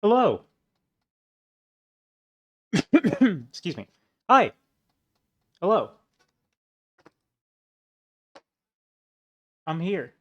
Hello. Excuse me. Hi. Hello. I'm here.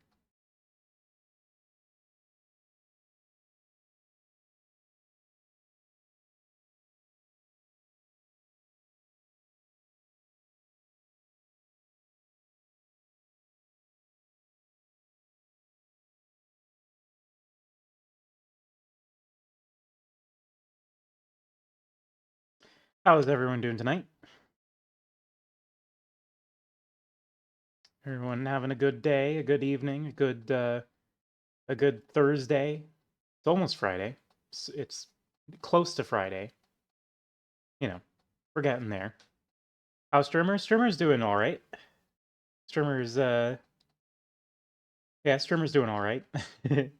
How is everyone doing tonight? Everyone having a good day, a good evening, a good Thursday. It's almost Friday. It's close to Friday. You know, we're getting there. How's Streamer? Streamer's doing all right. Streamer's yeah, Streamer's doing all right. Right.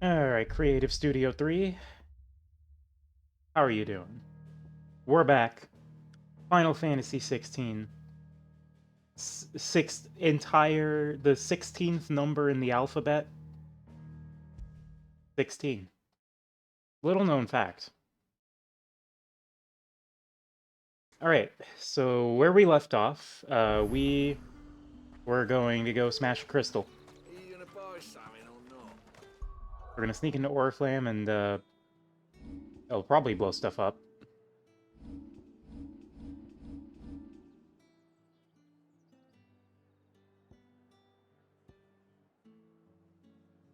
All right, Creative Studio 3. How are you doing? We're back. Final Fantasy 16. The 16th number in the alphabet. 16. Little known fact. All right, so where we left off, we were going to go smash a crystal. We're gonna sneak into Oriflame and it'll probably blow stuff up.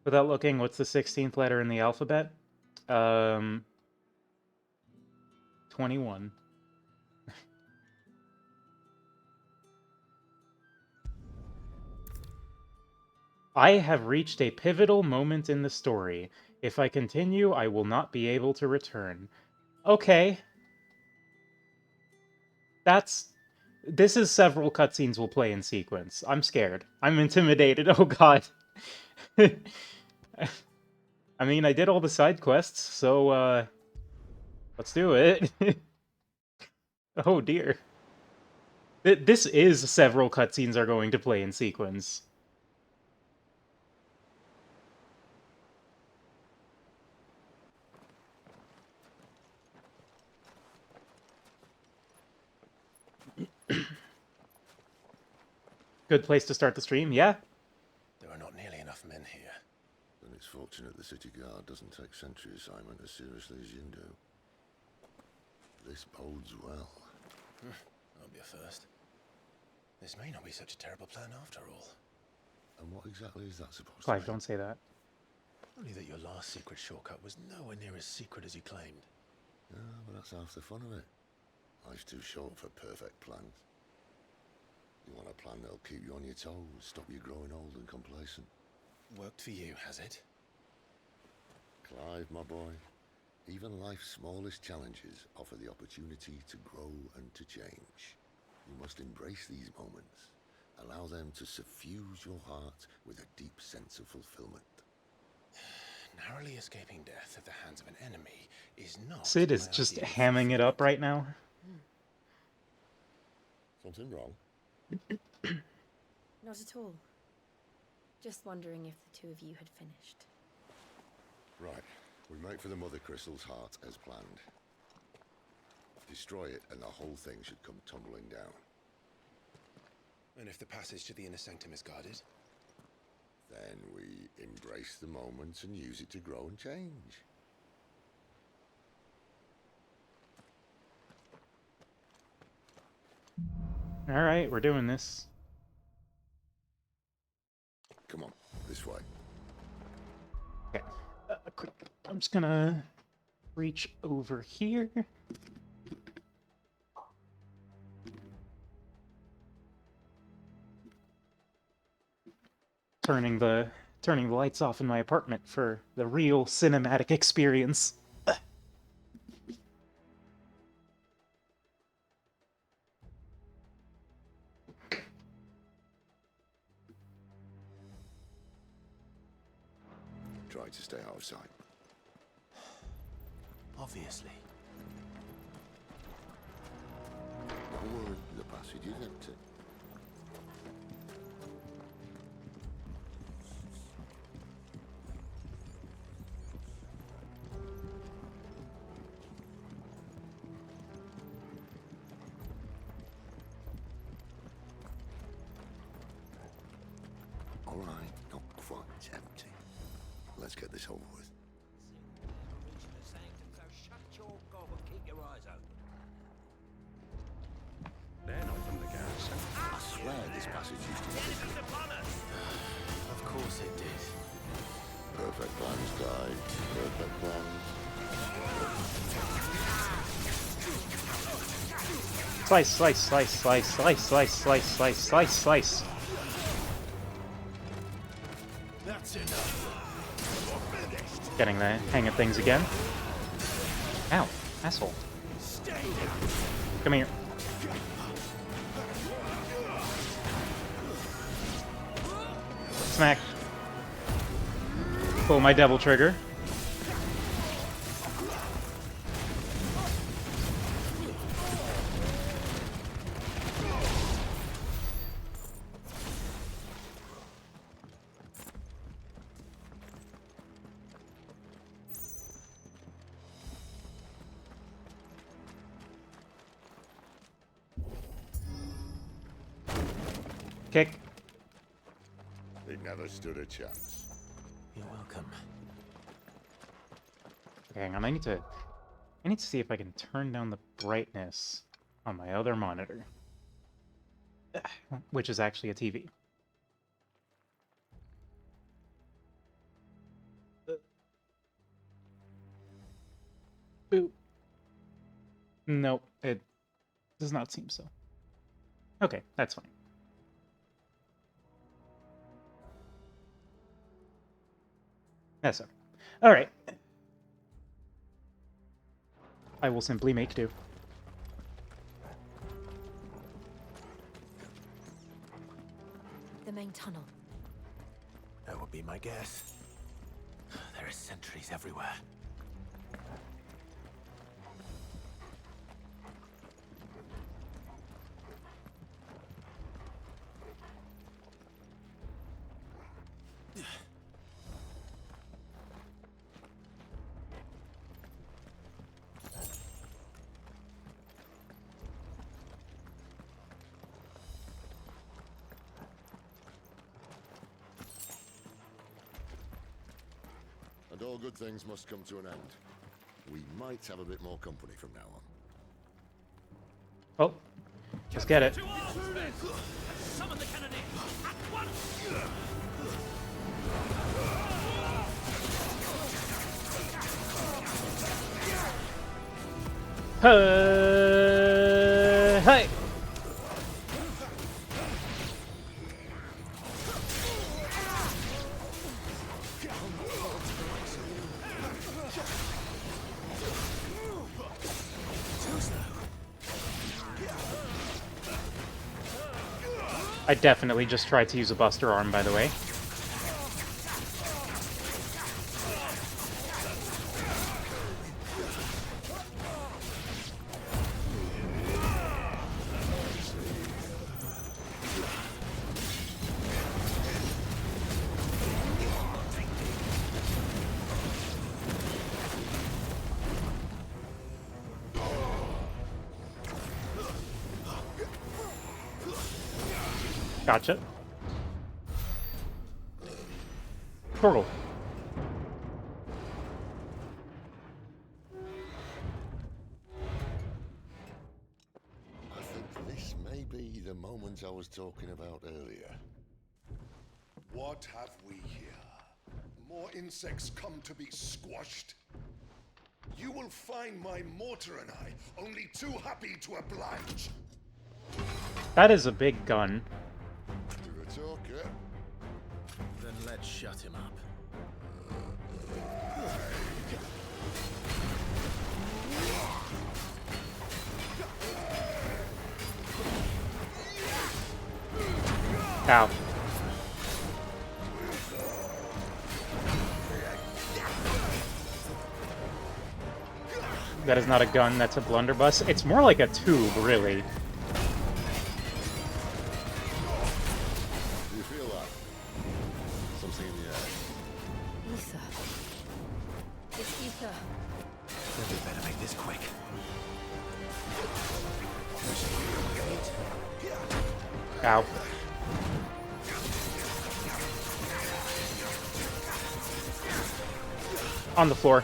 Without looking, what's the 16th letter in the alphabet? 21. I have reached a pivotal moment in the story. If I continue, I will not be able to return. Okay. This is several cutscenes will play in sequence. I'm scared. I'm intimidated. Oh god. I mean, I did all the side quests, so let's do it. Oh dear. This is several cutscenes are going to play in sequence. Good place to start the stream, yeah? There are not nearly enough men here. Then it's fortunate the city guard doesn't take sentry assignment as seriously as you do. This bodes well. I'll be a first. This may not be such a terrible plan after all. And what exactly is that supposed Clive, to mean? don't say that. Only that your last secret shortcut was nowhere near as secret as you claimed. Yeah, but that's half the fun of it. Life's too short for perfect plans. You want a plan that'll keep you on your toes, stop you growing old and complacent. Worked for you, has it? Clive, my boy, even life's smallest challenges offer the opportunity to grow and to change. You must embrace these moments. Allow them to suffuse your heart with a deep sense of fulfillment. Narrowly escaping death at the hands of an enemy is not. Sid is just hamming it up right now. Something wrong? Not at all. Just wondering if the two of you had finished. Right. We make for the Mother Crystal's heart as planned. Destroy it and the whole thing should come tumbling down. And if the passage to the inner sanctum is guarded? Then we embrace the moment and use it to grow and change. Alright, we're doing this. Come on, this way. Okay. Quick. I'm just gonna reach over here. Turning the lights off in my apartment for the real cinematic experience. to stay out of sight. Obviously. Don't worry, the passage is empty. All right, not quite empty. Let's get this over with. They're not from the garrison. I swear this passage used to be secret. Of course it did. Perfect plans, guy. Perfect plans. Slice, slice, slice, slice, slice, slice, slice, slice, slice, slice. That's enough. Getting the hang of things again. Ow, asshole. Come here. Smack. Pull my devil trigger. Kick. They never stood a chance. You're welcome. Okay, hang on, I need to see if I can turn down the brightness on my other monitor. Which is actually a TV. Boop. Nope, it does not seem so. Okay, that's fine. That's okay. Alright. I will simply make do. The main tunnel. That would be my guess. There are sentries everywhere. And all good things must come to an end. We might have a bit more company from now on. Oh, let's get it. Summon the cannonade at once! Hey! I definitely just tried to use a Buster Arm, by the way. Gotcha. Portal. I think this may be the moment I was talking about earlier. What have we here? More insects come to be squashed? You will find my mortar and I only too happy to oblige. That is a big gun. To the talker. Then let's shut him up. Ow. That is not a gun, that's a blunderbuss. It's more like a tube, really. Do you feel that? Something in the air. Ether. It's ether. We better make this quick. Ow. On the floor.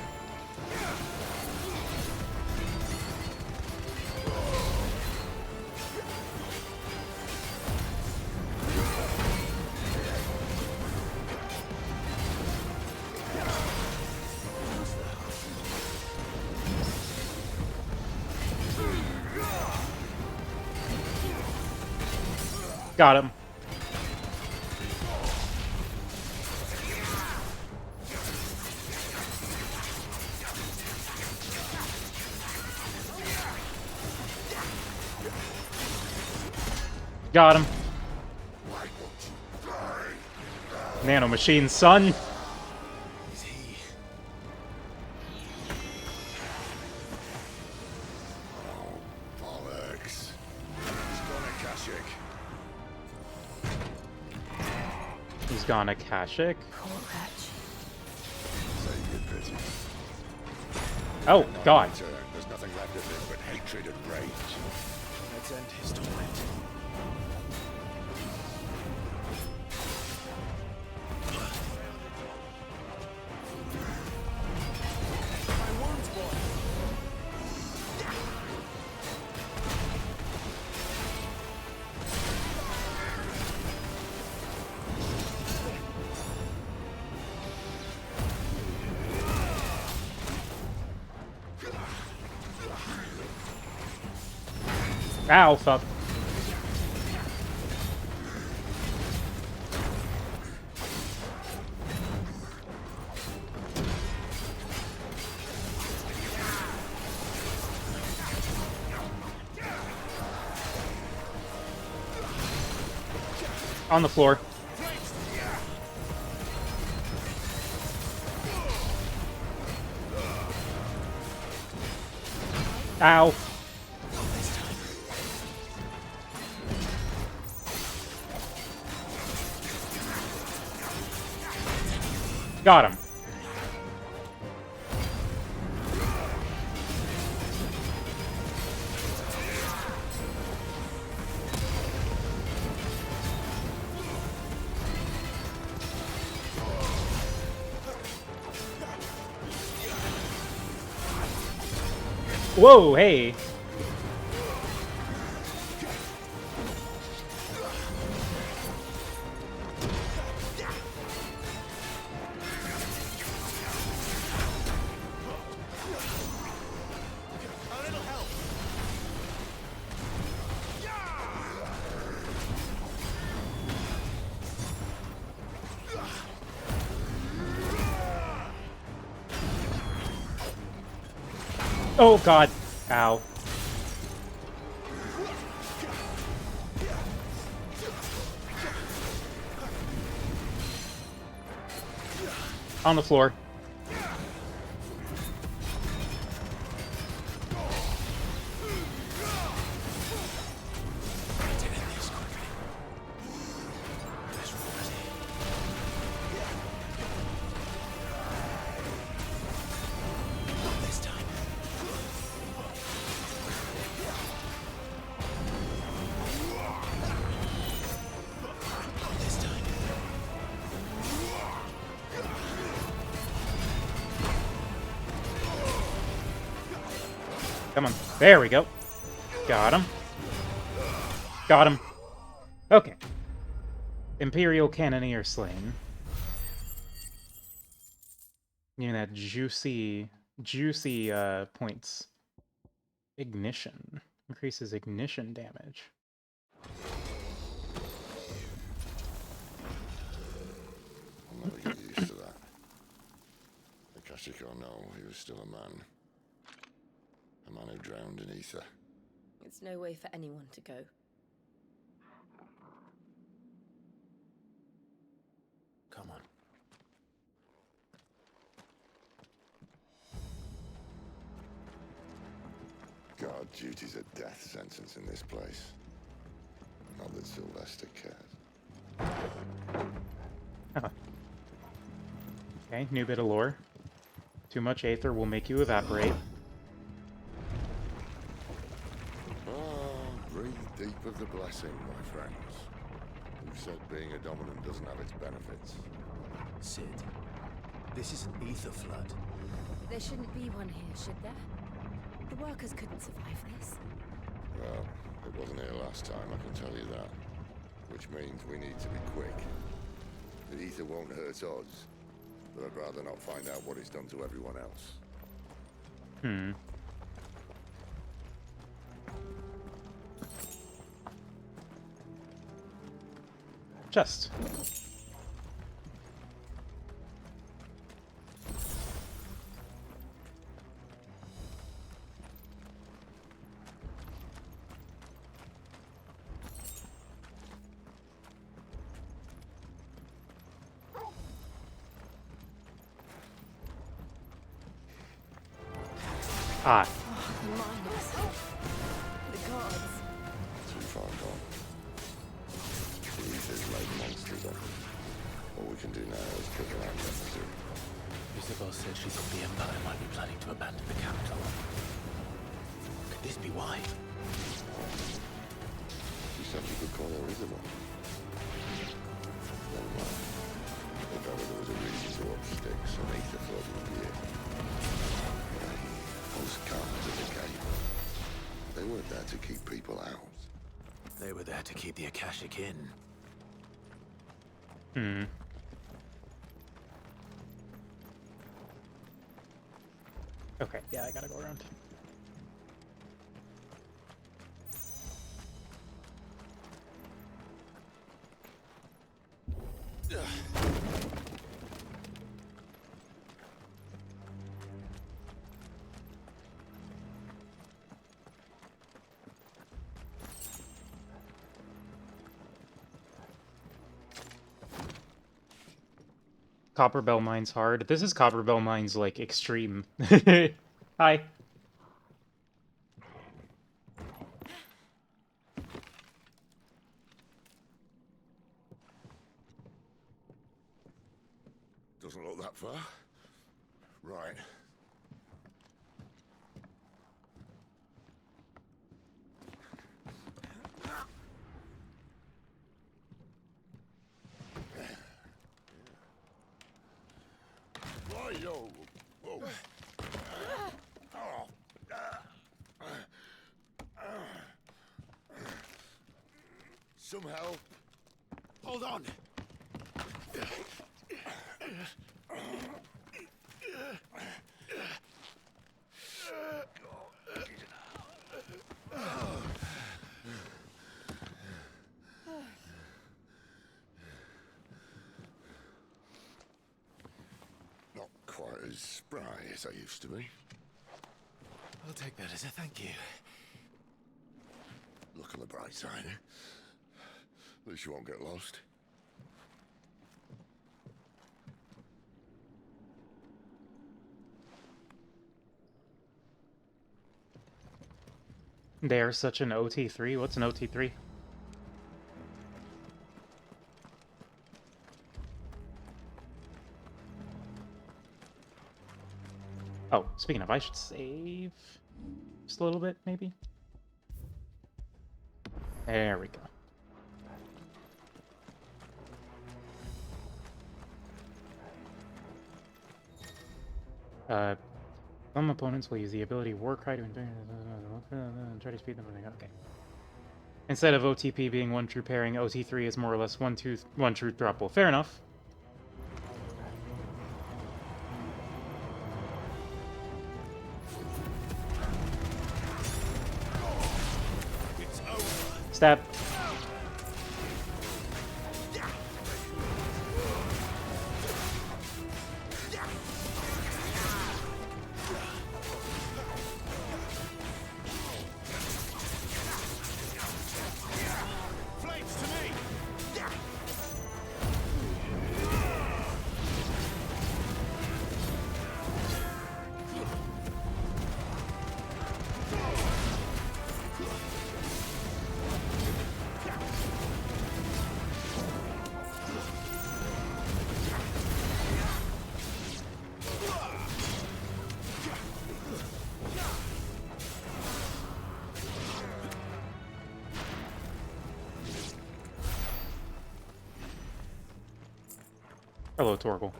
Got him. Got him. Nano machine, son. Is he? Bollocks. He's gone Akashic. He's gone Akashic. Poor wretch. Say good pity. Oh, God. Return. There's nothing left of him but hatred and rage. Let's end his torment. Ow, fuck. On the floor. Ow. Got him. Whoa, hey. Oh, God. Ow. On the floor. Come on. There we go. Got him. Got him. Okay. Imperial Cannoneer slain. Getting that juicy points. Ignition. Increases ignition damage. I'll never get used to that. Akashic or no, he was still a man. A man who drowned in ether. It's no way for anyone to go. Come on. Guard duty's a death sentence in this place. Not that Sylvester cares. Huh. Okay, new bit of lore. Too much aether will make you evaporate. Breathe deep of the blessing, my friends. Who said being a dominant doesn't have its benefits? Sid, this is an ether flood. There shouldn't be one here, should there? The workers couldn't survive this. Well, it wasn't here last time, I can tell you that. Which means we need to be quick. The ether won't hurt us, but I'd rather not find out what it's done to everyone else. Hmm. Just. Ah, Oh, the miners. The gods. Too far gone. The ether's laid monsters on us. All we can do now is kick around necessary. Isabel said she thought the Empire might be planning to abandon the capital. Could this be why? She said you could call her Isabel. Never mind. If ever there was a reason to up sticks, an ether flood would be it. Those guards at the gate. They weren't there to keep people out. They were there to keep the Akashic in. hmm. Okay, yeah, I gotta go around. Copperbell Mine's hard. This is Copperbell Mine's, like, extreme. Hi. Doesn't look that far. Right. Yo. Whoa. Some help. Hold on! Not quite as spry as I used to be. I'll take that as a thank you. Look on the bright side, eh? At least you won't get lost. They are such an OT3. What's an OT3? Oh, speaking of, I should save just a little bit, maybe? There we go. Some opponents will use the ability Warcry to try to speed them. Okay. Instead of OTP being one true pairing, OT3 is more or less one true thruple. Fair enough. Stab. Flames to me! Hello, Torgal.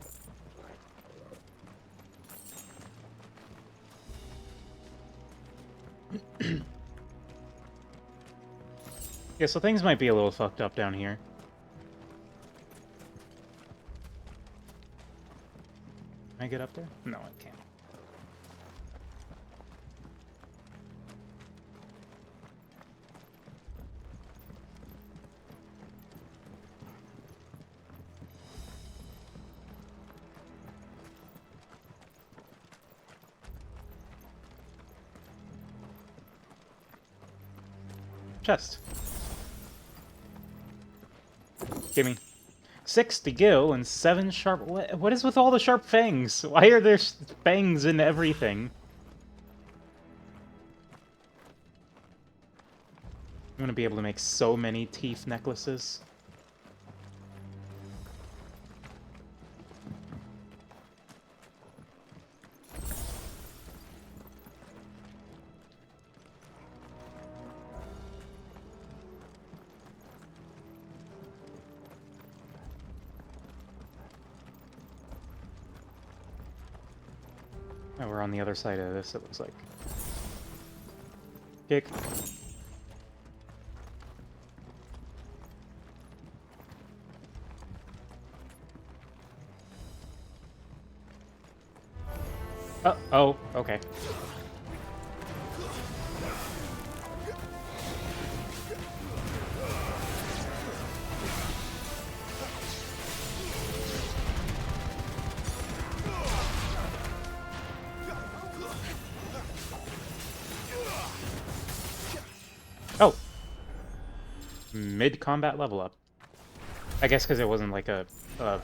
Yeah, so things might be a little fucked up down here. Can I get up there? No, I can't. Chest. Gimme. 60 gil and 7 sharp... What is with all the sharp fangs? Why are there fangs in everything? I'm gonna be able to make so many teeth necklaces. Oh, we're on the other side of this, it looks like. Kick. Oh, okay. Oh! Mid-combat level up. I guess because it wasn't like a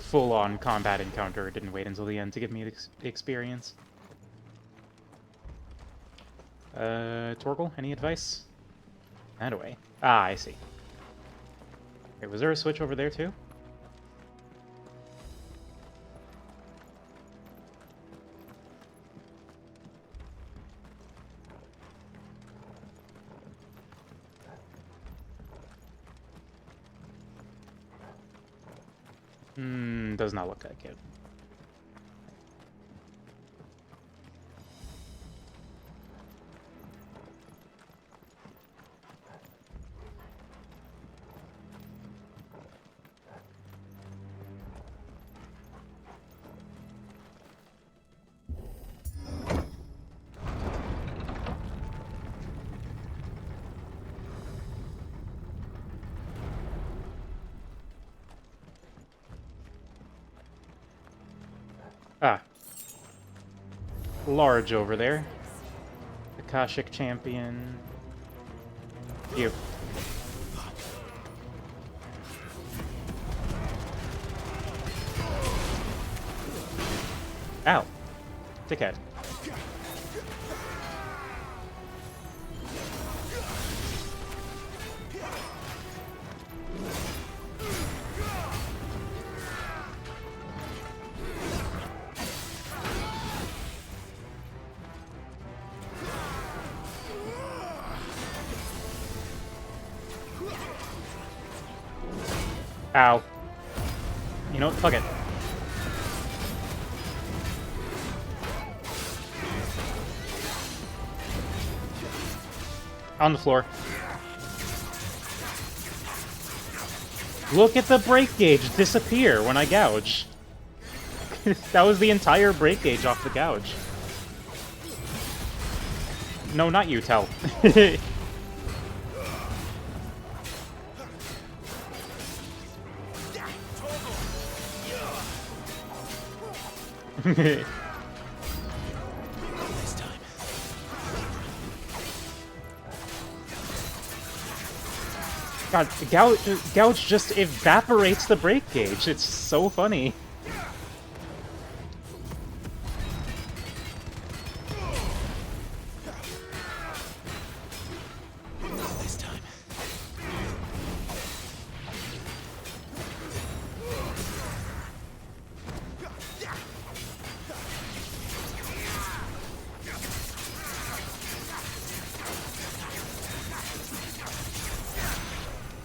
full-on combat encounter, it didn't wait until the end to give me the experience. Torgal, any advice? That away. Ah, I see. Wait, was there a switch over there too? Does not look like it. Ah. Large over there. Akashic Champion. You. Ow. Dickhead. Ow. You know what? Fuck it. On the floor. Look at the break gauge disappear when I gouge. That was the entire break gauge off the gouge. No, not you, Tell. This time. God, gouge just evaporates the break gauge. It's so funny. This time.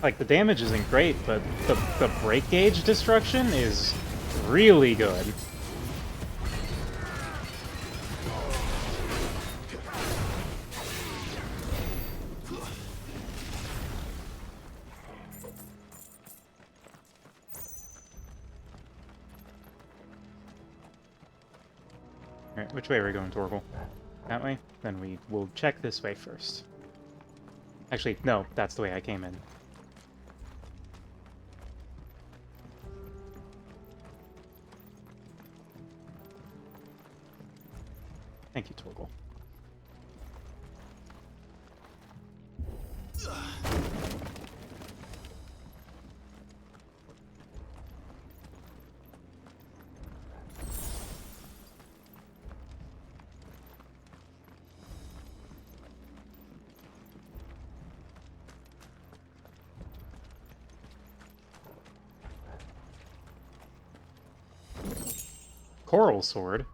Like, the damage isn't great, but the break gauge destruction is really good. Alright, which way are we going, Torgal? That way? Then we will check this way first. Actually, no, that's the way I came in. Thank you, Torgal. Coral sword?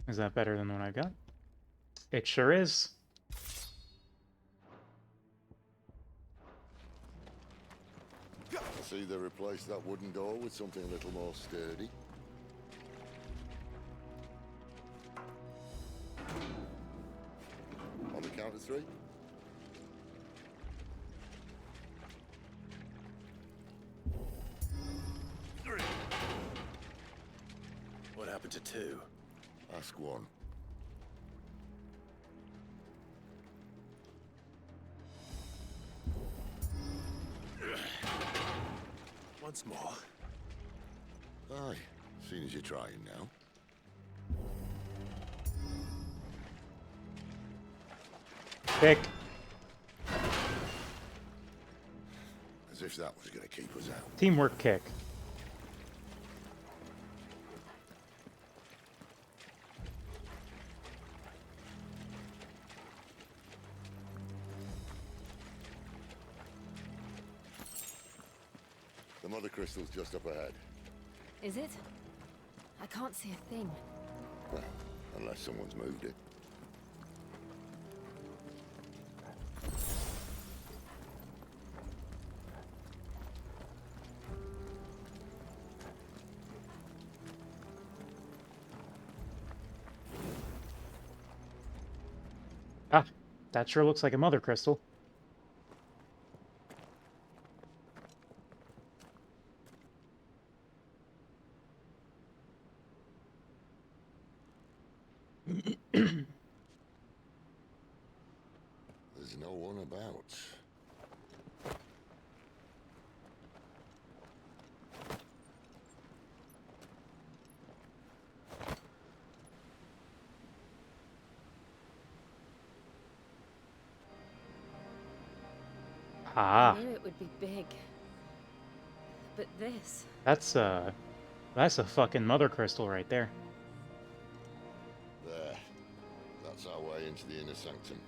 Is that better than the one I got? It sure is. See, they replaced that wooden door with something a little more sturdy. On the count of 3. What happened to 2? Ask 1. Once more. Aye, seeing as you're trying now. Pick. As if that was going to keep us out. Teamwork kick. The mother crystal's just up ahead. Is it? I can't see a thing. Well, unless someone's moved it. Ah, that sure looks like a mother crystal. There's no one about. Ah, I knew it would be big. But this... that's a fucking mother crystal right there. There. That's our way into the inner sanctum.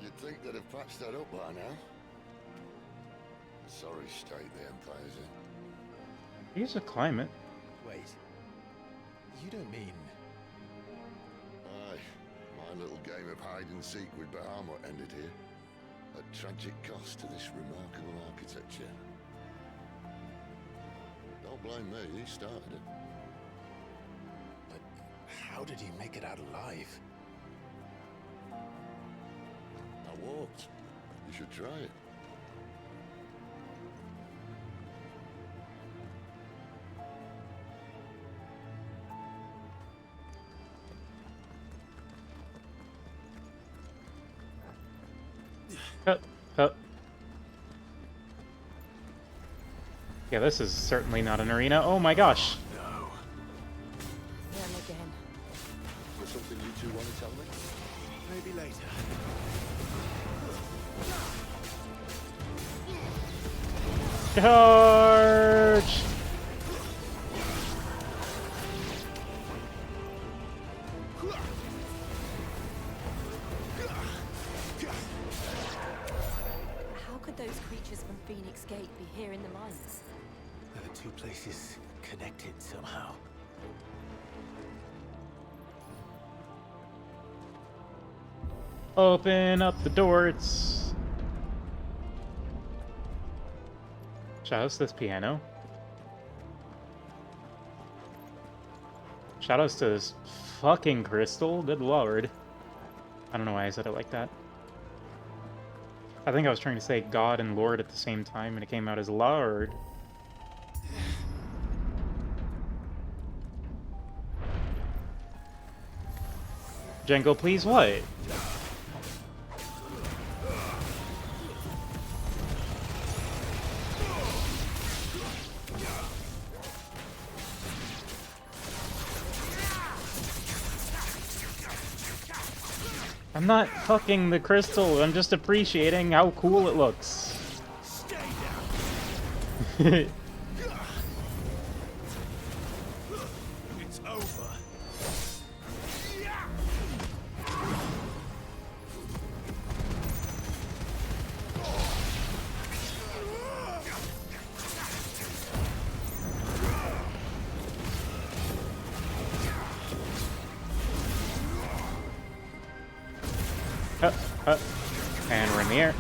You'd think they'd have patched that up by now. Sorry state the Empire's in. Here's a climate. Wait. You don't mean... Aye, my little game of hide and seek with Bahamut ended here. A tragic cost to this remarkable architecture. Don't blame me, he started it. But how did he make it out alive? I walked. You should try it. Yeah, this is certainly not an arena. Oh my gosh. No. Them again. Is there something you two want to tell me? Maybe later. Charge! How could those creatures from Phoenix Gate connected somehow. Open up the door. It's shoutouts to this piano. Shoutouts to this fucking crystal. Good lord. I don't know why I said it like that. I think I was trying to say God and Lord at the same time, and it came out as Lord. Django, please what? I'm not fucking the crystal, I'm just appreciating how cool it looks. Stay down. It's over. And we're in the air.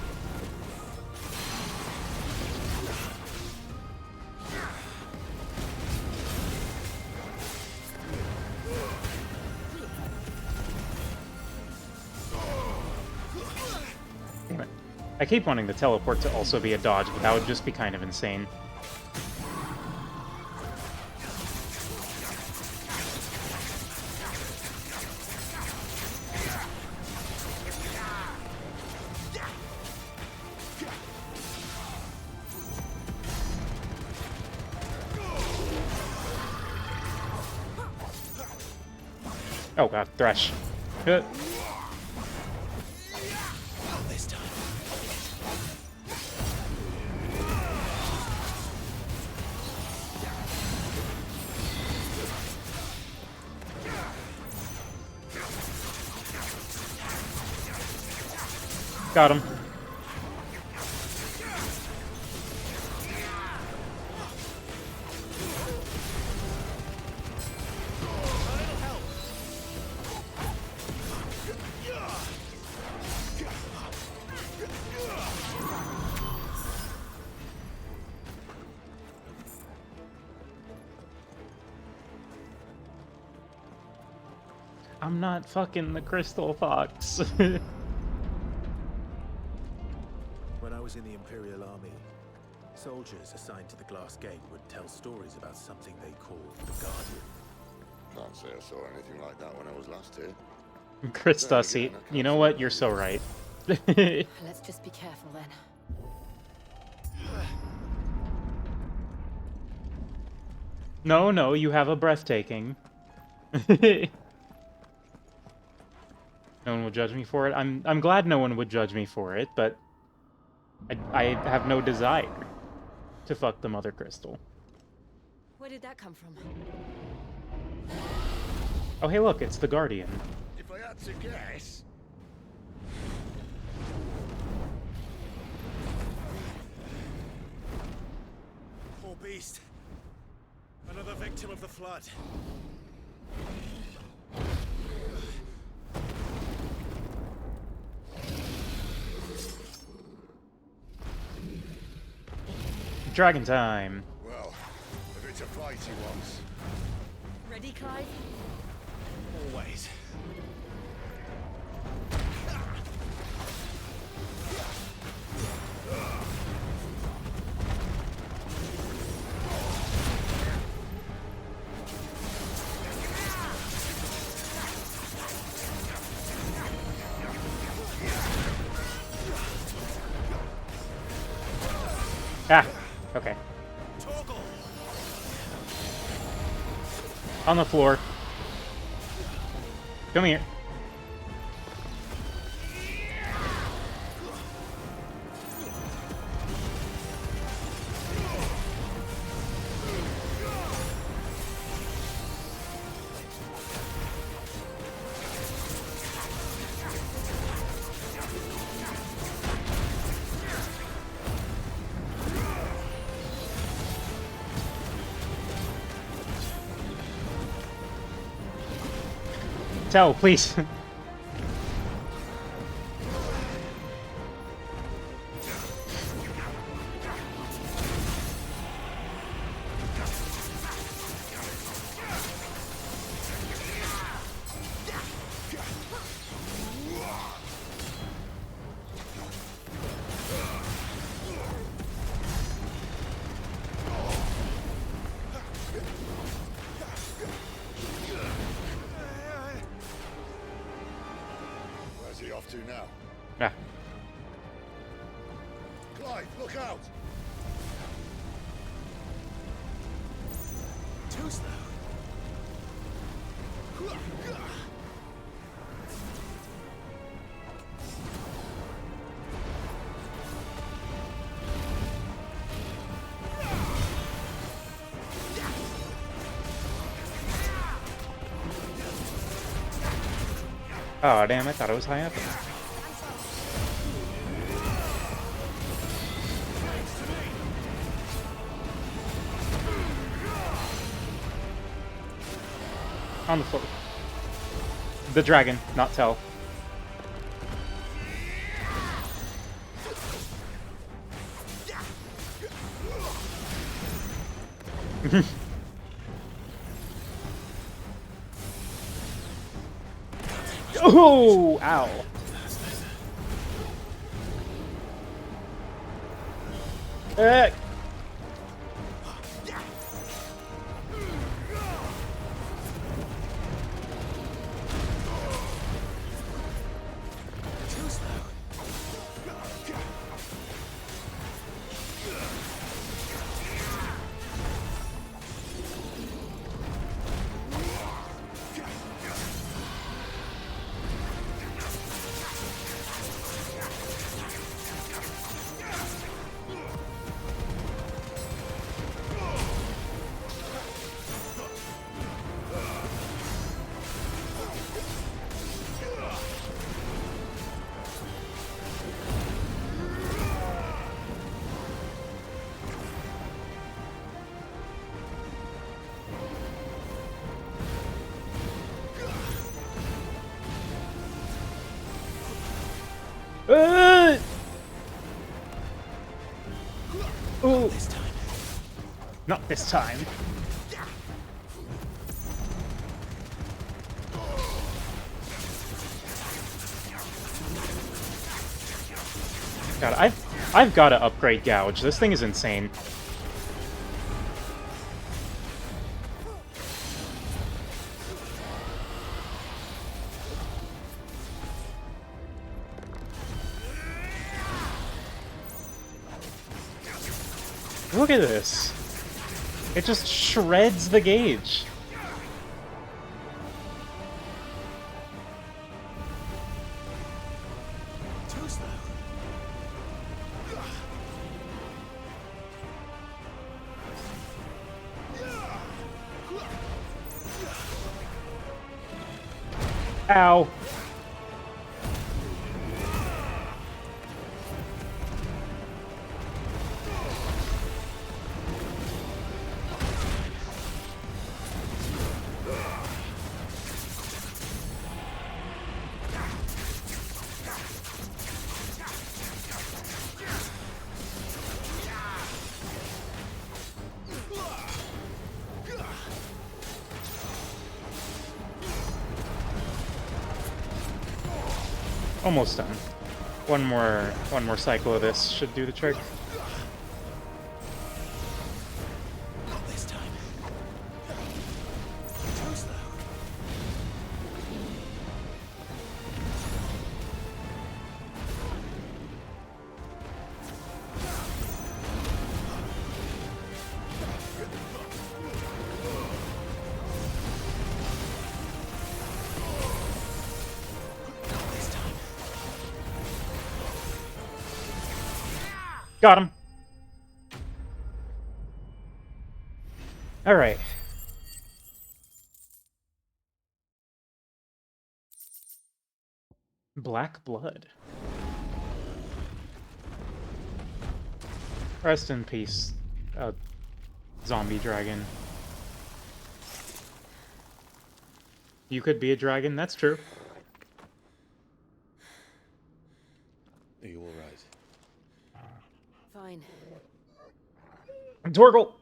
Damn it. I keep wanting the teleport to also be a dodge, but that would just be kind of insane. Oh god, Thresh. Not this time. Got him. I'm not fucking the Crystal Fox. When I was in the Imperial Army, soldiers assigned to the Glass Gate would tell stories about something they called the Guardian. Can't say I saw anything like that when I was last here. Christusy. You know what? You're so right. Let's just be careful then. No, you have a breathtaking. No one will judge me for it. I'm glad no one would judge me for it, but I have no desire to fuck the Mother Crystal. Where did that come from? Oh hey look, it's the Guardian. If I had to guess... Poor beast. Another victim of the flood. Dragon time. Well, if it's a fight he wants. Ready, Clive? Always. Ah, okay. Toggle. On the floor. Come here. Tell, please. Where's he off to now? Ah. Clive, look out! Too slow. Oh, damn, I thought it was high up. On the floor. The dragon, not Tell. Oh, ow. Eh. Too slow. Ooh. This time. Not this time. God, I've got to upgrade Gouge. This thing is insane. Look at this. It just shreds the gauge. Too slow. Ow. Almost done. One more cycle of this should do the trick. Not this time. Too slow. Not this time. Got him. All right. Black blood. Rest in peace, zombie dragon. You could be a dragon, that's true. Are you alright? Fine. Torgal!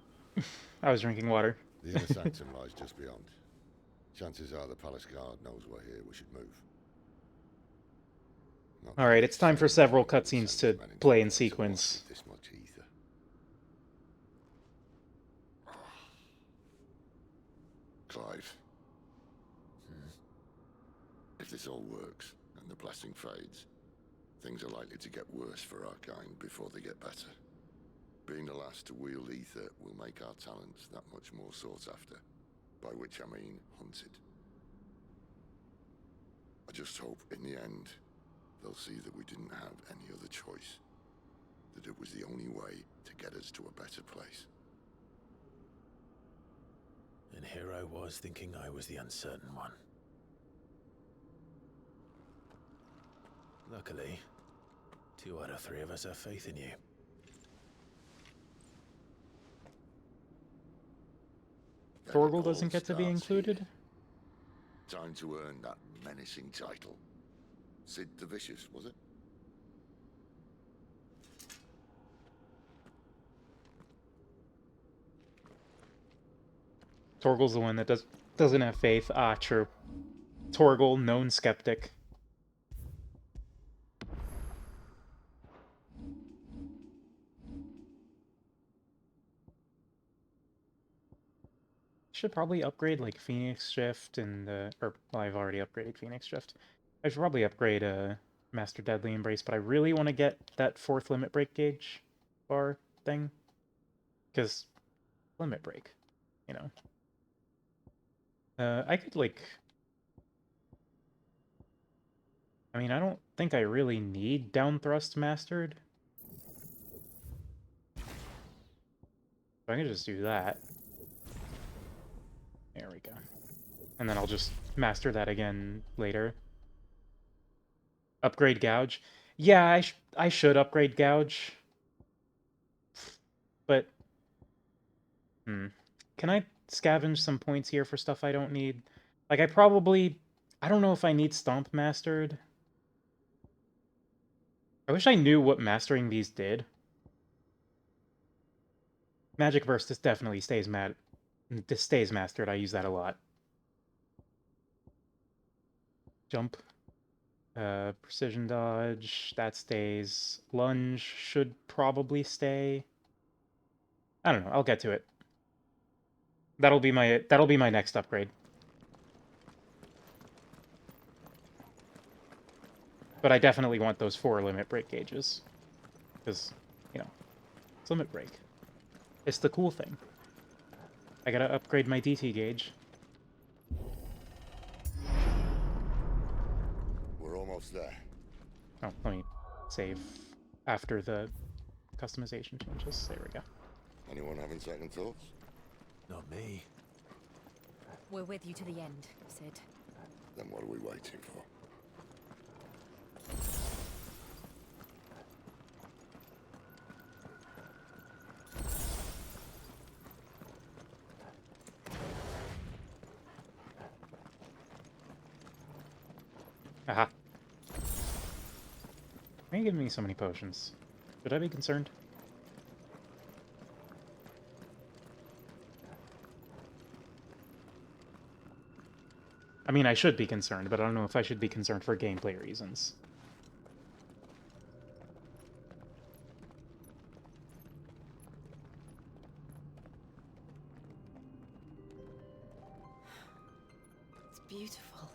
I was drinking water. The inner sanctum lies just beyond. Chances are the palace guard knows we're here. We should move. Not Alright, that it's time for insane several anyone would cutscenes send to his men into play a in place of war sequence. with this much ether. Clive. If this all works, and the blessing fades, things are likely to get worse for our kind before they get better. Being the last to wield ether will make our talents that much more sought after, by which I mean hunted. I just hope, in the end, they'll see that we didn't have any other choice. That it was the only way to get us to a better place. And here I was thinking I was the uncertain one. Luckily, 2 out of 3 of us have faith in you. Torgal All doesn't get to be starts here. included? Time to earn that menacing title. Sid the Vicious, was it? Torgal's the one that doesn't have faith. Ah, true. Torgal, known skeptic. Should probably upgrade like Phoenix Shift and or well, I've already upgraded Phoenix Shift. I should probably upgrade Master Deadly Embrace, but I really want to get that 4th limit break gauge bar thing, because limit break, you know. I could like. I mean, I don't think I really need down thrust mastered. So I can just do that. There we go. And then I'll just master that again later. Upgrade Gouge. Yeah, I should upgrade Gouge. But... Can I scavenge some points here for stuff I don't need? Like, I don't know if I need Stomp mastered. I wish I knew what mastering these did. Magic Burst, this definitely stays mastered. I use that a lot. Jump. Precision dodge, that stays. Lunge should probably stay. I don't know, I'll get to it. That'll be my next upgrade. But I definitely want those 4 limit break gauges. Because, you know, it's limit break. It's the cool thing. I gotta upgrade my DT gauge. We're almost there. Oh, let me save after the customization changes. There we go. Anyone having second thoughts? Not me. We're with you to the end, Sid. Then what are we waiting for? Aha. Why are you giving me so many potions? Should I be concerned? I mean, I should be concerned, but I don't know if I should be concerned for gameplay reasons. It's beautiful.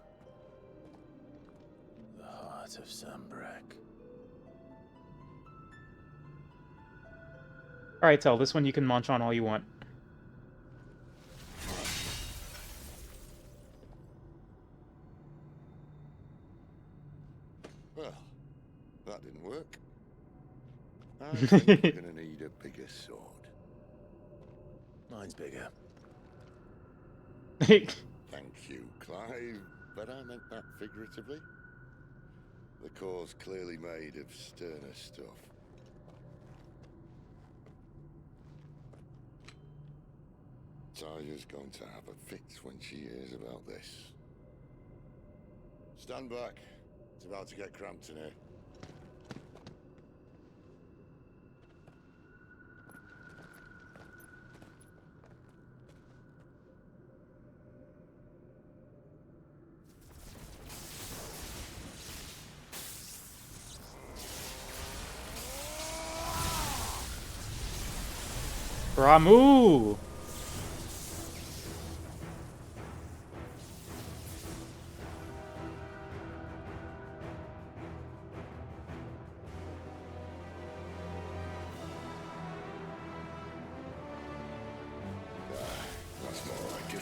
The heart of Sambrak. Alright, Tel, this one you can munch on all you want. Well, that didn't work. I think we're gonna need a bigger sword. Mine's bigger. Thank you, Clive, but I meant that figuratively. The core's clearly made of sterner stuff. Taya's going to have a fit when she hears about this. Stand back. It's about to get cramped in here. Ramu! That's more like it.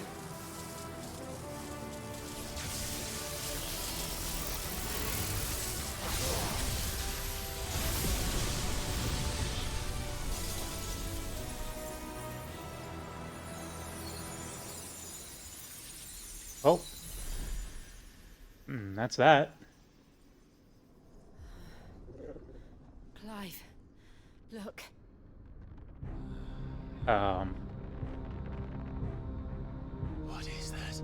Oh. That's that. Clive, look. What is that?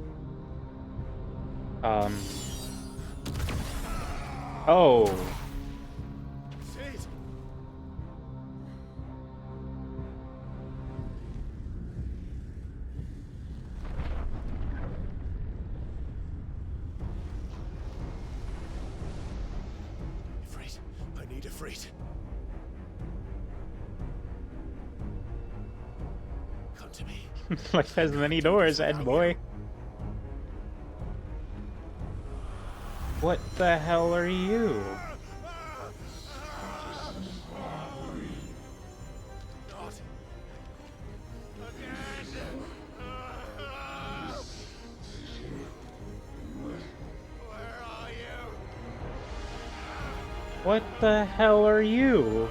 Oh. Sid! Ifrit, I need Ifrit. Come to me. Life has many doors, Ed boy. What the hell are you? Not again! Where are you? What the hell are you?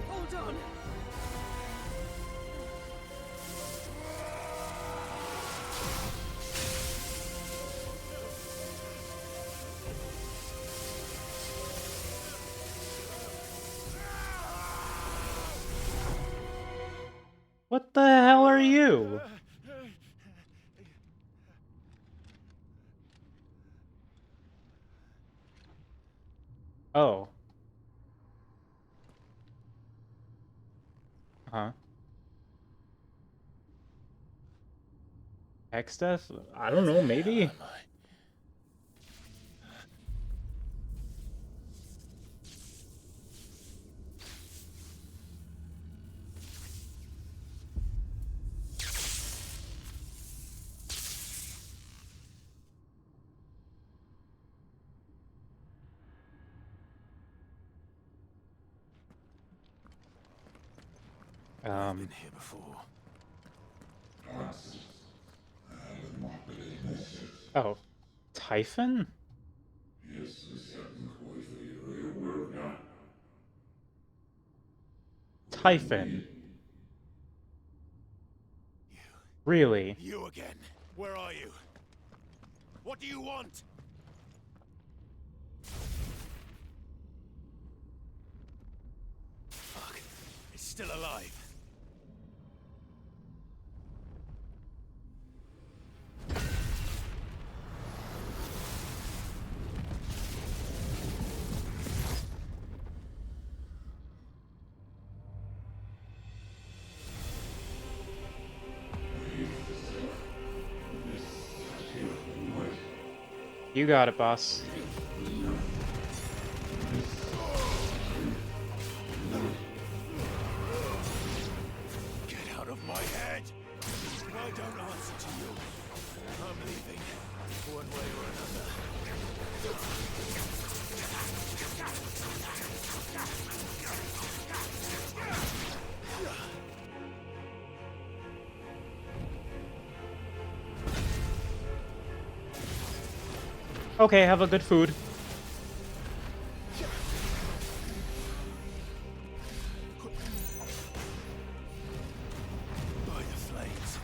Hold on. What the hell are you? Oh. Huh. Hex death? I don't know, maybe. I've been here before. Oh. Typhon? Typhon. Really? You again. Where are you? What do you want? Fuck. It's still alive. You got it, boss. Get out of my head! I don't answer to you. I'm leaving. One way or another. Okay, have a good food. By the flames.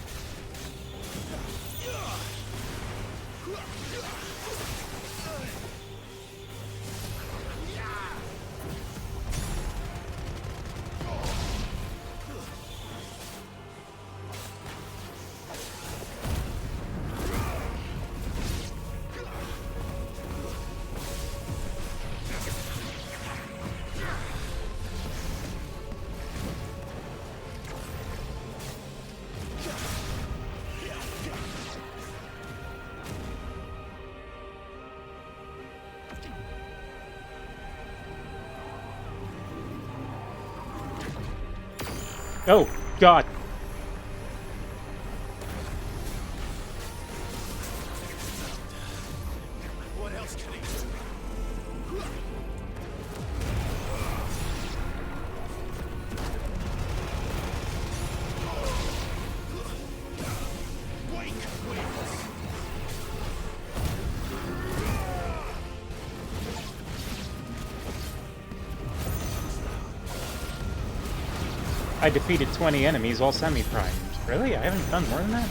Oh, God. What else can he do? Wake, wings! I defeated 20 enemies all semi-primed. Really? I haven't done more than that?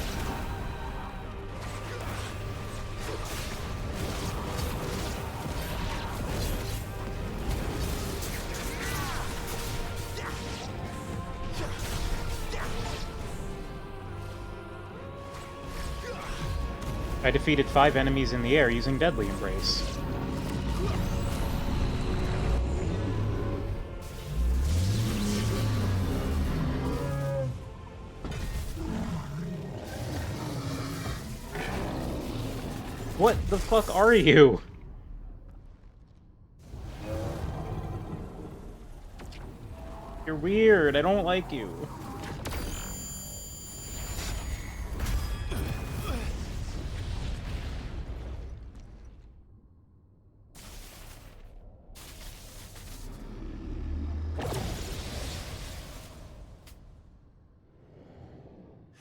I defeated 5 enemies in the air using Deadly Embrace. What the fuck are you? You're weird. I don't like you.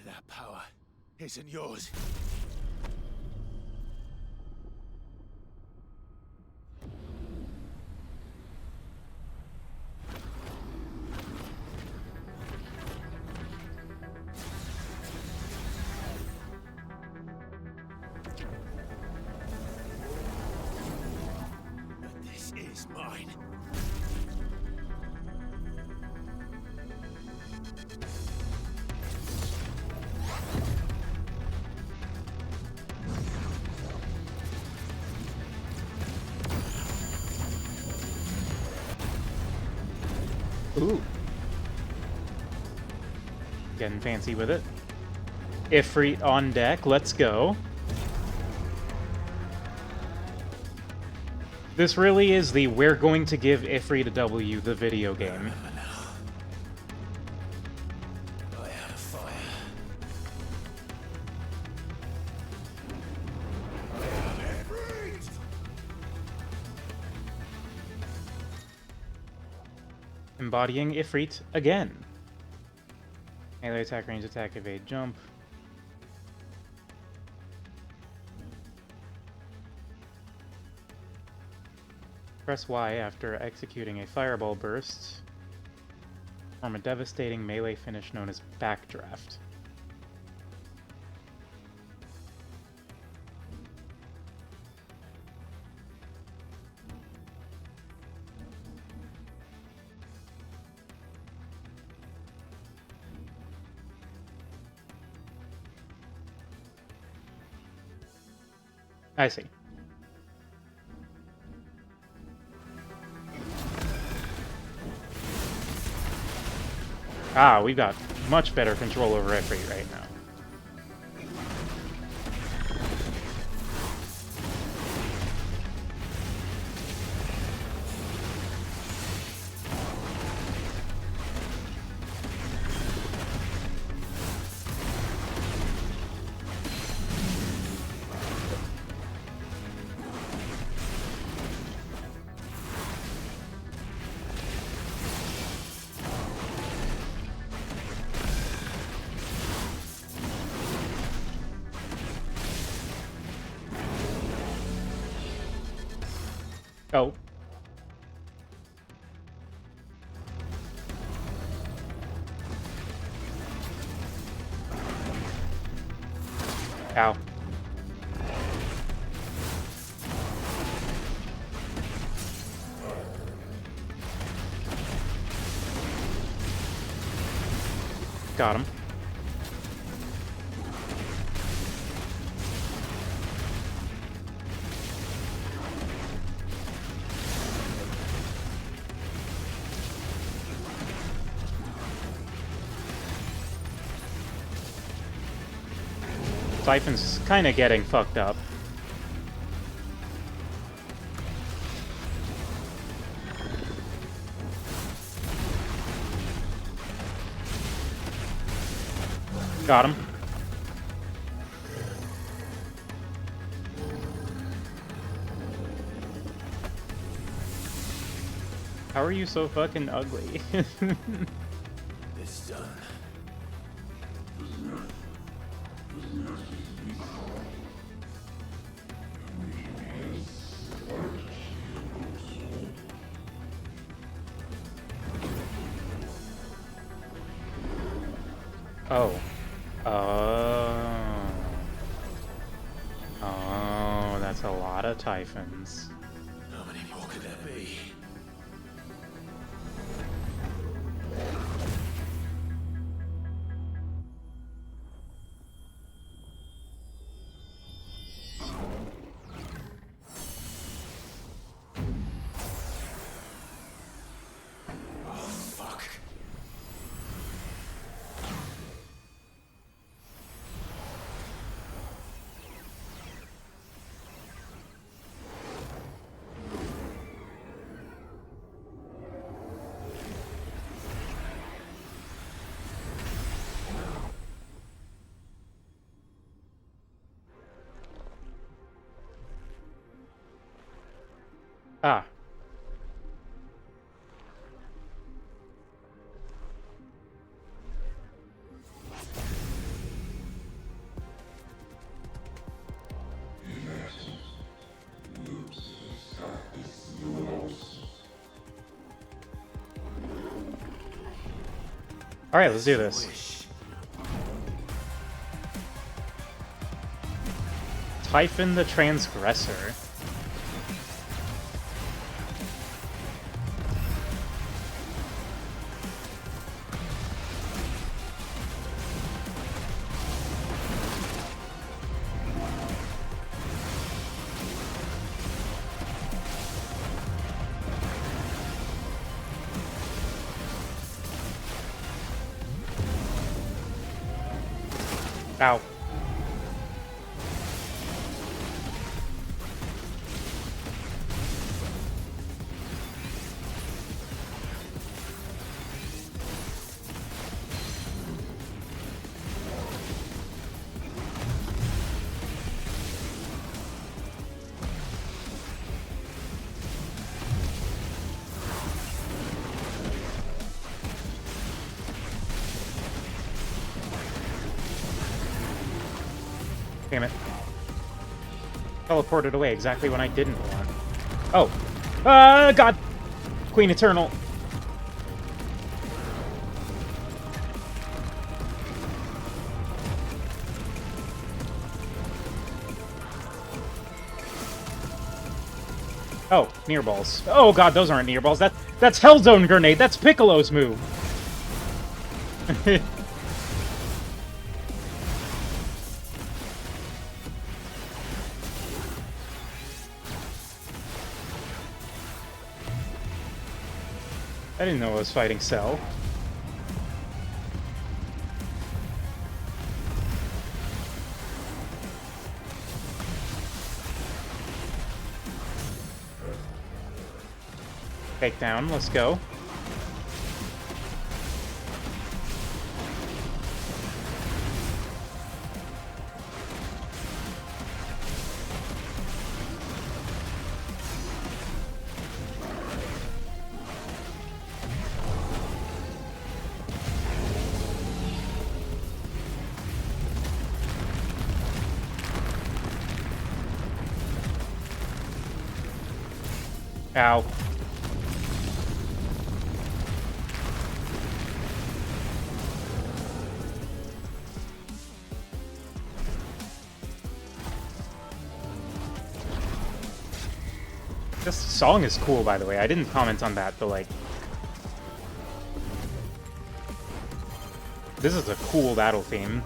That power isn't yours. But this is mine. Ooh. Getting fancy with it. Ifrit on deck, let's go. This really is the we're going to give Ifrit a W, the video game. I have fire. Embodying Ifrit again. Melee attack, range attack, evade, jump. Press Y after executing a fireball burst. Perform a devastating melee finish known as Backdraft. I see. Ah, we've got much better control over Ifrit right now. Oh. Ow. Got him. Siphon's kind of getting fucked up. Got him. How are you so fucking ugly? It's done. Oh. Oh. Oh, that's a lot of Typhons. How many more could there be? Ah. All right, let's do this. Wish. Typhon the Transgressor. Ow. Damn it. Teleported away exactly when I didn't want. Oh. God! Queen Eternal. Oh, near balls. Oh god, those aren't near balls. That's Hellzone Grenade. That's Piccolo's move. I didn't know I was fighting Cell. Takedown, let's go. Ow. This song is cool, by the way. I didn't comment on that, but like... This is a cool battle theme.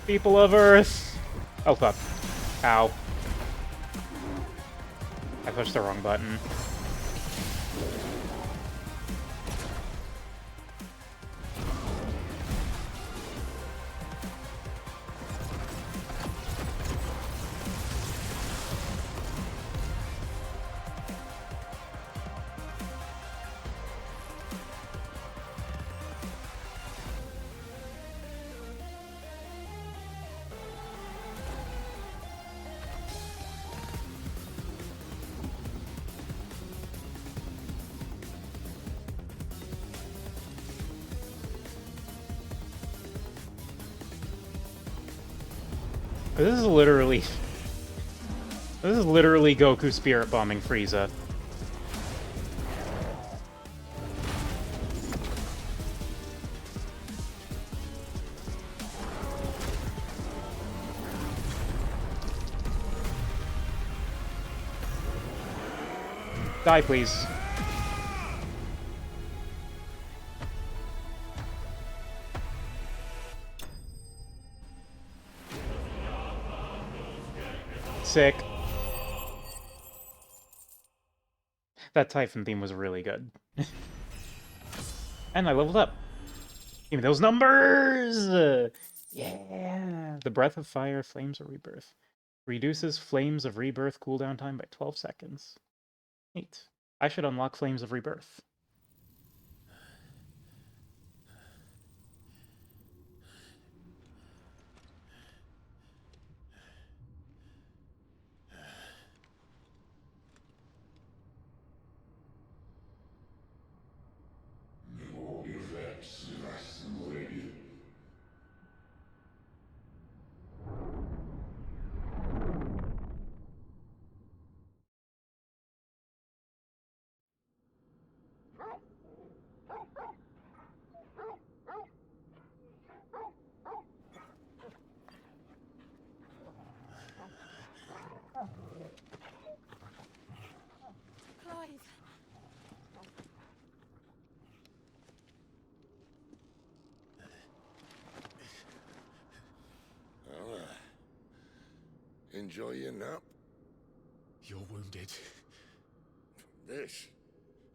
People of Earth! Oh, fuck. Ow. I pushed the wrong button. This is literally Goku spirit bombing Frieza. Die, please. Sick. That Typhon theme was really good. And I leveled up. Give me those numbers! Yeah! The Breath of Fire, Flames of Rebirth. Reduces Flames of Rebirth cooldown time by 12 seconds. Neat. I should unlock Flames of Rebirth. Clive. Well, enjoy your nap. You're wounded. This,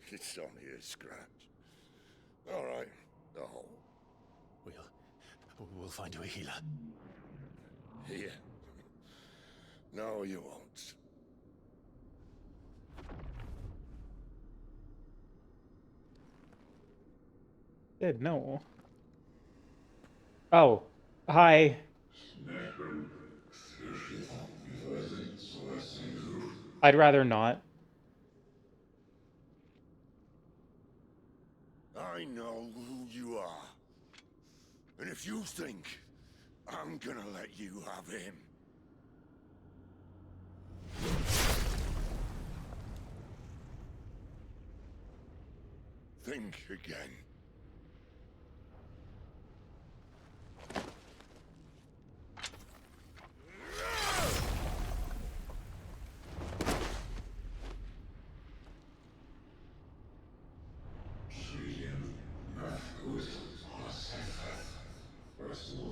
it's only a scratch. All right, the hole. We'll find you a healer. Here. No, you won't. Did no. Oh. Hi. I'd rather not. I know who you are. And if you think I'm gonna let you have him... think again.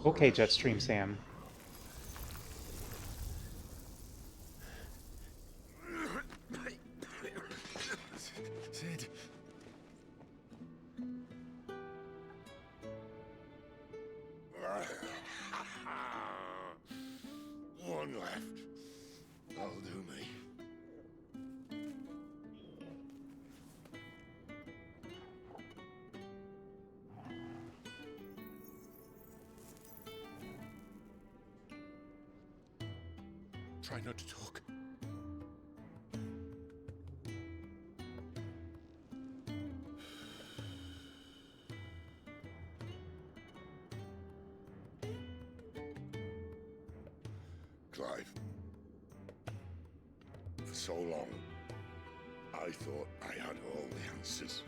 Okay, Jetstream Sam. Sid. One left. That'll do me. Try not to talk. Clive. For so long, I thought I had all the answers.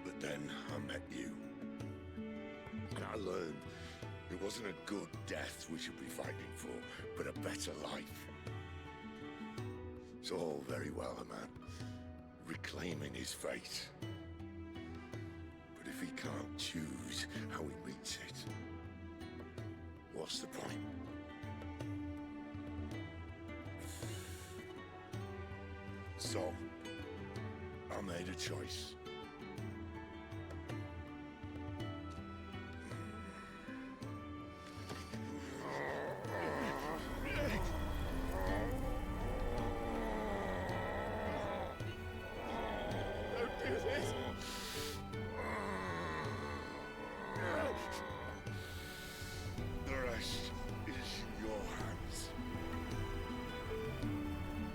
But then I met you. And I learned it wasn't a good death we should be fighting for, but a better life. It's all very well, a man reclaiming his fate. But if he can't choose how he meets it, what's the point? So, I made a choice. Don't do this! The rest is in your hands.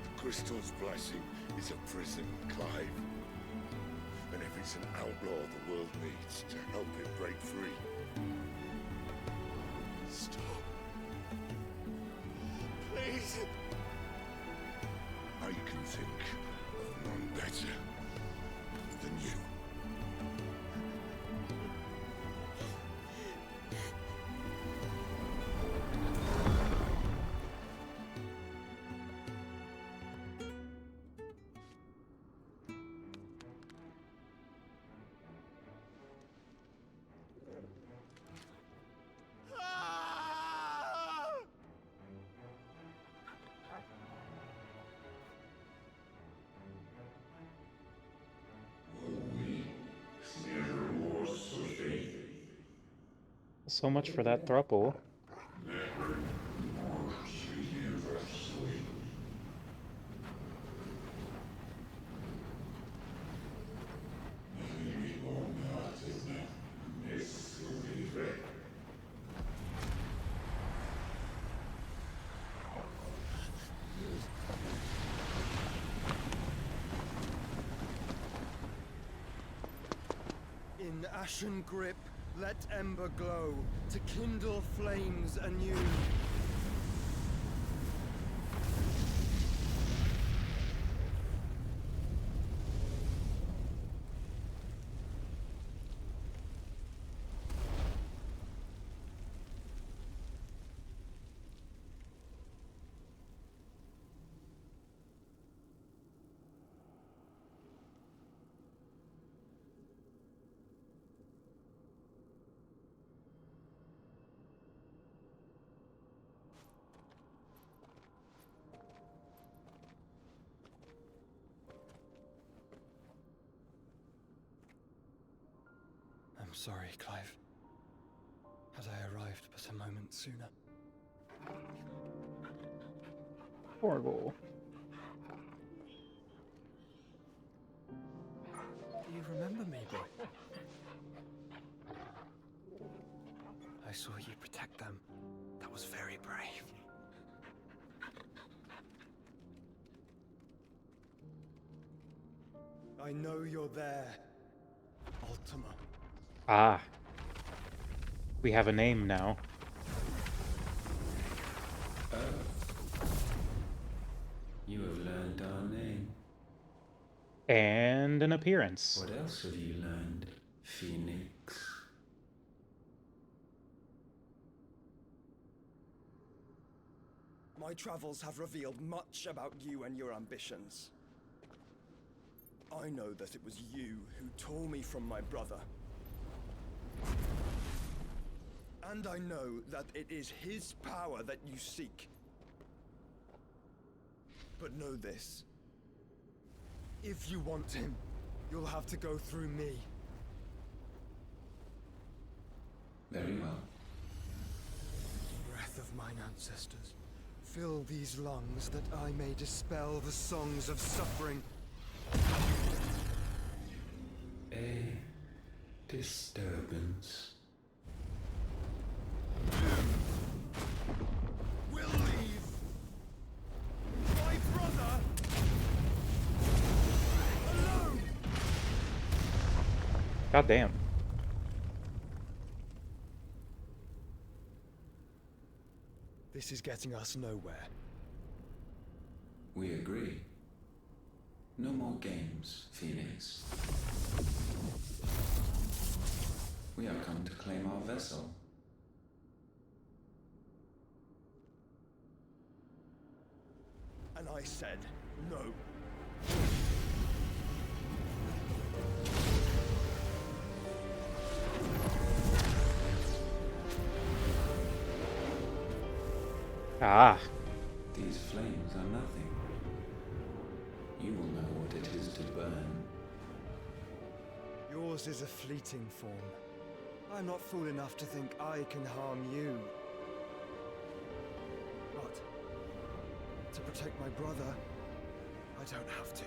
The Crystal's blessing is a prison, Clive. And if it's an outlaw the world needs to help it break free. Stop. Please. I can think of none better than you. Ah! So much for that throuple. In ashen grip, let ember glow, to kindle flames anew. I'm sorry, Clive. Had I arrived but a moment sooner. Horrible. Do you remember me, boy? I saw you protect them. That was very brave. I know you're there, Ultima. Ah. We have a name now. You have learned our name. And an appearance. What else have you learned, Phoenix? My travels have revealed much about you and your ambitions. I know that it was you who tore me from my brother. And I know that it is his power that you seek. But know this. If you want him, you'll have to go through me. Very well. Breath of mine ancestors, fill these lungs that I may dispel the songs of suffering. A disturbance. We'll leave. My brother alone. God damn. This is getting us nowhere. We agree. No more games, Phoenix. We have come to claim our vessel. And I said no. Ah, These flames are nothing. You will know what it is to burn. Yours is a fleeting form. I'm not fool enough to think I can harm you. But to protect my brother, I don't have to.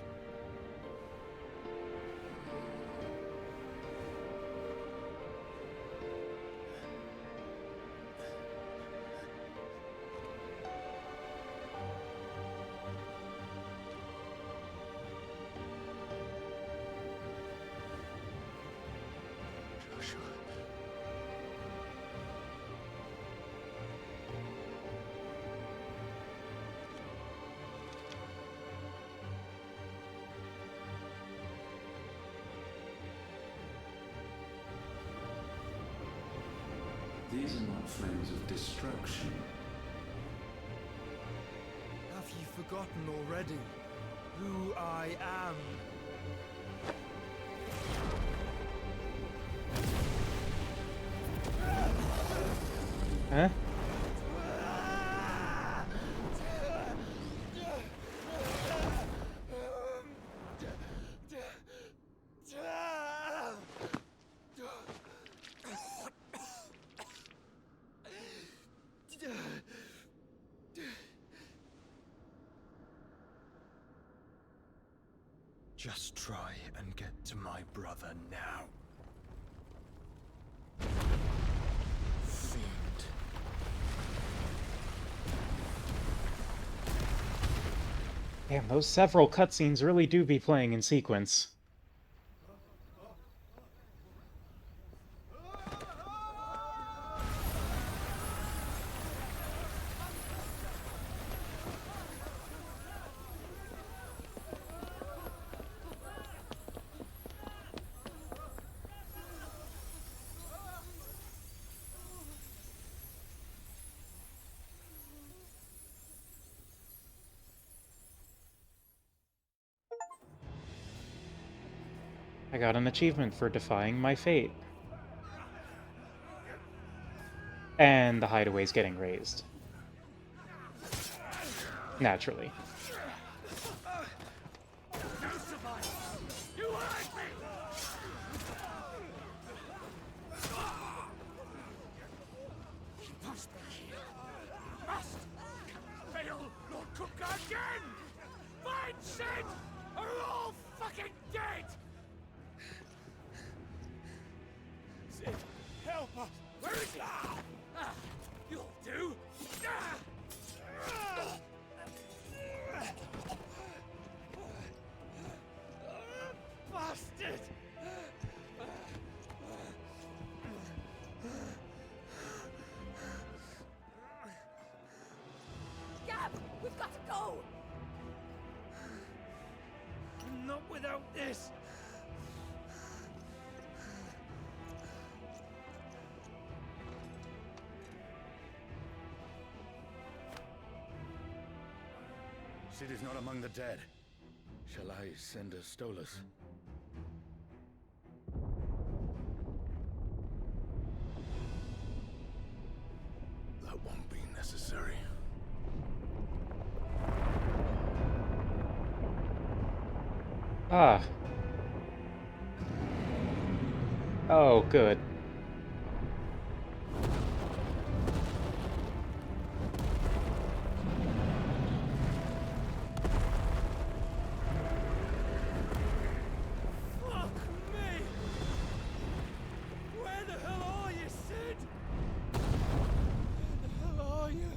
These are not flames of destruction. Have you forgotten already who I am? huh? Just try and get to my brother now. Send. Damn, those several cutscenes really do be playing in sequence. I got an achievement for defying my fate. And the hideaway's getting raised. Naturally. Fail, Lord Cook again! Find Sid, or we're all fucking dead! Sid, help us! Where is he? You'll do! Bastard! Gab, we've got to go! Not without this! Sid is not among the dead. Shall I send a Stolas? That won't be necessary. Ah. Oh, good. Fuck me! Where the hell are you, Sid? Where the hell are you?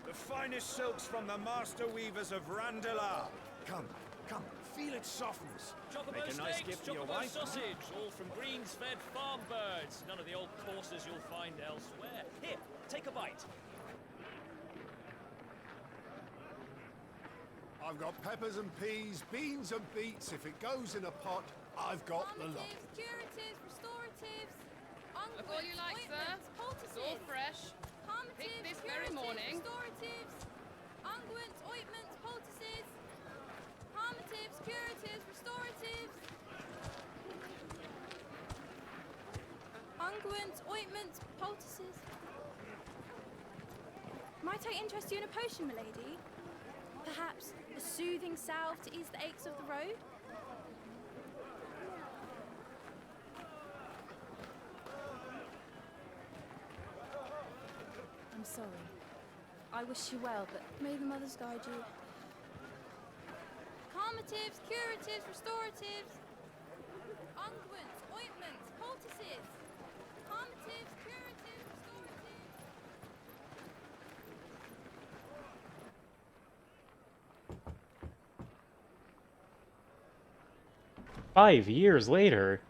The finest silks from the master weavers of Randalar. Come, come, feel its softness. Chocobo Make a nice steaks, gift for your chocobo wife. sausage, all from greens-fed farm birds. None of the old courses you'll find elsewhere. Here, take a bite. I've got peppers and peas, beans and beets. If it goes in a pot, I've got the lot. Calmatives, curatives, restoratives. curatives, Look all you like, sir. It's all fresh. Picked this very morning. Restoratives, unguents, ointments, poultices, palmatives, curatives, restoratives. Unguents, ointments, poultices. Might I interest you in a potion, milady? Perhaps a soothing salve to ease the aches of the road? I'm sorry. I wish you well, but may the mothers guide you. Calmatives, curatives, restoratives. Unguents, ointments, poultices. Calmatives, curatives, restoratives. 5 years later.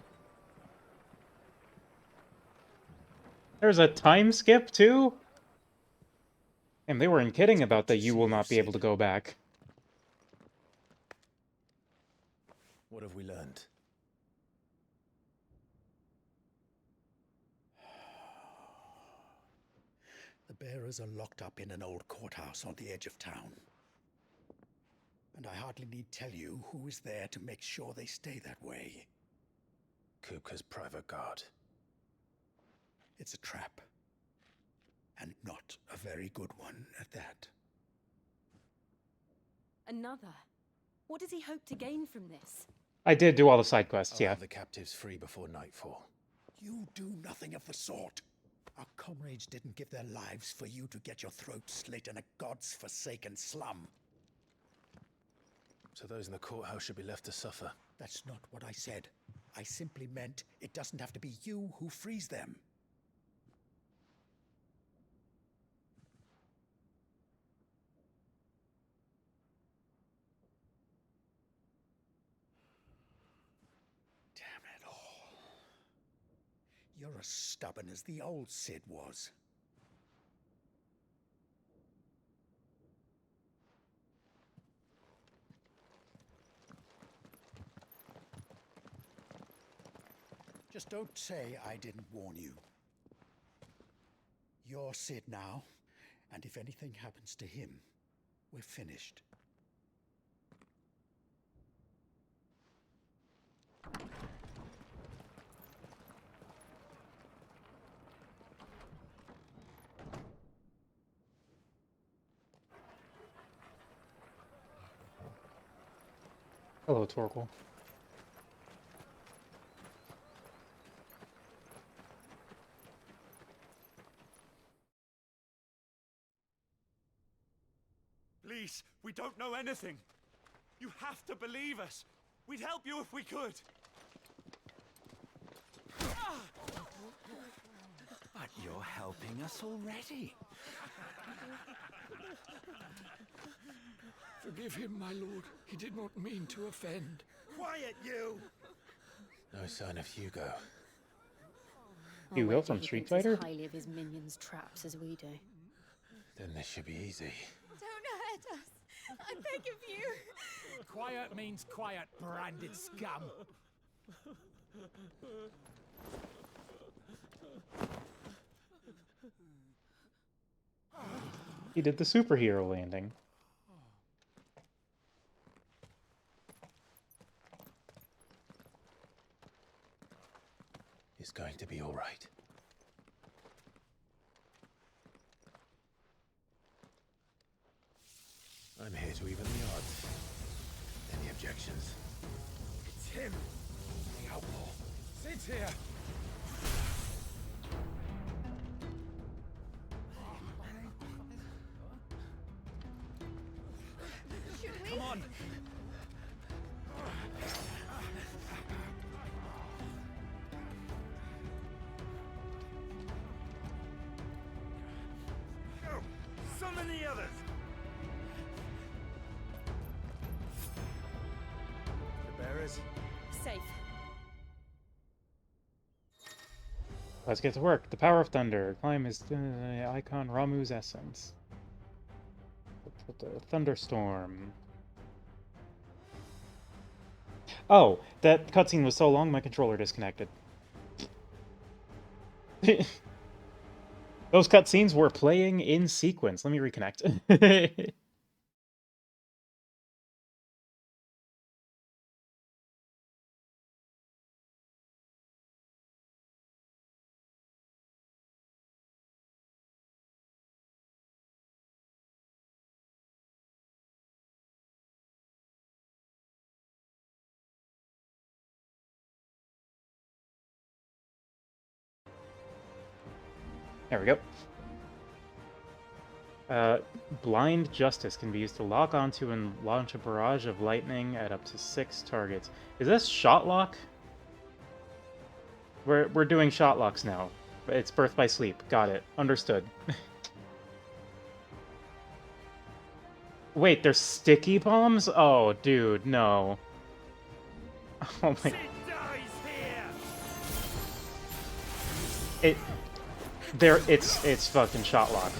There's a time skip too? And they weren't kidding about that you will not be able to go back. What have we learned? The bearers are locked up in an old courthouse on the edge of town. And I hardly need tell you who is there to make sure they stay that way. Kupka's private guard. It's a trap. And not a very good one at that. Another? What does he hope to gain from this? I did do all the side quests, I'll yeah. have the captives free before nightfall. You do nothing of the sort. Our comrades didn't give their lives for you to get your throat slit in a god's-forsaken slum. So those in the courthouse should be left to suffer. That's not what I said. I simply meant it doesn't have to be you who frees them. Damn it all. You're as stubborn as the old Cid was. Just don't say I didn't warn you. You're Cid now, and if anything happens to him, we're finished. Hello, Torkel. Please, we don't know anything. You have to believe us. We'd help you if we could. But you're helping us already. Forgive him, my lord. He did not mean to offend. Quiet, you! No sign of Hugo. Hugo from Street Fighter? As highly of his minions' traps as we do. Then this should be easy. Don't hurt us. I beg of you. Quiet means quiet, branded scum. He did the superhero landing. It's going to be all right. I'm here to even the odds. Any objections? It's him, the outlaw. Sid's here. Come on. Go! Summon the others! The bearers? Safe. Let's get to work. The power of thunder. Climb is icon Ramu's essence. The thunderstorm. Oh, that cutscene was so long my controller disconnected. Those cutscenes were playing in sequence. Let me reconnect. There we go. Blind Justice can be used to lock onto and launch a barrage of lightning at up to 6 targets. Is this shot lock? We're doing shot locks now. It's Birth by Sleep. Got it. Understood. Wait, there's sticky bombs? Oh, dude, no. Oh my... It's fucking shot lock.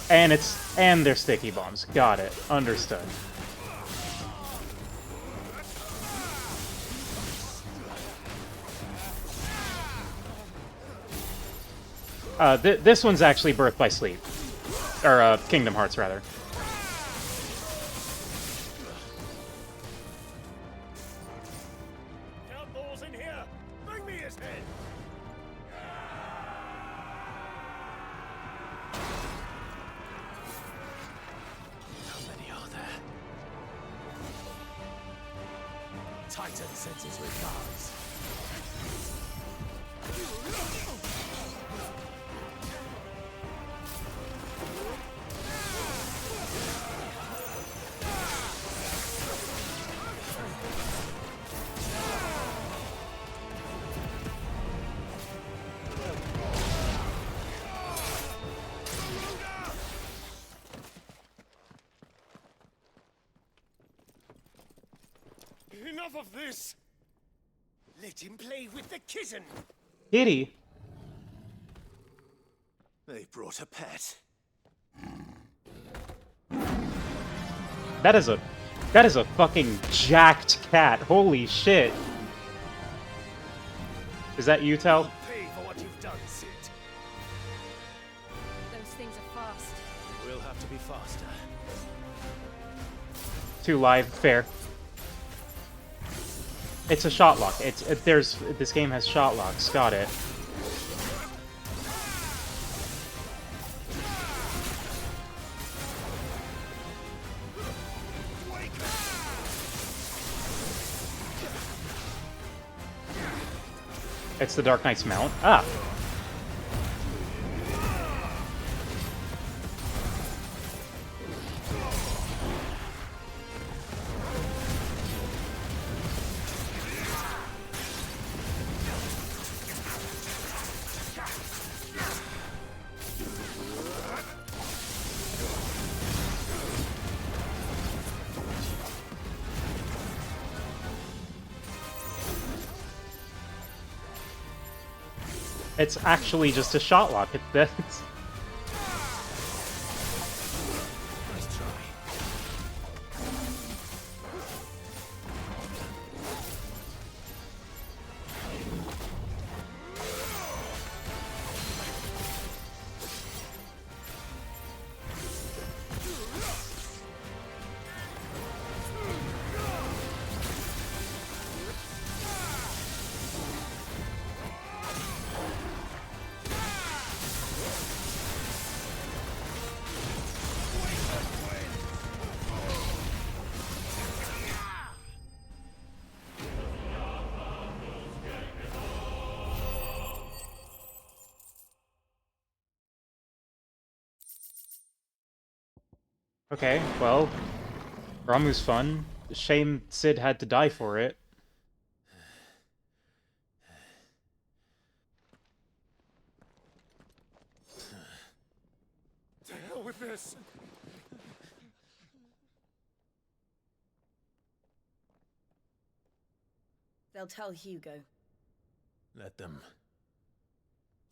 And they're sticky bombs. Got it. Understood. This one's actually Birth by Sleep. Or, Kingdom Hearts, rather. Outlaws in here! Bring me his head! How many are there? Titan sends his regards. Enough of this! Let him play with the kitten! Kitty? They brought a pet. That is a fucking jacked cat. Holy shit. Is that you, Tal? Pay for what you've done, Sid. Those things are fast. We'll have to be faster. Too live. Fair. It's a shot lock. This game has shot locks. Got it. It's the Dark Knight's mount. Ah. It's actually just a shot lock. That's... Okay, well, Ramu's fun. Shame Sid had to die for it. To hell with this! They'll tell Hugo. Let them.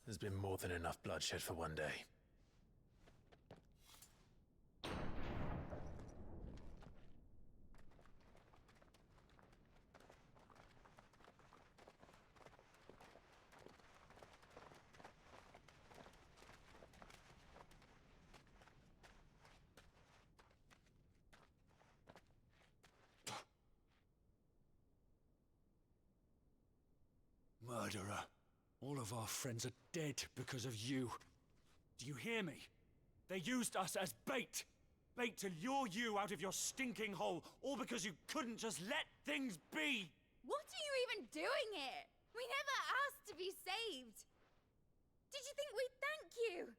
There's been more than enough bloodshed for one day. murderer. All of our friends are dead because of you. Do you hear me? They used us as bait. Bait to lure you out of your stinking hole, all because you couldn't just let things be. What are you even doing here? We never asked to be saved. Did you think we'd thank you?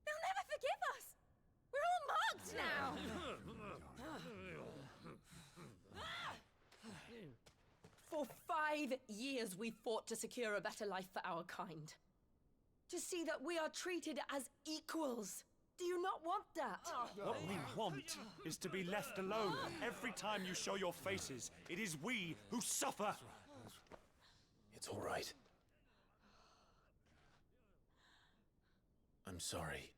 They'll never forgive us. We're all marked now. For 5 years we fought to secure a better life for our kind. To see that we are treated as equals. Do you not want that? What we want is to be left alone. Every time you show your faces, it is we who suffer. It's all right. I'm sorry.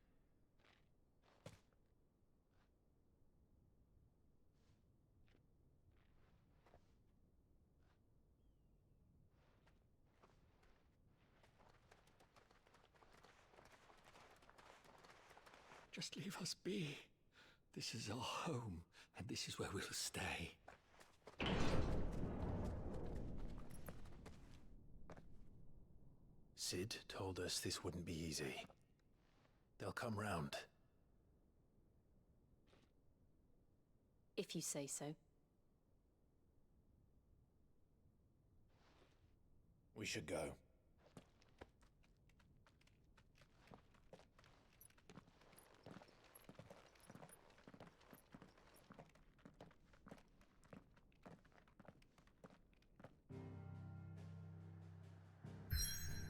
Just leave us be. This is our home, and this is where we'll stay. Sid told us this wouldn't be easy. They'll come round. If you say so. We should go.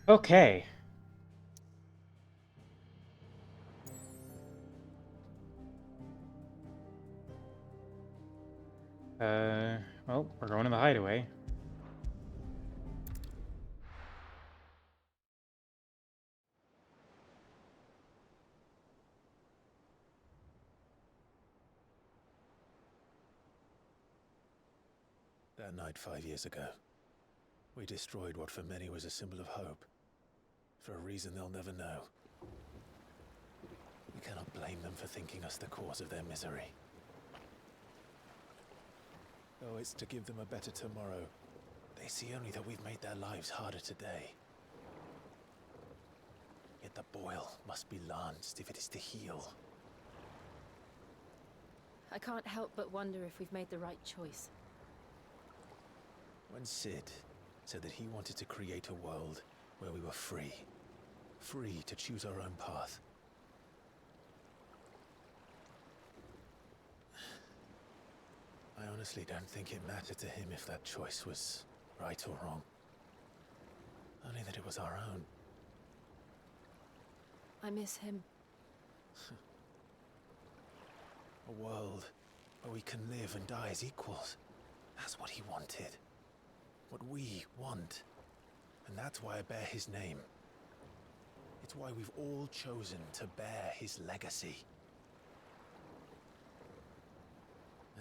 Okay. Well, we're going to the hideaway. That night 5 years ago, we destroyed what for many was a symbol of hope. For a reason they'll never know. We cannot blame them for thinking us the cause of their misery. Though it's to give them a better tomorrow, they see only that we've made their lives harder today. Yet the boil must be lanced if it is to heal. I can't help but wonder if we've made the right choice. When Sid said that he wanted to create a world where we were free. Free to choose our own path. I honestly don't think it mattered to him if that choice was right or wrong. Only that it was our own. I miss him. A world where we can live and die as equals. That's what he wanted. What we want. And that's why I bear his name. It's why we've all chosen to bear his legacy.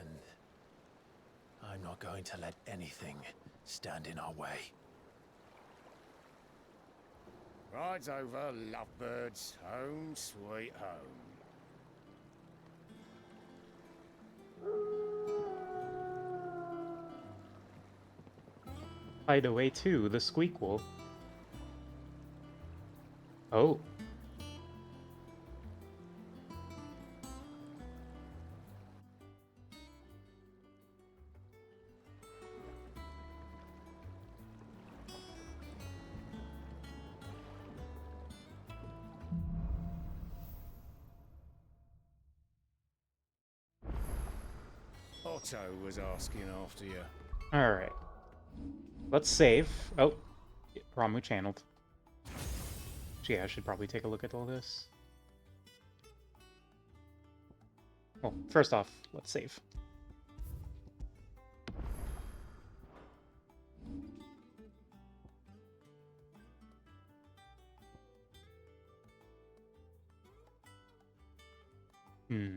And I'm not going to let anything stand in our way. Rides over, lovebirds. Home, sweet home. Hideaway 2, the Squeakquel. Oh. Otto was asking after you. Alright. Let's save. Oh. Ramu channeled. Yeah, I should probably take a look at all this. Well, first off, let's save.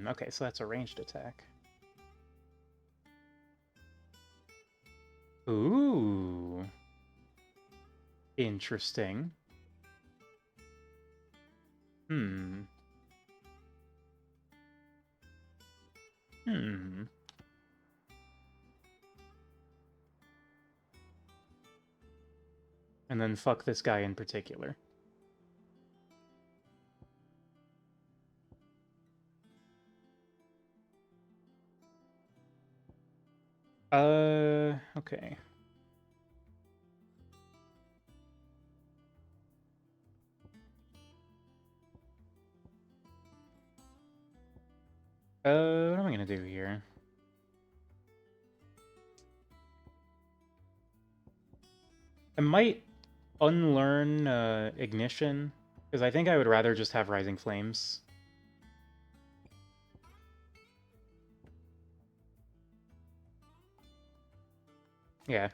Okay, so that's a ranged attack. Ooh. Interesting. Hmm. And then fuck this guy in particular. Okay. What am I gonna do here? I might unlearn Ignition, because I think I would rather just have Rising Flames. Yeah.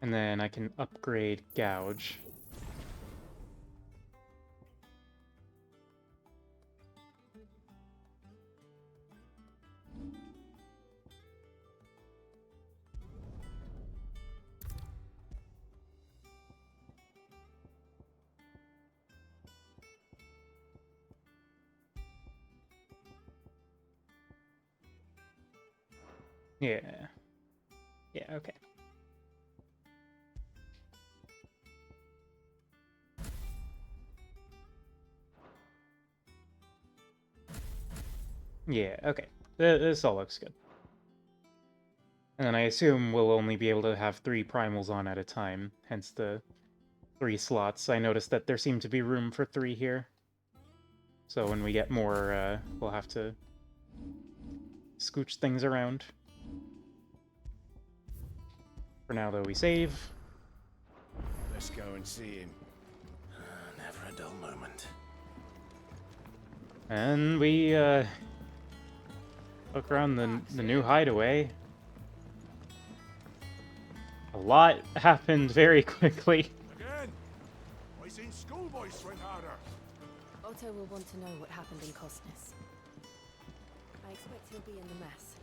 And then I can upgrade Gouge. Yeah. Yeah, okay. Yeah, okay. This all looks good. And then I assume we'll only be able to have 3 primals on at a time, hence the 3 slots. I noticed that there seemed to be room for 3 here. So when we get more, we'll have to scooch things around. For now, though, we save. Let's go and see him. Never a dull moment. And we, look around the new hideaway. A lot happened very quickly. Again! I seen schoolboys swing harder. Otto will want to know what happened in Costness. I expect he'll be in the mess.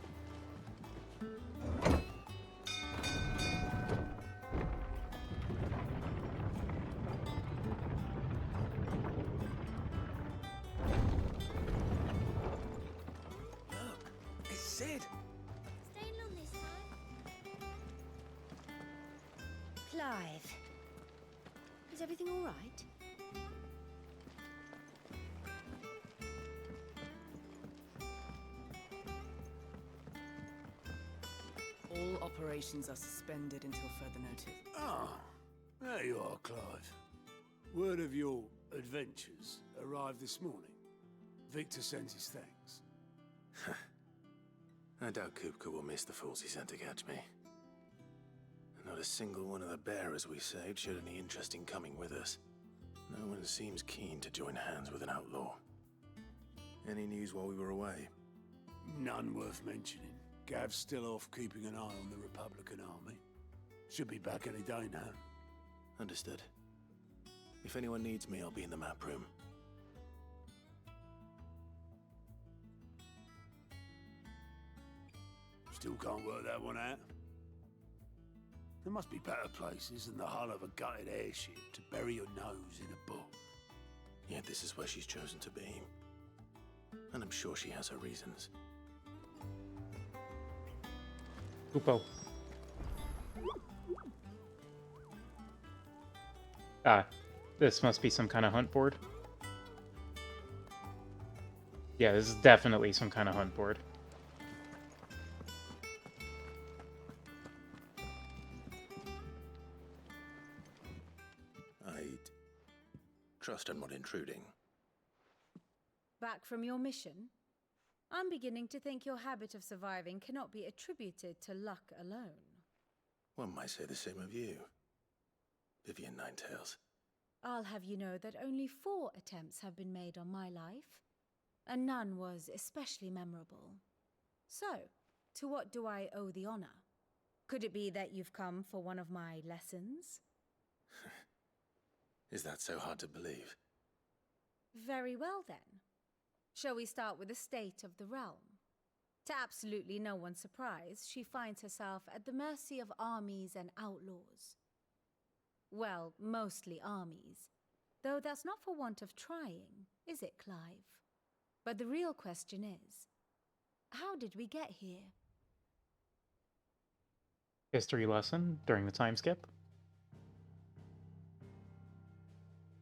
Look, it's Sid. Staying long this time? Clive. Is everything all right? All operations are suspended until further notice. Ah, there you are, Clive. Word of your adventures arrived this morning. Victor sends his thanks. I doubt Kupka will miss the fools he sent to catch me. Not a single one of the bearers we saved showed any interest in coming with us. No one seems keen to join hands with an outlaw. Any news while we were away? None worth mentioning. Gav's still off keeping an eye on the Republican army. Should be back any day now. Understood. If anyone needs me, I'll be in the map room. Still can't work that one out. There must be better places than the hull of a gutted airship to bury your nose in a book. Yet this is where she's chosen to be. And I'm sure she has her reasons. Upo. Ah, this must be some kind of hunt board. Yeah, this is definitely some kind of hunt board. I'd trust I'm not intruding. Back from your mission? I'm beginning to think your habit of surviving cannot be attributed to luck alone. One might say the same of you, Vivian Ninetails. I'll have you know that only 4 attempts have been made on my life, and none was especially memorable. So, to what do I owe the honor? Could it be that you've come for one of my lessons? Is that so hard to believe? Very well then. Shall we start with the state of the realm? To absolutely no one's surprise, she finds herself at the mercy of armies and outlaws. Well, mostly armies. Though that's not for want of trying, is it, Clive? But the real question is, how did we get here? history lesson during the time skip.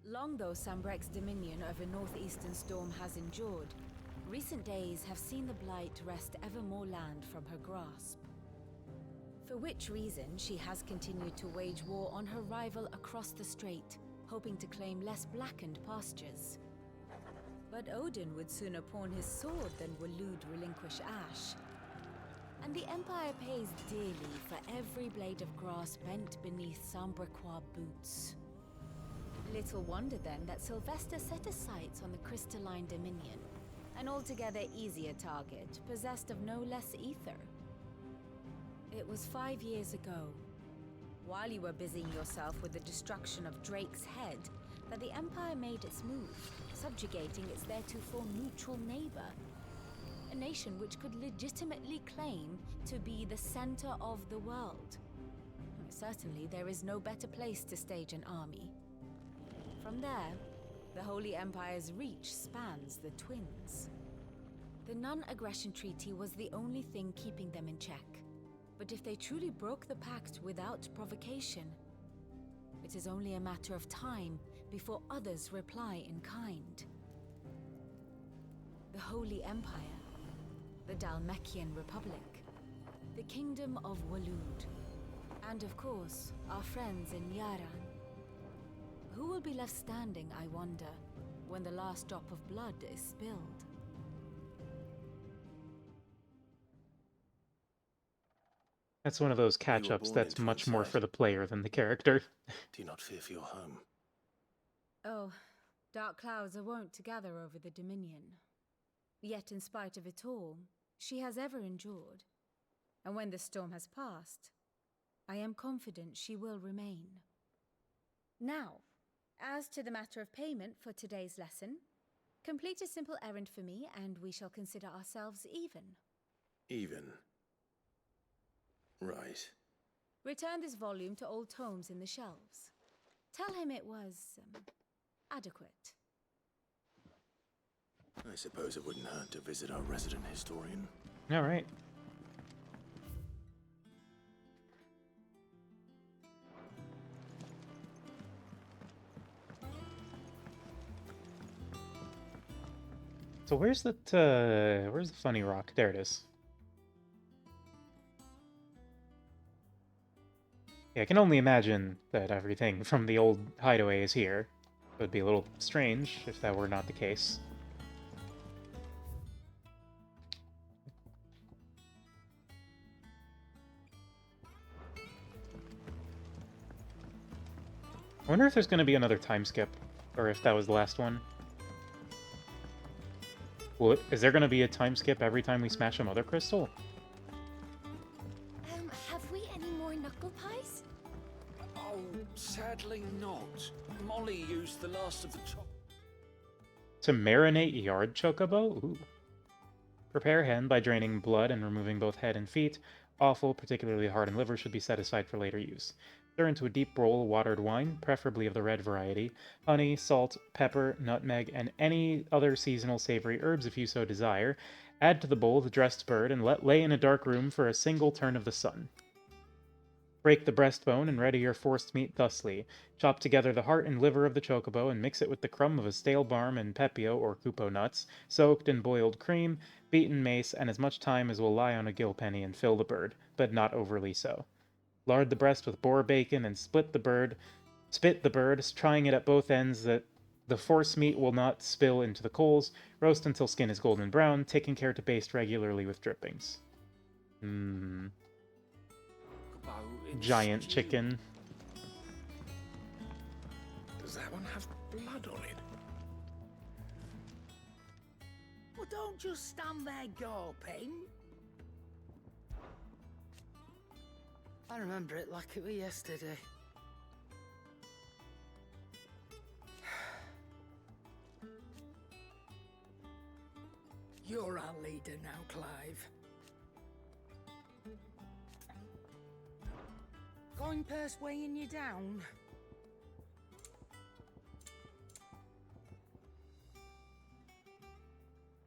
Long though Sambrek's dominion over northeastern Storm has endured, recent days have seen the Blight wrest ever more land from her grasp. For which reason she has continued to wage war on her rival across the strait, hoping to claim less blackened pastures. But Odin would sooner pawn his sword than Waloed relinquish Ash. And the Empire pays dearly for every blade of grass bent beneath Sambrequois boots. Little wonder then that Sylvester set his sights on the Crystalline Dominion, an altogether easier target, possessed of no less ether. It was 5 years ago, while you were busying yourself with the destruction of Drake's head, that the Empire made its move, subjugating its theretofore neutral neighbor. A nation which could legitimately claim to be the center of the world. Certainly, there is no better place to stage an army. From there, the Holy Empire's reach spans the Twins. The non-aggression treaty was the only thing keeping them in check. But if they truly broke the pact without provocation, it is only a matter of time before others reply in kind. The Holy Empire, the Dhalmekian Republic, the Kingdom of Waloed, and of course, our friends in Yaran. Who will be left standing, I wonder, when the last drop of blood is spilled? That's one of those catch-ups that's much more for the player than the character. Do you not fear for your home? Oh, dark clouds are wont to gather over the Dominion. Yet in spite of it all, she has ever endured. And when the storm has passed, I am confident she will remain. Now, as to the matter of payment for today's lesson, complete a simple errand for me and we shall consider ourselves even. Even. Right. Return this volume to old tomes in the shelves. Tell him it was adequate. I suppose it wouldn't hurt to visit our resident historian. All right. So where's the funny rock? There it is. Yeah, I can only imagine that everything from the old hideaway is here. It would be a little strange if that were not the case. I wonder if there's going to be another time skip, or if that was the last one. Well, is there going to be a time skip every time we smash a Mother Crystal? Have we any more knuckle pies? Oh, sadly not. Molly used the last of the To marinate yard chocobo? Ooh. Prepare hen by draining blood and removing both head and feet. Offal, particularly heart and liver, should be set aside for later use. Stir into a deep bowl watered wine, preferably of the red variety, honey, salt, pepper, nutmeg, and any other seasonal savory herbs if you so desire. Add to the bowl the dressed bird and let lay in a dark room for a single turn of the sun. Break the breastbone and ready your forced meat thusly. Chop together the heart and liver of the chocobo and mix it with the crumb of a stale barm and pepio or kupo nuts, soaked in boiled cream, beaten mace, and as much thyme as will lie on a gill penny and fill the bird, but not overly so. Lard the breast with boar bacon and spit the bird, trying it at both ends that the force meat will not spill into the coals. Roast until skin is golden brown, taking care to baste regularly with drippings. Giant chicken. Does that one have blood on it? Well, don't just stand there gawping. I remember it like it was yesterday. You're our leader now, Clive. Going purse weighing you down?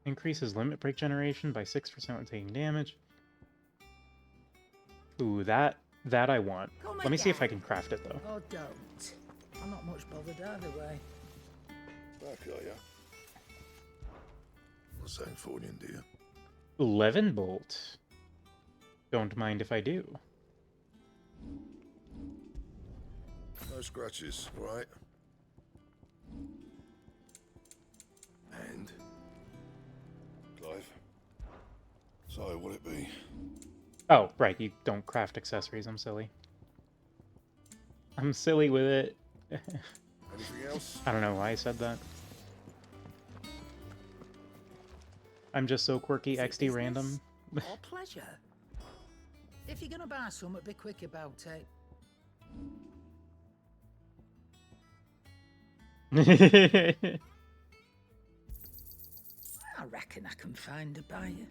Increases limit break generation by 6% when taking damage. Ooh, that That I want. Come Let me see if I again. can craft it, though. Oh, don't. I'm not much bothered either way. Back, are ya? What's that for you, dear? 11 bolt. Don't mind if I do. No scratches, right? And? Clive? So, what'll it be? Oh, right, you don't craft accessories. I'm silly. I'm silly with it. Anything else? I don't know why I said that. I'm just so quirky, XD random. Or pleasure. If you're gonna buy something, be quick about it. I reckon I can find a buyer.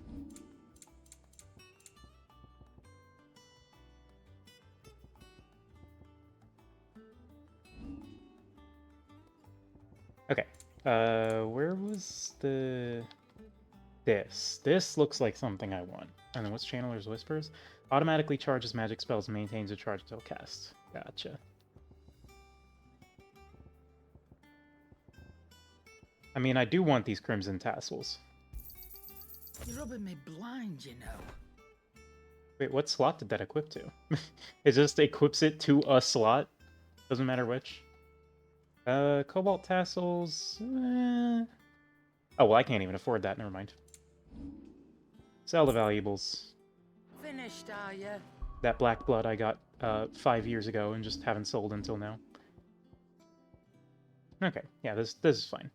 Okay. Where was the... This looks like something I want. And then what's Channeler's Whispers? Automatically charges magic spells and maintains a charge until cast. Gotcha. I mean, I do want these crimson tassels. You're rubbing me blind, you know. Wait, what slot did that equip to? It just equips it to a slot? Doesn't matter which. Cobalt tassels... Oh, well, I can't even afford that. Never mind. Sell the valuables. Finished, are you? That black blood I got 5 years ago and just haven't sold until now. Okay, yeah, this is fine.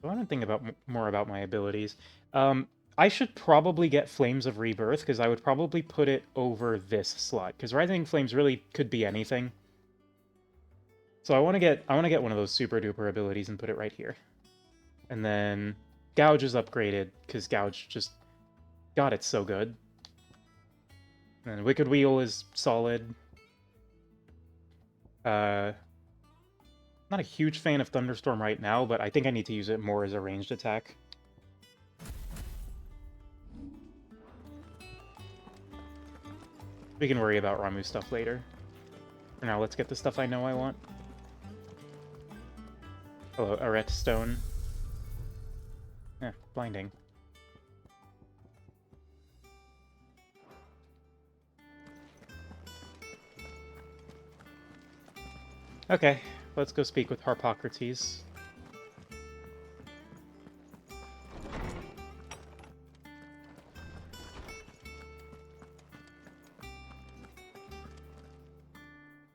I want to think about more about my abilities. I should probably get Flames of Rebirth, because I would probably put it over this slot, because Rising Flames really could be anything. So I want to get one of those super duper abilities and put it right here. And then Gouge is upgraded, because Gouge just... God, it's so good. And Wicked Wheel is solid. Not a huge fan of Thunderstorm right now, but I think I need to use it more as a ranged attack. We can worry about Ramuh stuff later. For now, let's get the stuff I know I want. Hello, Arete Stone. Eh, blinding. Okay, let's go speak with Harpocrates.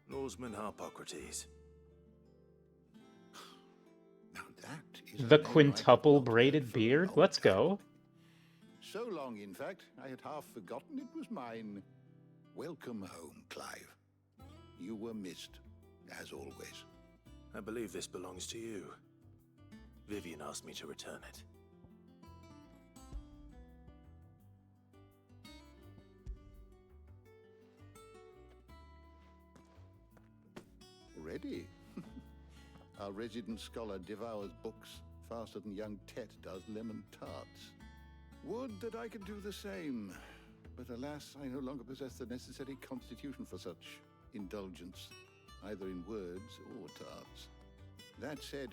Norseman Harpocrates. Now that is The quintuple braided beard? Let's go. So long, in fact, I had half forgotten it was mine. Welcome home, Clive. You were missed, as always. I believe this belongs to you. Vivian asked me to return it. Ready? Our resident scholar devours books faster than young Tet does lemon tarts. Would that I could do the same, but alas, I no longer possess the necessary constitution for such indulgence, either in words or tarts. That said,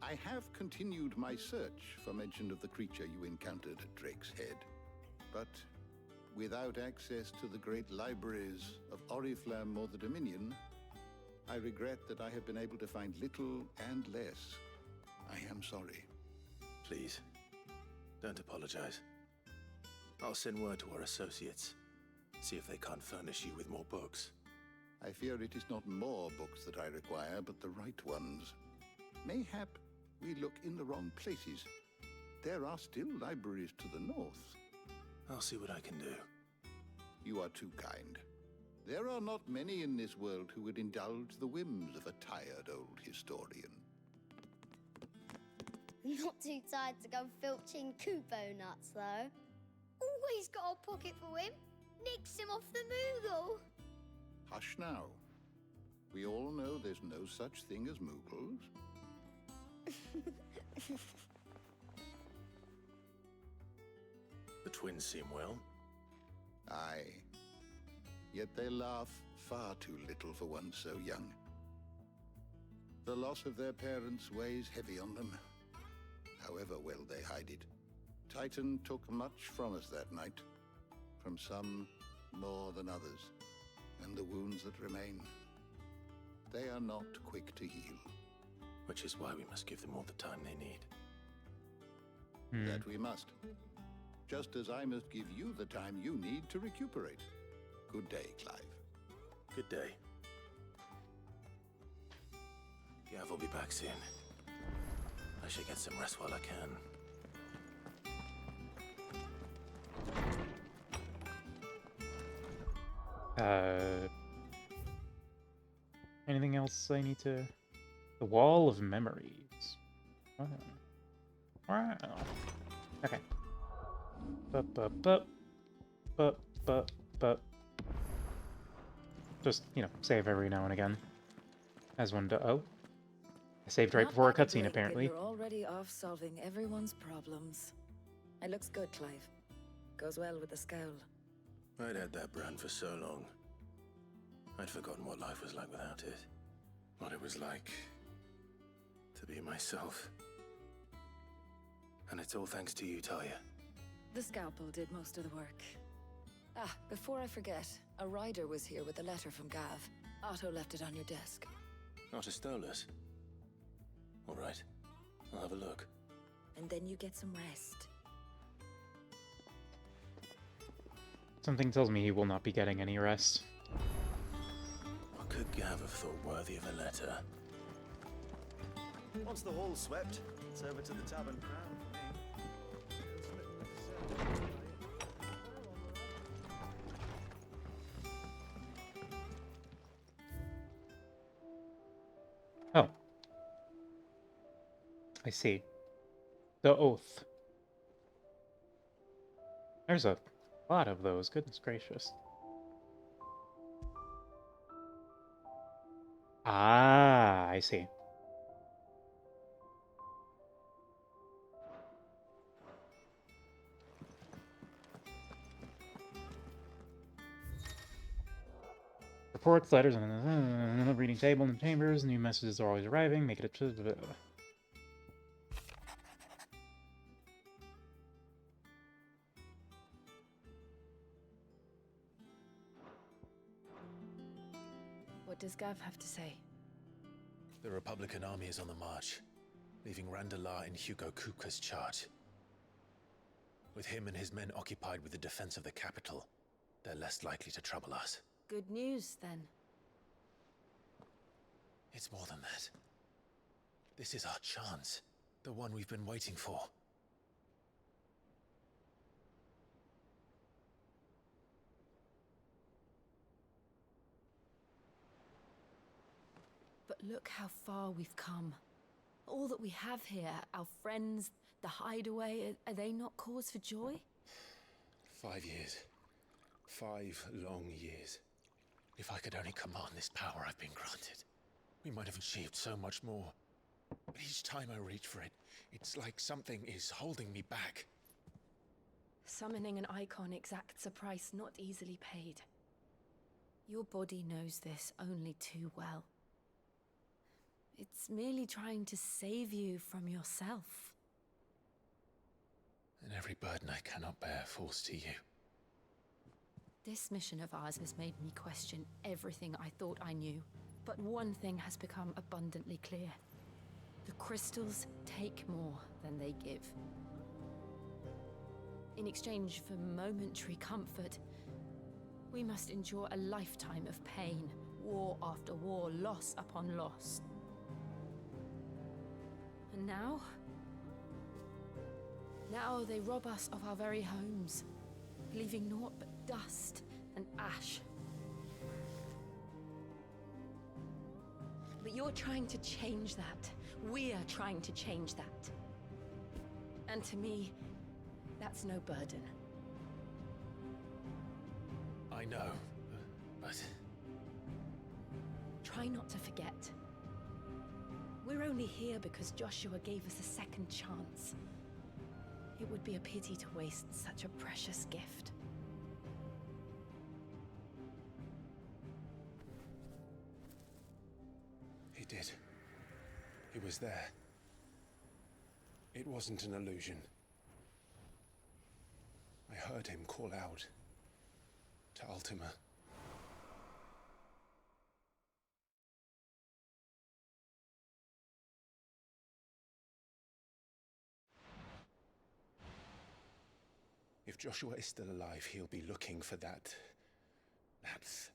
I have continued my search for mention of the creature you encountered at Drake's Head. But without access to the great libraries of Oriflamme or the Dominion, I regret that I have been able to find little and less. I am sorry. Please, don't apologize. I'll send word to our associates. See if they can't furnish you with more books. I fear it is not more books that I require, but the right ones. Mayhap we look in the wrong places. There are still libraries to the north. I'll see what I can do. You are too kind. There are not many in this world who would indulge the whims of a tired old historian. Not too tired to go filching Kupo nuts, though. Always got a pocket for him. Nicks him off the Moogle. Hush now. We all know there's no such thing as Moogles. The twins seem well. Aye. yet they laugh far too little for one so young. The loss of their parents weighs heavy on them, however well they hide it. Titan took much from us that night, from some more than others, and the wounds that remain, they are not quick to heal. Which is why we must give them all the time they need. That we must. Just as I must give you the time you need to recuperate. Good day, Clive. Good day. Gav will be back soon. I should get some rest while I can. Anything else I need to... The Wall of Memories. Oh. Wow. Okay. Just, you know, save every now and again. As one does. Oh. I saved right before a cutscene, apparently. You're already off solving everyone's problems. It looks good, Clive. Goes well with the scowl. I'd had that brand for so long. I'd forgotten what life was like without it. What it was like to be myself. And it's all thanks to you, Talia. The scalpel did most of the work. Ah, before I forget, a rider was here with a letter from Gav. Otto left it on your desk. Otto stole us. All right, I'll have a look. And then you get some rest. Something tells me he will not be getting any rest. What could Gav have thought worthy of a letter? Once the hall's swept, it's over to the Tavern Crown for me. Oh. I see. The Oath. There's a lot of those, goodness gracious. Ah, I see. Reports, letters, and the reading table in the chambers. New messages are always arriving. Make it a... What does Gav have to say? The Republican army is on the march, leaving Randalar in Hugo Kupka's charge. With him and his men occupied with the defense of the capital, they're less likely to trouble us. Good news, then. It's more than that. This is our chance. The one we've been waiting for. But look how far we've come. All that we have here, our friends, the hideaway, are they not cause for joy? 5 years. 5 long years. If I could only command this power I've been granted, we might have achieved so much more. But each time I reach for it, it's like something is holding me back. Summoning an icon exacts a price not easily paid. Your body knows this only too well. It's merely trying to save you from yourself. And every burden I cannot bear falls to you. This mission of ours has made me question everything I thought I knew. But one thing has become abundantly clear. The crystals take more than they give. In exchange for momentary comfort, we must endure a lifetime of pain, war after war, loss upon loss. And now they rob us of our very homes, leaving naught but dust and ash. But you're trying to change that. We're trying to change that. And to me, that's no burden. I know, but... Try not to forget. We're only here because Joshua gave us a second chance. It would be a pity to waste such a precious gift. did. He was there. It wasn't an illusion. I heard him call out to Ultima. If Joshua is still alive, he'll be looking for that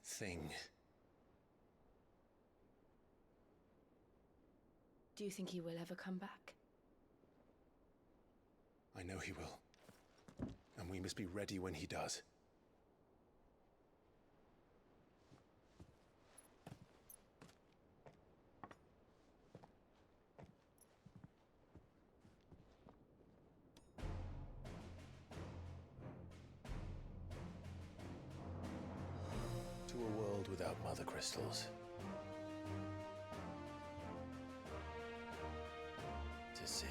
thing. Do you think he will ever come back? I know he will. And we must be ready when he does. To a world without mother crystals. To Sid.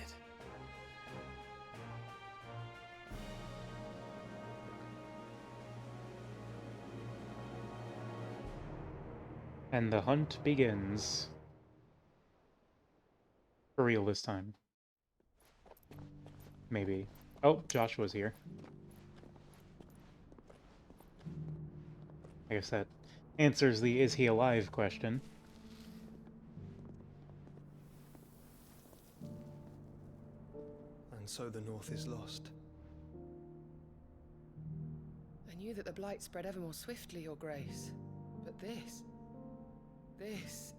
And the hunt begins. For real this time. Maybe. Oh, Joshua's here. I guess that answers the "is he alive" question. And so the North is lost. I knew that the blight spread ever more swiftly, Your Grace. But this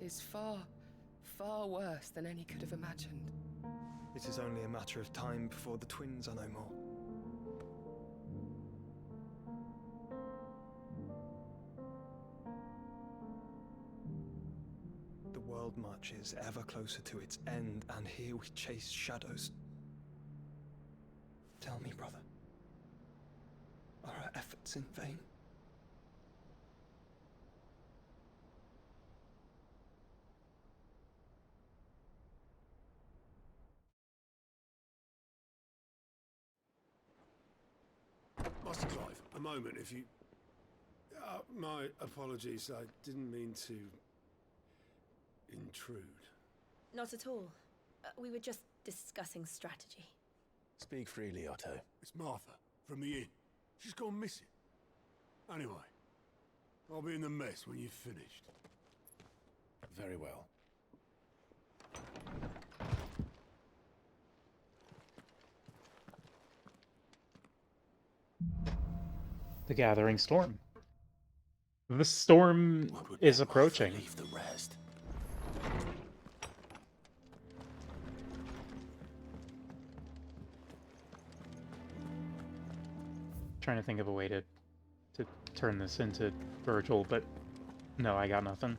is far, far worse than any could have imagined. It is only a matter of time before the twins are no more. The world marches ever closer to its end, and here we chase shadows. Tell me, brother, are our efforts in vain? Master Clive, a moment, if you... my apologies, I didn't mean to... intrude. Not at all. We were just discussing strategy. Speak freely, Otto. It's Martha, from the inn. She's gone missing. Anyway, I'll be in the mess when you've finished. Very well. The gathering storm. The storm is approaching. Leave the rest. Trying to think of a way to turn this into Virgil, but no, I got nothing.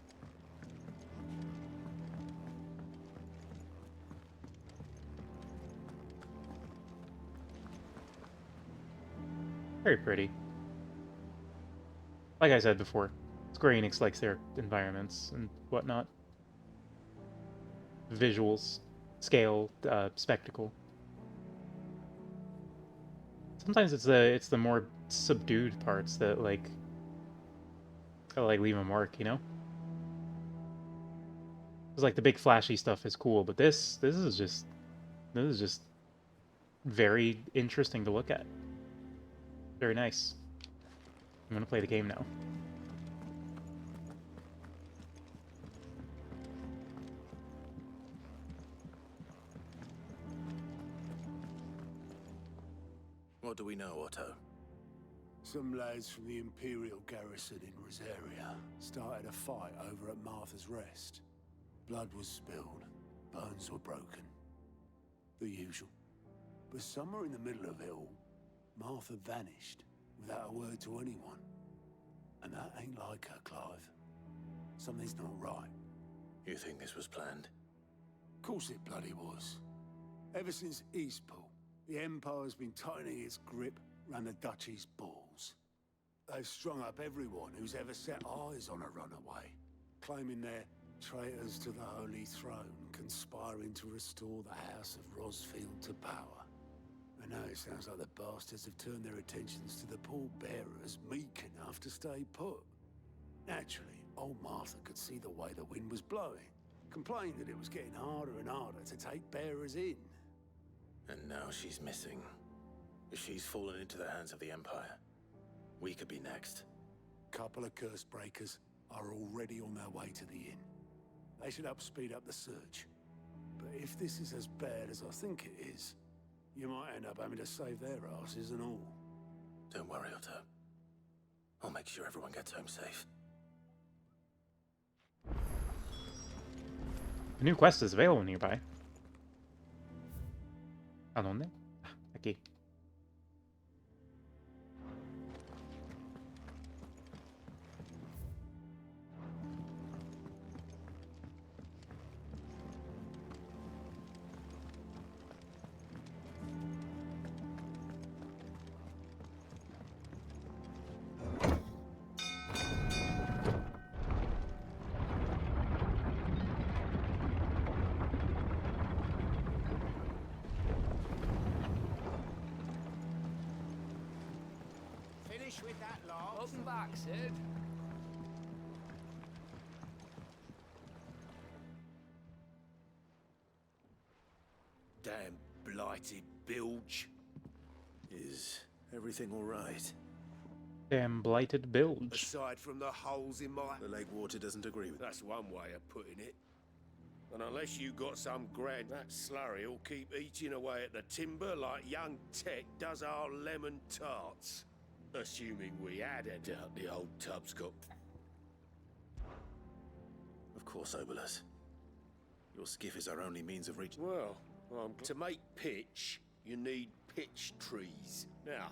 Very pretty. Like I said before, Square Enix likes their environments and whatnot. Visuals, scale, spectacle. Sometimes it's the more subdued parts that like leave a mark, you know? It's like the big flashy stuff is cool, but this is just very interesting to look at. Very nice. I'm gonna play the game now. What do we know, Otto? Some lads from the Imperial garrison in Rosaria started a fight over at Martha's Rest. Blood was spilled, bones were broken. The usual. But somewhere in the middle of it all, Martha vanished without a word to anyone. And that ain't like her, Clive. Something's not right. You think this was planned? Of course it bloody was. Ever since Eastpool, the Empire's been tightening its grip round the Duchy's balls. They've strung up everyone who's ever set eyes on a runaway, claiming they're traitors to the Holy Throne, conspiring to restore the House of Rosfield to power. And now it sounds like the bastards have turned their attentions to the pallbearers meek enough to stay put. Naturally, old Martha could see the way the wind was blowing. Complained that it was getting harder and harder to take bearers in. And now she's missing. If she's fallen into the hands of the Empire, we could be next. Couple of curse breakers are already on their way to the inn. They should help speed up the search. But if this is as bad as I think it is, you might end up having to save their asses and all. Don't worry, Otto. I'll make sure everyone gets home safe. A new quest is available nearby. ¿A dónde? Ah, aquí. Finish with that lot. Welcome back, Sid. Damn blighted bilge. Is everything all right? Damn blighted bilge. Aside from the holes in my... The lake water doesn't agree with That's one way of putting it. And unless you got some grand, that slurry will keep eating away at the timber like young Tech does our lemon tarts. Assuming we had it. Doubt the old tub's got... Of course, Obolus. Your skiff is our only means of reaching... Well, to make pitch, you need pitch trees. Now,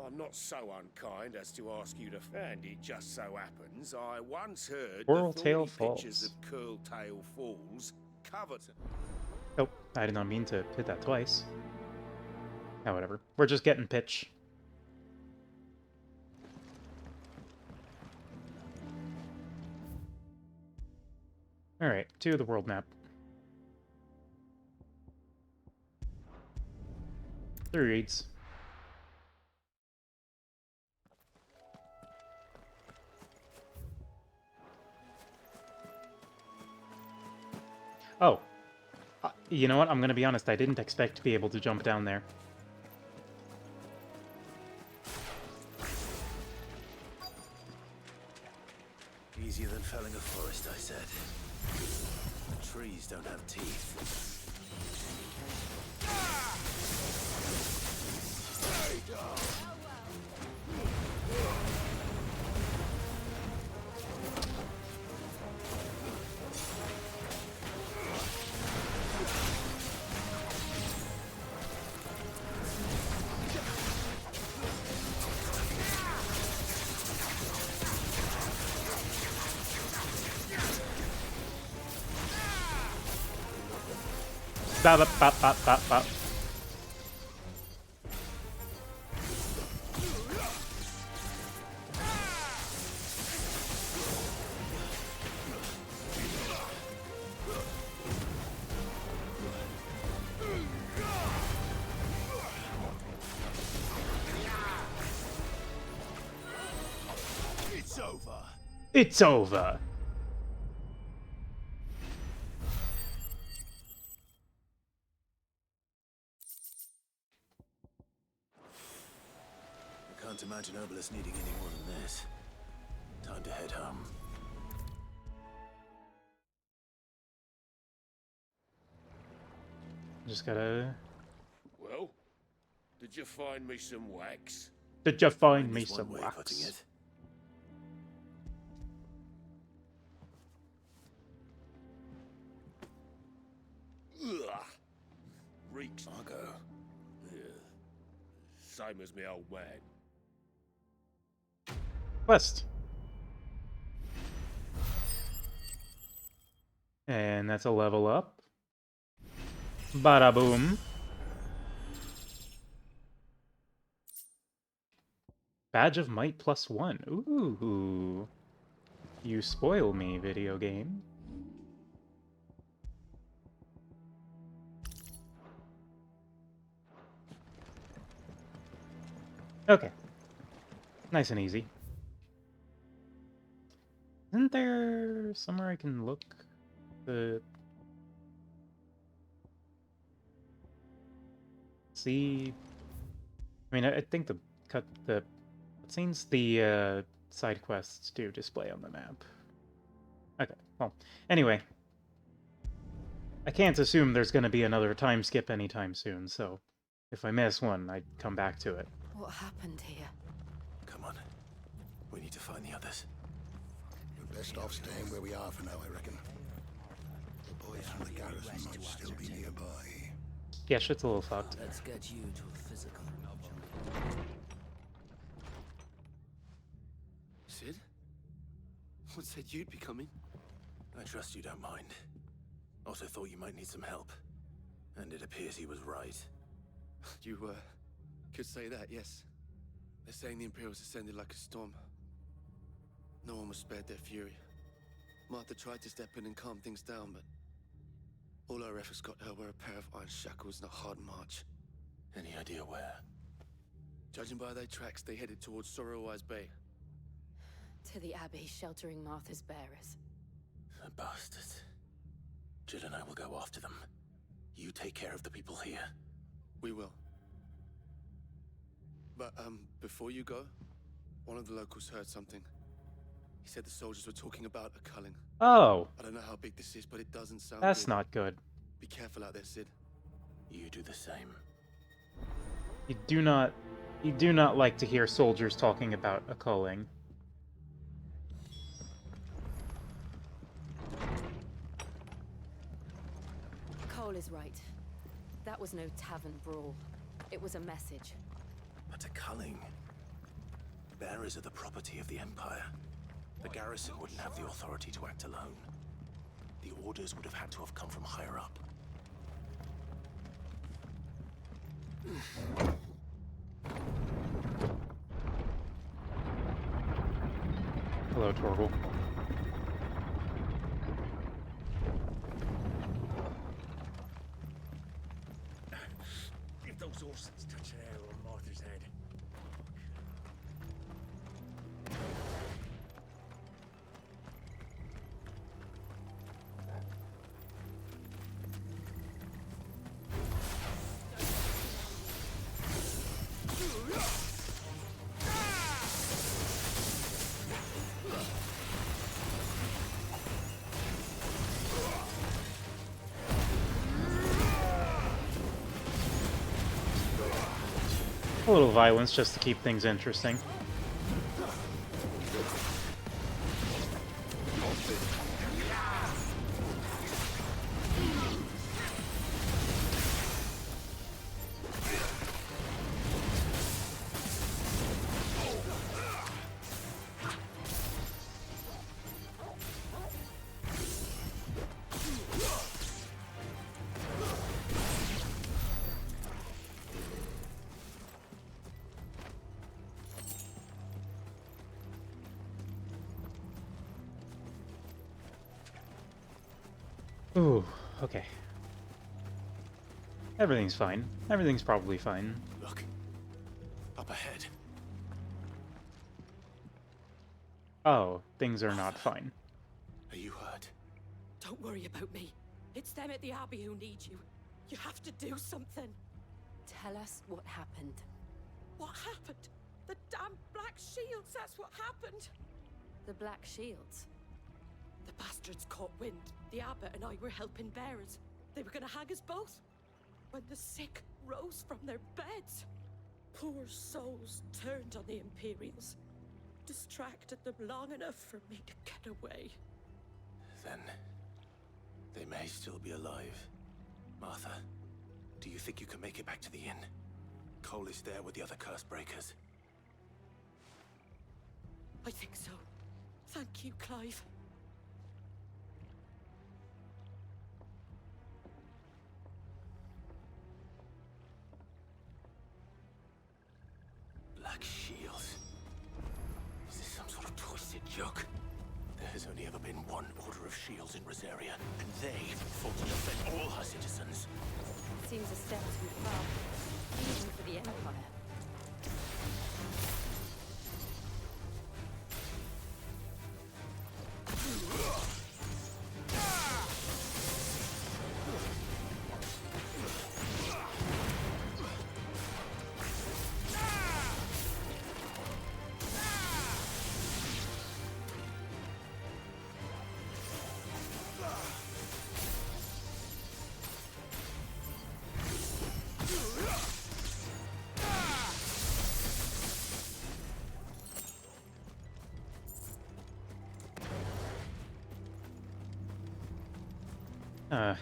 I'm not so unkind as to ask you to... And it just so happens, I once heard Coral the Tail thorny pitches Falls. of Curltail Falls covered... Oh, I did not mean to hit that twice. Oh, whatever. We're just getting pitch. Alright, to the world map. 3 reads. Oh. You know what? I'm gonna be honest, I didn't expect to be able to jump down there. Easier than felling a forest, I said. The trees don't have teeth. Bop, bop, bop, bop, bop, bop. It's over. It's over. I can't imagine Obolus needing any more than this. Time to head home. Just gotta... Well, did you find me some wax? Did you find Fine me is one some way of putting wax? it. Ugh. Reeks. Argo. Yeah. Same as me old man. Quest. And that's a level up. Bada boom. Badge of Might +1. Ooh. You spoil me, video game. Okay. Nice and easy. Isn't there somewhere I can look? See, I mean, I think the cutscenes, the side quests do display on the map. Okay, well, anyway, I can't assume there's going to be another time skip anytime soon, so if I miss one, I'd come back to it. What happened here? Come on. We need to find the others. We're best off staying where we are for now, I reckon. The boys from the garrison might still be nearby. Yeah, shit's a little fucked. Let's get you to a physical. Sid? What said you'd be coming? I trust you don't mind. Also thought you might need some help. And it appears he was right. You, could say that, yes. They're saying the Imperials ascended like a storm. No one was spared their fury. Martha tried to step in and calm things down, but all our efforts got her were a pair of iron shackles and a hard march. Any idea where? Judging by their tracks, they headed towards Sorrowwise Bay. To the Abbey, sheltering Martha's bearers. The bastards. Jill and I will go after them. You take care of the people here. We will. But, before you go, one of the locals heard something. He said the soldiers were talking about a culling. Oh! I don't know how big this is, but it doesn't sound That's good. not good. Be careful out there, Sid. You do the same. You do not like to hear soldiers talking about a culling. Cole is right. That was no tavern brawl. It was a message. But a culling. Bearers are the property of the Empire. The garrison wouldn't have the authority to act alone. The orders would have had to have come from higher up. Hello, Torgal. If those horses touch an arrow on Martha's head. A little violence just to keep things interesting. Ooh, okay. Everything's fine. Everything's probably fine. Look. Up ahead. Oh, things are not fine. Are you hurt? Don't worry about me. It's them at the Abbey who need you. You have to do something. Tell us what happened. What happened? The damn Black Shields, that's what happened. The Black Shields? The bastards caught wind. The abbot and I were helping bearers. They were gonna hang us both. When the sick rose from their beds, poor souls turned on the Imperials. Distracted them long enough for me to get away. Then they may still be alive. Martha, do you think you can make it back to the inn? Cole is there with the other curse breakers. I think so. Thank you, Clive. Black Shields. Is this some sort of twisted joke? There has only ever been one Order of Shields in Rosaria, and they fought to defend all her citizens. Seems a step too far, even for the Empire. Uh,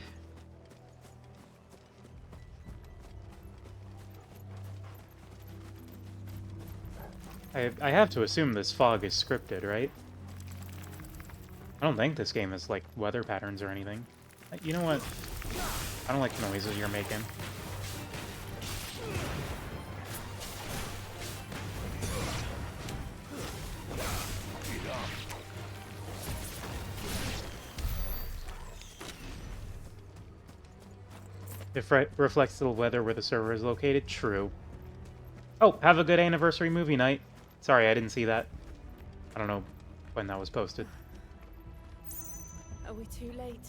I have to assume this fog is scripted, right? I don't think this game has, like, weather patterns or anything. You know what? I don't like the noises you're making. It reflects the weather where the server is located. True. Oh, have a good anniversary movie night. Sorry, I didn't see that. I don't know when that was posted. Are we too late?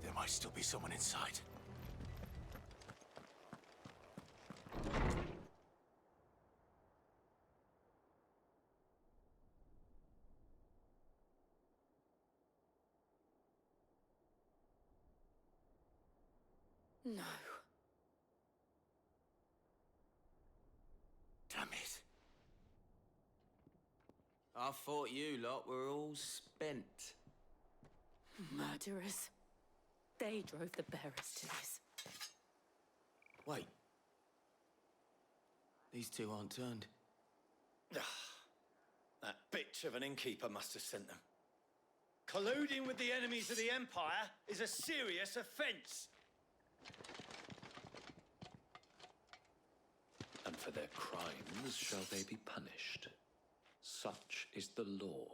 There might still be someone inside. No. Damn it. I thought you lot were all spent. Murderers. They drove the bearers to this. Wait. These two aren't turned. That bitch of an innkeeper must have sent them. Colluding with the enemies of the Empire is a serious offense. And for their crimes shall they be punished. Such is the law.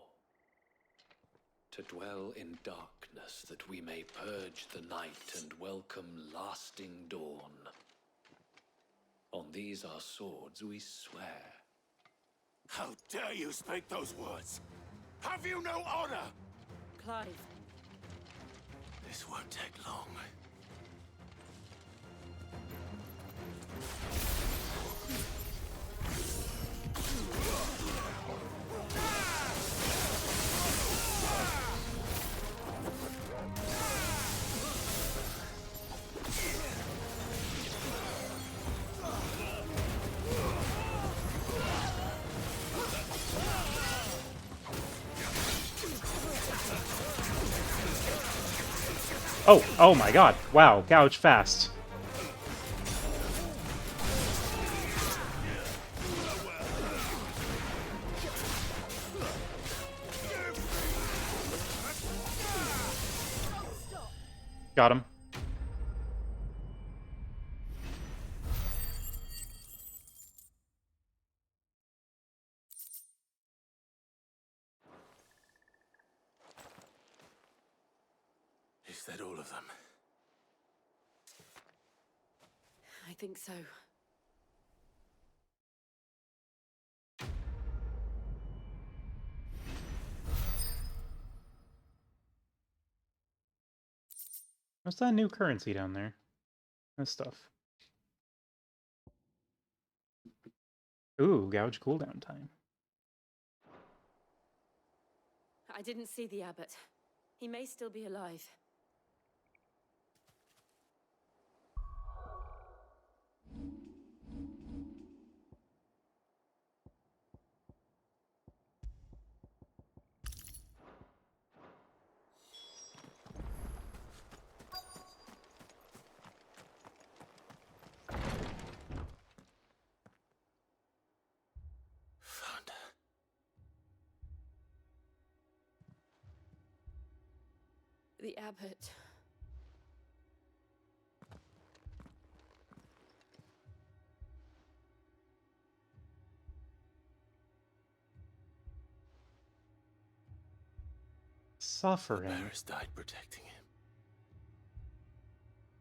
To dwell in darkness that we may purge the night and welcome lasting dawn. On these our swords we swear. How dare you speak those words? Have you no honor? Clive. This won't take long. Oh my god. Wow, gouge fast. Got him. Is that all of them? I think so. What's that new currency down there? This stuff. Ooh, gouge cooldown time. I didn't see the abbot. He may still be alive. Found her. The abbot. Suffering. The bearers died protecting him.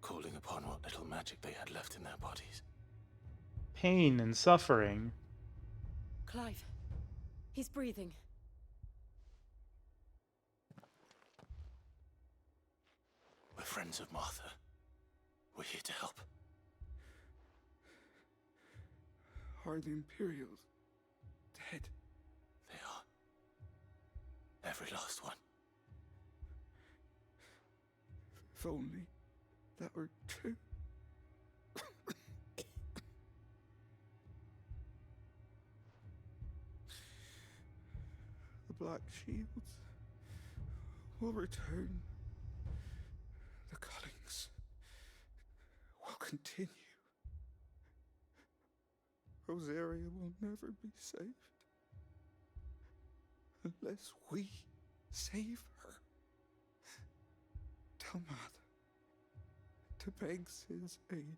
Calling upon what little magic they had left in their bodies. Pain and suffering. Clive. He's breathing. We're friends of Martha. We're here to help. Are the Imperials dead? They are. Every last one. If only that were true. The Black Shields will return. The color continue, Rosaria will never be saved unless we save her. Tell Mother to beg Cid's aid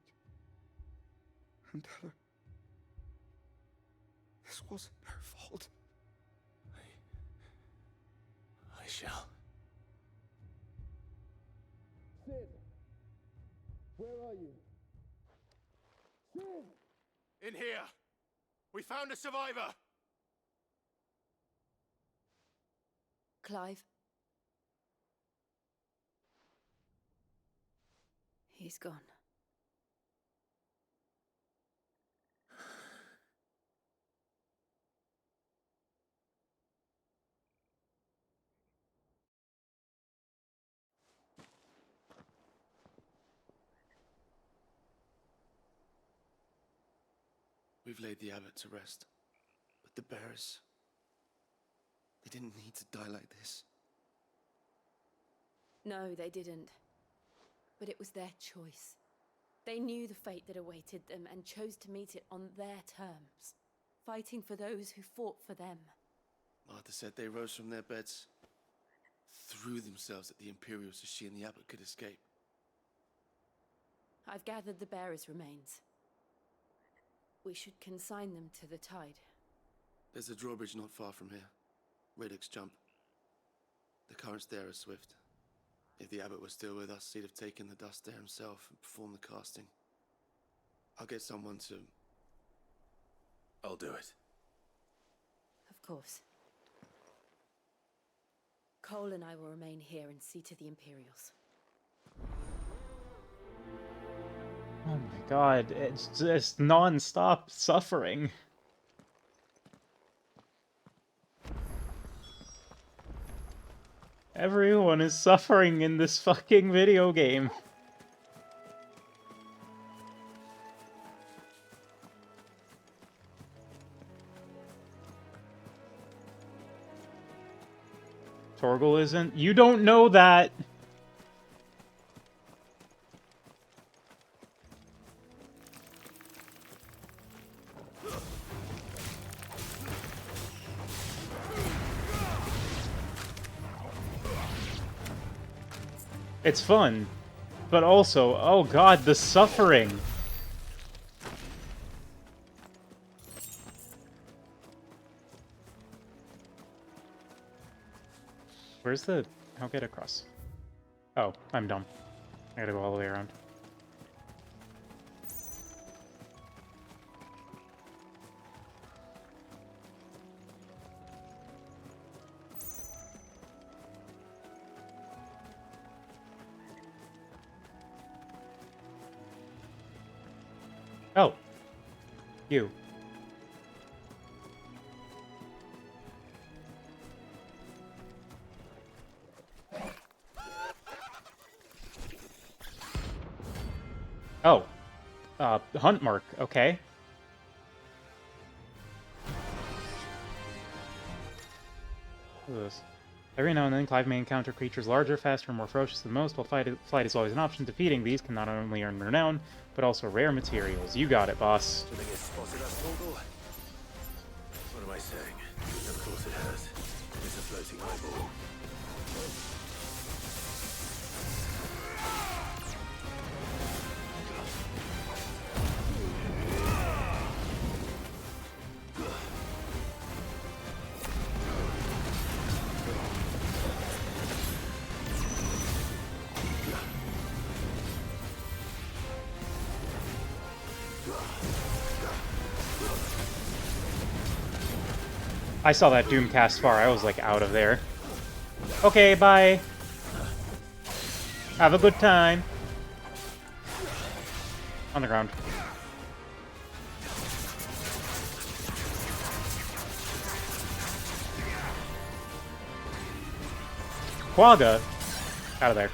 and tell her this wasn't her fault. I shall. Cid! Where are you? Cid! In here! We found a survivor! Clive. He's gone. We've laid the abbot to rest. But the bearers... they didn't need to die like this. No, they didn't. But it was their choice. They knew the fate that awaited them and chose to meet it on their terms, fighting for those who fought for them. Martha said they rose from their beds, threw themselves at the Imperials so she and the abbot could escape. I've gathered the bearers' remains. We should consign them to the tide. There's a drawbridge not far from here. Radix Jump. The currents there are swift. If the abbot was still with us, he'd have taken the dust there himself and performed the casting. I'll get someone to... I'll do it. Of course. Cole and I will remain here and see to the Imperials. Oh my god, it's just non-stop suffering. Everyone is suffering in this fucking video game. Torgal isn't? You don't know that! It's fun, but also, oh god, the suffering! Where's the... I'll get across. Oh, I'm dumb. I gotta go all the way around. Oh. You. Oh. Hunt mark, okay. What is this? Every now and then, Clive may encounter creatures larger, faster, and more ferocious than most. While flight is always an option, defeating these can not only earn renown, but also rare materials. You got it, boss. Do you think it's spotted us, Torgal? What am I saying? Of course it has. It's a floating eyeball. I saw that Doom cast far, I was like out of there. Okay, bye. Have a good time. On the ground. Quagga? Out of there.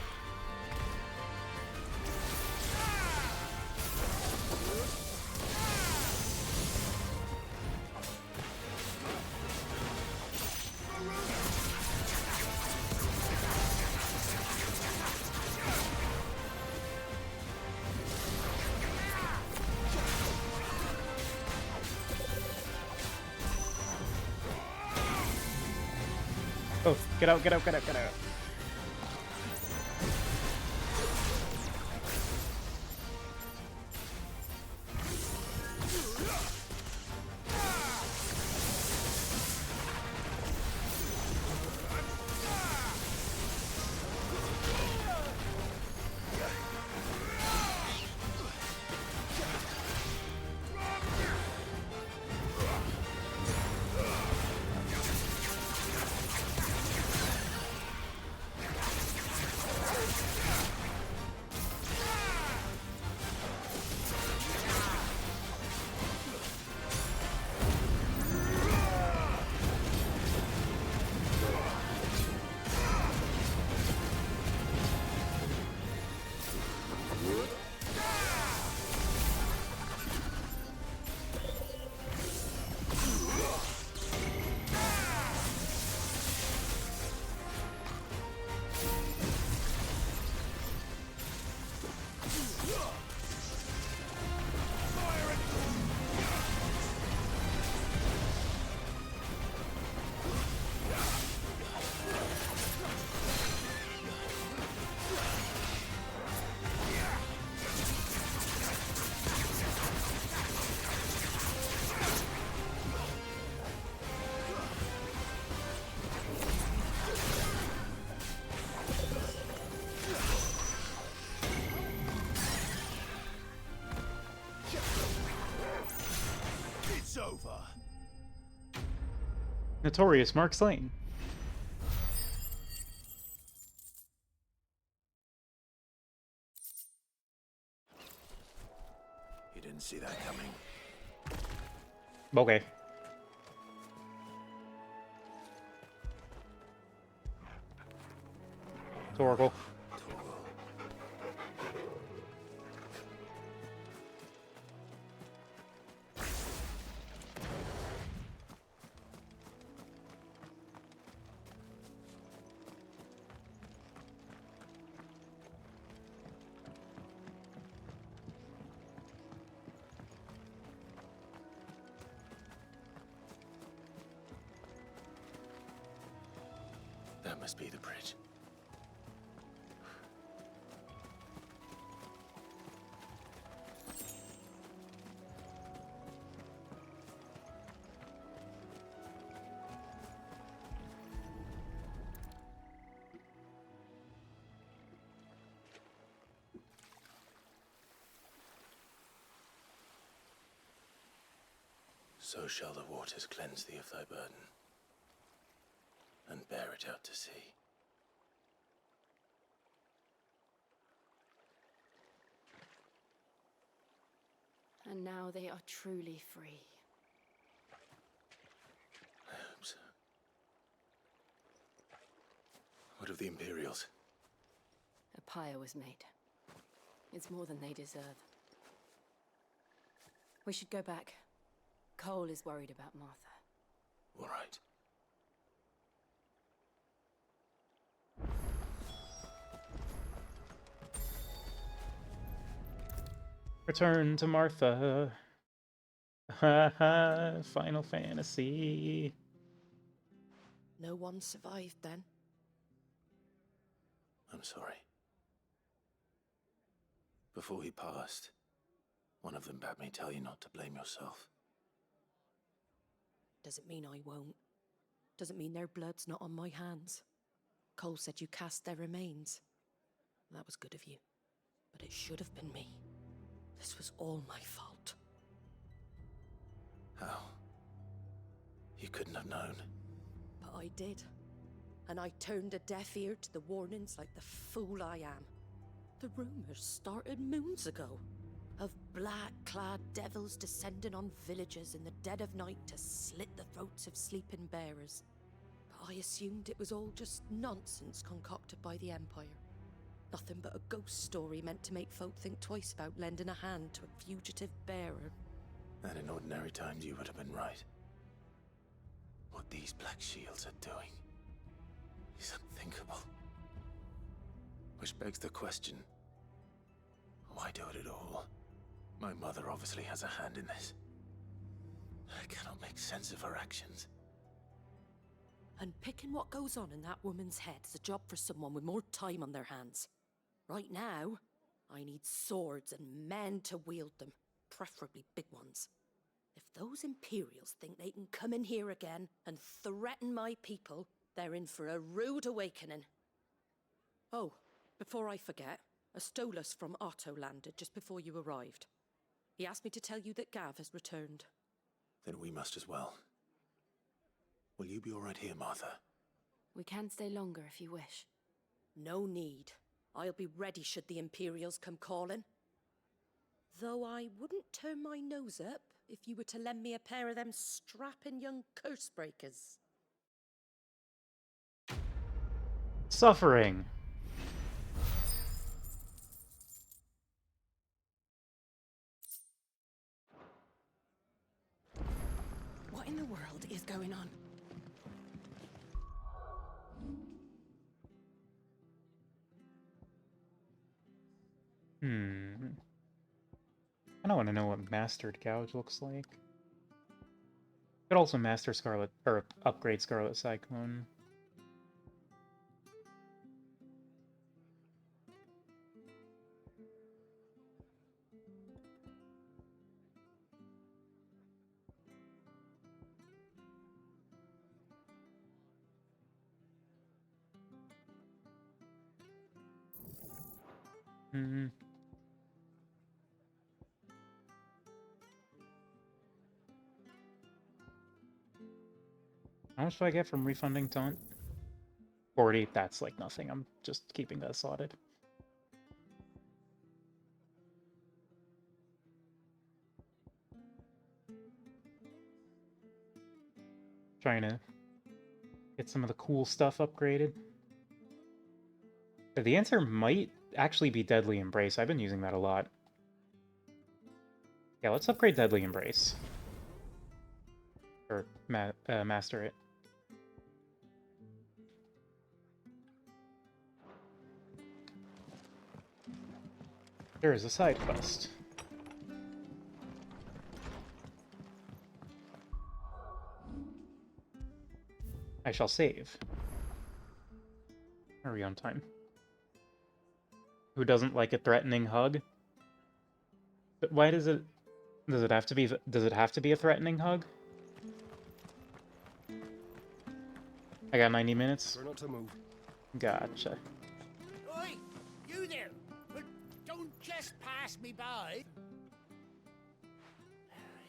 go. Get out, get out, get out, get out. It's over. Notorious Mark Slain. You didn't see that coming. Okay. Torgal. That must be the bridge. So shall the waters cleanse thee of thy burden, and bear it out to sea. And now they are truly free. I hope so. What of the Imperials? A pyre was made. It's more than they deserve. We should go back. Cole is worried about Martha. All right. Return to Martha. Ha ha. Final Fantasy. No one survived then? I'm sorry. Before he passed, one of them bade me tell you not to blame yourself. Doesn't mean I won't. Doesn't mean their blood's not on my hands. Cole said you cast their remains. That was good of you. But it should have been me. This was all my fault. How? You couldn't have known. But I did. And I turned a deaf ear to the warnings like the fool I am. The rumors started moons ago. Of black-clad devils descending on villages in the dead of night to slit the throats of sleeping bearers. But I assumed it was all just nonsense concocted by the Empire. Nothing but a ghost story meant to make folk think twice about lending a hand to a fugitive bearer. And in ordinary times you would have been right. What these Black Shields are doing is unthinkable. Which begs the question, why do it at all? My mother obviously has a hand in this. I cannot make sense of her actions. Unpicking what goes on in that woman's head is a job for someone with more time on their hands. Right now, I need swords and men to wield them, preferably big ones. If those Imperials think they can come in here again and threaten my people, they're in for a rude awakening. Oh, before I forget, a Stolas from Otto landed just before you arrived. He asked me to tell you that Gav has returned. Then we must as well. Will you be all right here, Martha? We can stay longer if you wish. No need. I'll be ready should the Imperials come calling. Though I wouldn't turn my nose up if you were to lend me a pair of them strapping young curse breakers. Suffering. What in the world is going on? I don't want to know what Mastered Gouge looks like. Could also master Scarlet, or upgrade Scarlet Cyclone. How much do I get from refunding Taunt? 40, that's like nothing. I'm just keeping that slotted. Trying to get some of the cool stuff upgraded. But the answer might actually be Deadly Embrace. I've been using that a lot. Yeah, let's upgrade Deadly Embrace. Or master it. There is a side quest. I shall save. Are we on time? Who doesn't like a threatening hug? But why does it have to be a threatening hug? I got 90 minutes. We're not to move. Gotcha. Oi, you there! Don't just pass me by.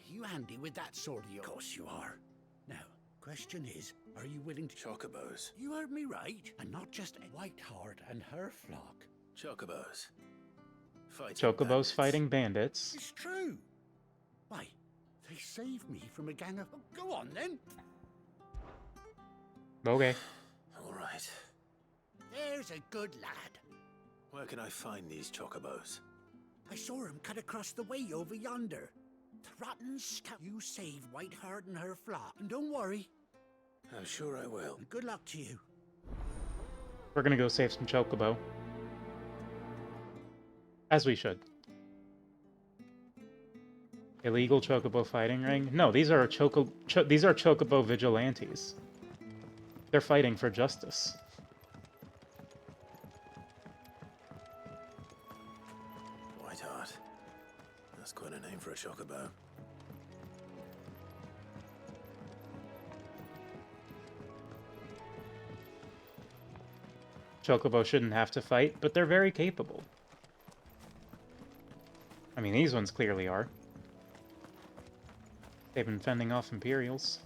You handy with that sword of yours? Of course you are. Now, question is, are you willing to... Chocobos. You heard me right. And not just Whiteheart and her flock. Chocobos. Chocobos fighting bandits. It's true. Why, they saved me from a gang of... Oh, go on, then. Okay. All right. There's a good lad. Where can I find these chocobos? I saw him cut across the way over yonder. The rotten scout. You saved Whiteheart and her flock. And don't worry. I'm sure I will. And good luck to you. We're gonna go save some chocobo. As we should. Illegal chocobo fighting ring? No, these are chocobo vigilantes. They're fighting for justice. Whiteheart. That's quite a name for a chocobo. Chocobo shouldn't have to fight, but they're very capable. I mean, these ones clearly are. They've been fending off Imperials.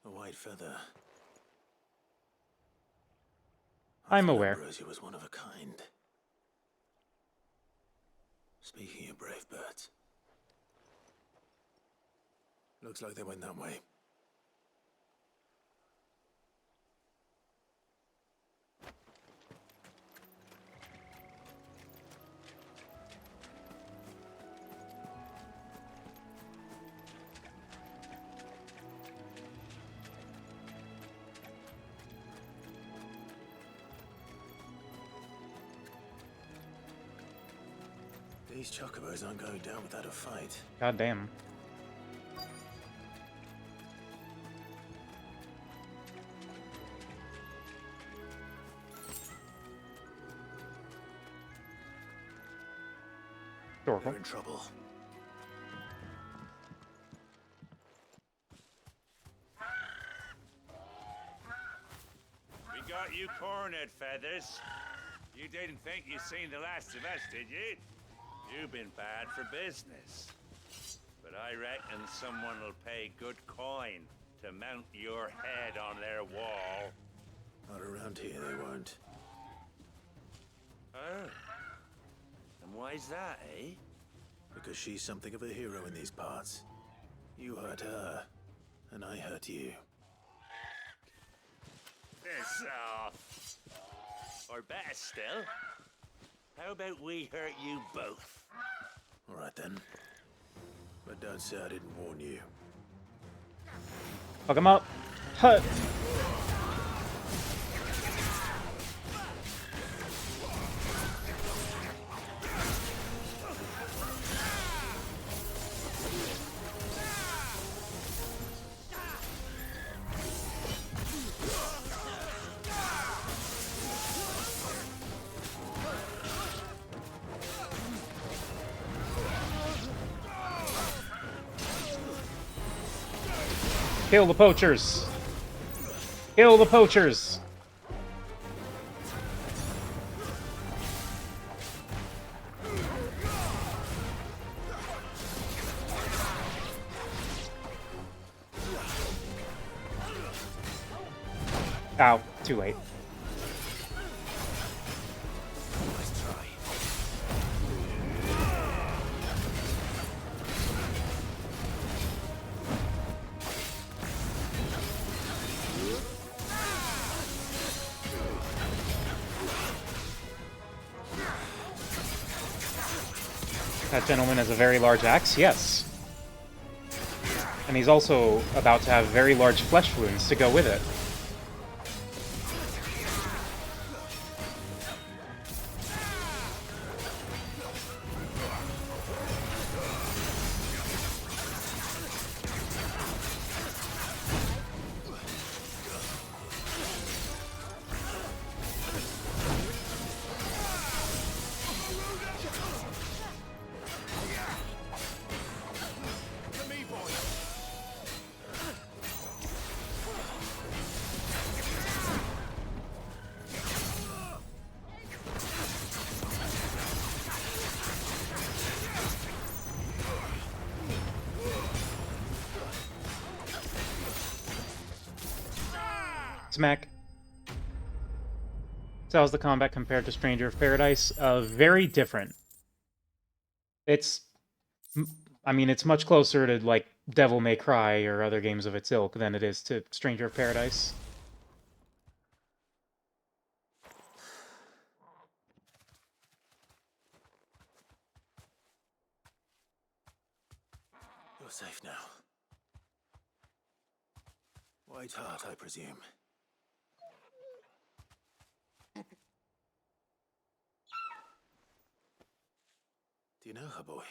A white feather. I'm aware. Ambrosia was one of a kind. Speaking of brave birds. Looks like they went that way. These chocobos aren't going down without a fight. God damn. They're in trouble. We got you cornered, Feathers. You didn't think you'd seen the last of us, did you? You've been bad for business. But I reckon someone will pay good coin to mount your head on their wall. Not around here, they won't. Oh. And why's that, eh? Because she's something of a hero in these parts. You hurt her, and I hurt you. Piss off. Or better still, how about we hurt you both? All right then. But don't say I didn't warn you. Fuck him up. Hut. Kill the poachers! Kill the poachers! Ow, too late. That gentleman has a very large axe, yes. And he's also about to have very large flesh wounds to go with it. Smack. So how's the combat compared to Stranger of Paradise? Very different. It's... I mean, it's much closer to, like, Devil May Cry or other games of its ilk than it is to Stranger of Paradise. You're safe now. White Heart, I presume. Do you know her, boy?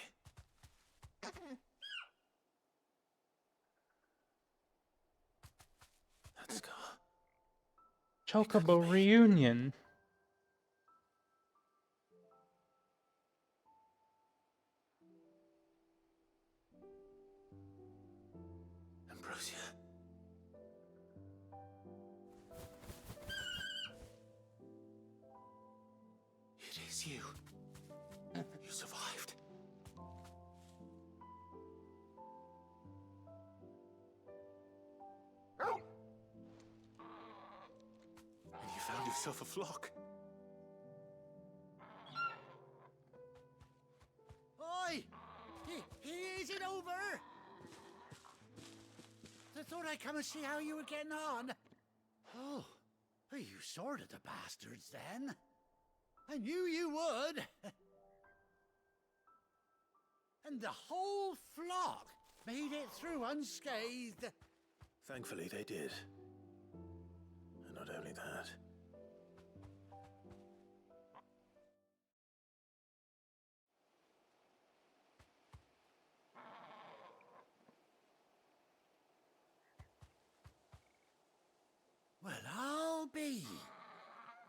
That scar. Chocobo reunion. Ambrosia. It is you. You survived. And you found yourself a flock. Oi! Is it over? I thought I'd come and see how you were getting on. Oh, you sorted the bastards then. I knew you would. And the whole flock made it through unscathed. Thankfully, they did. And not only that.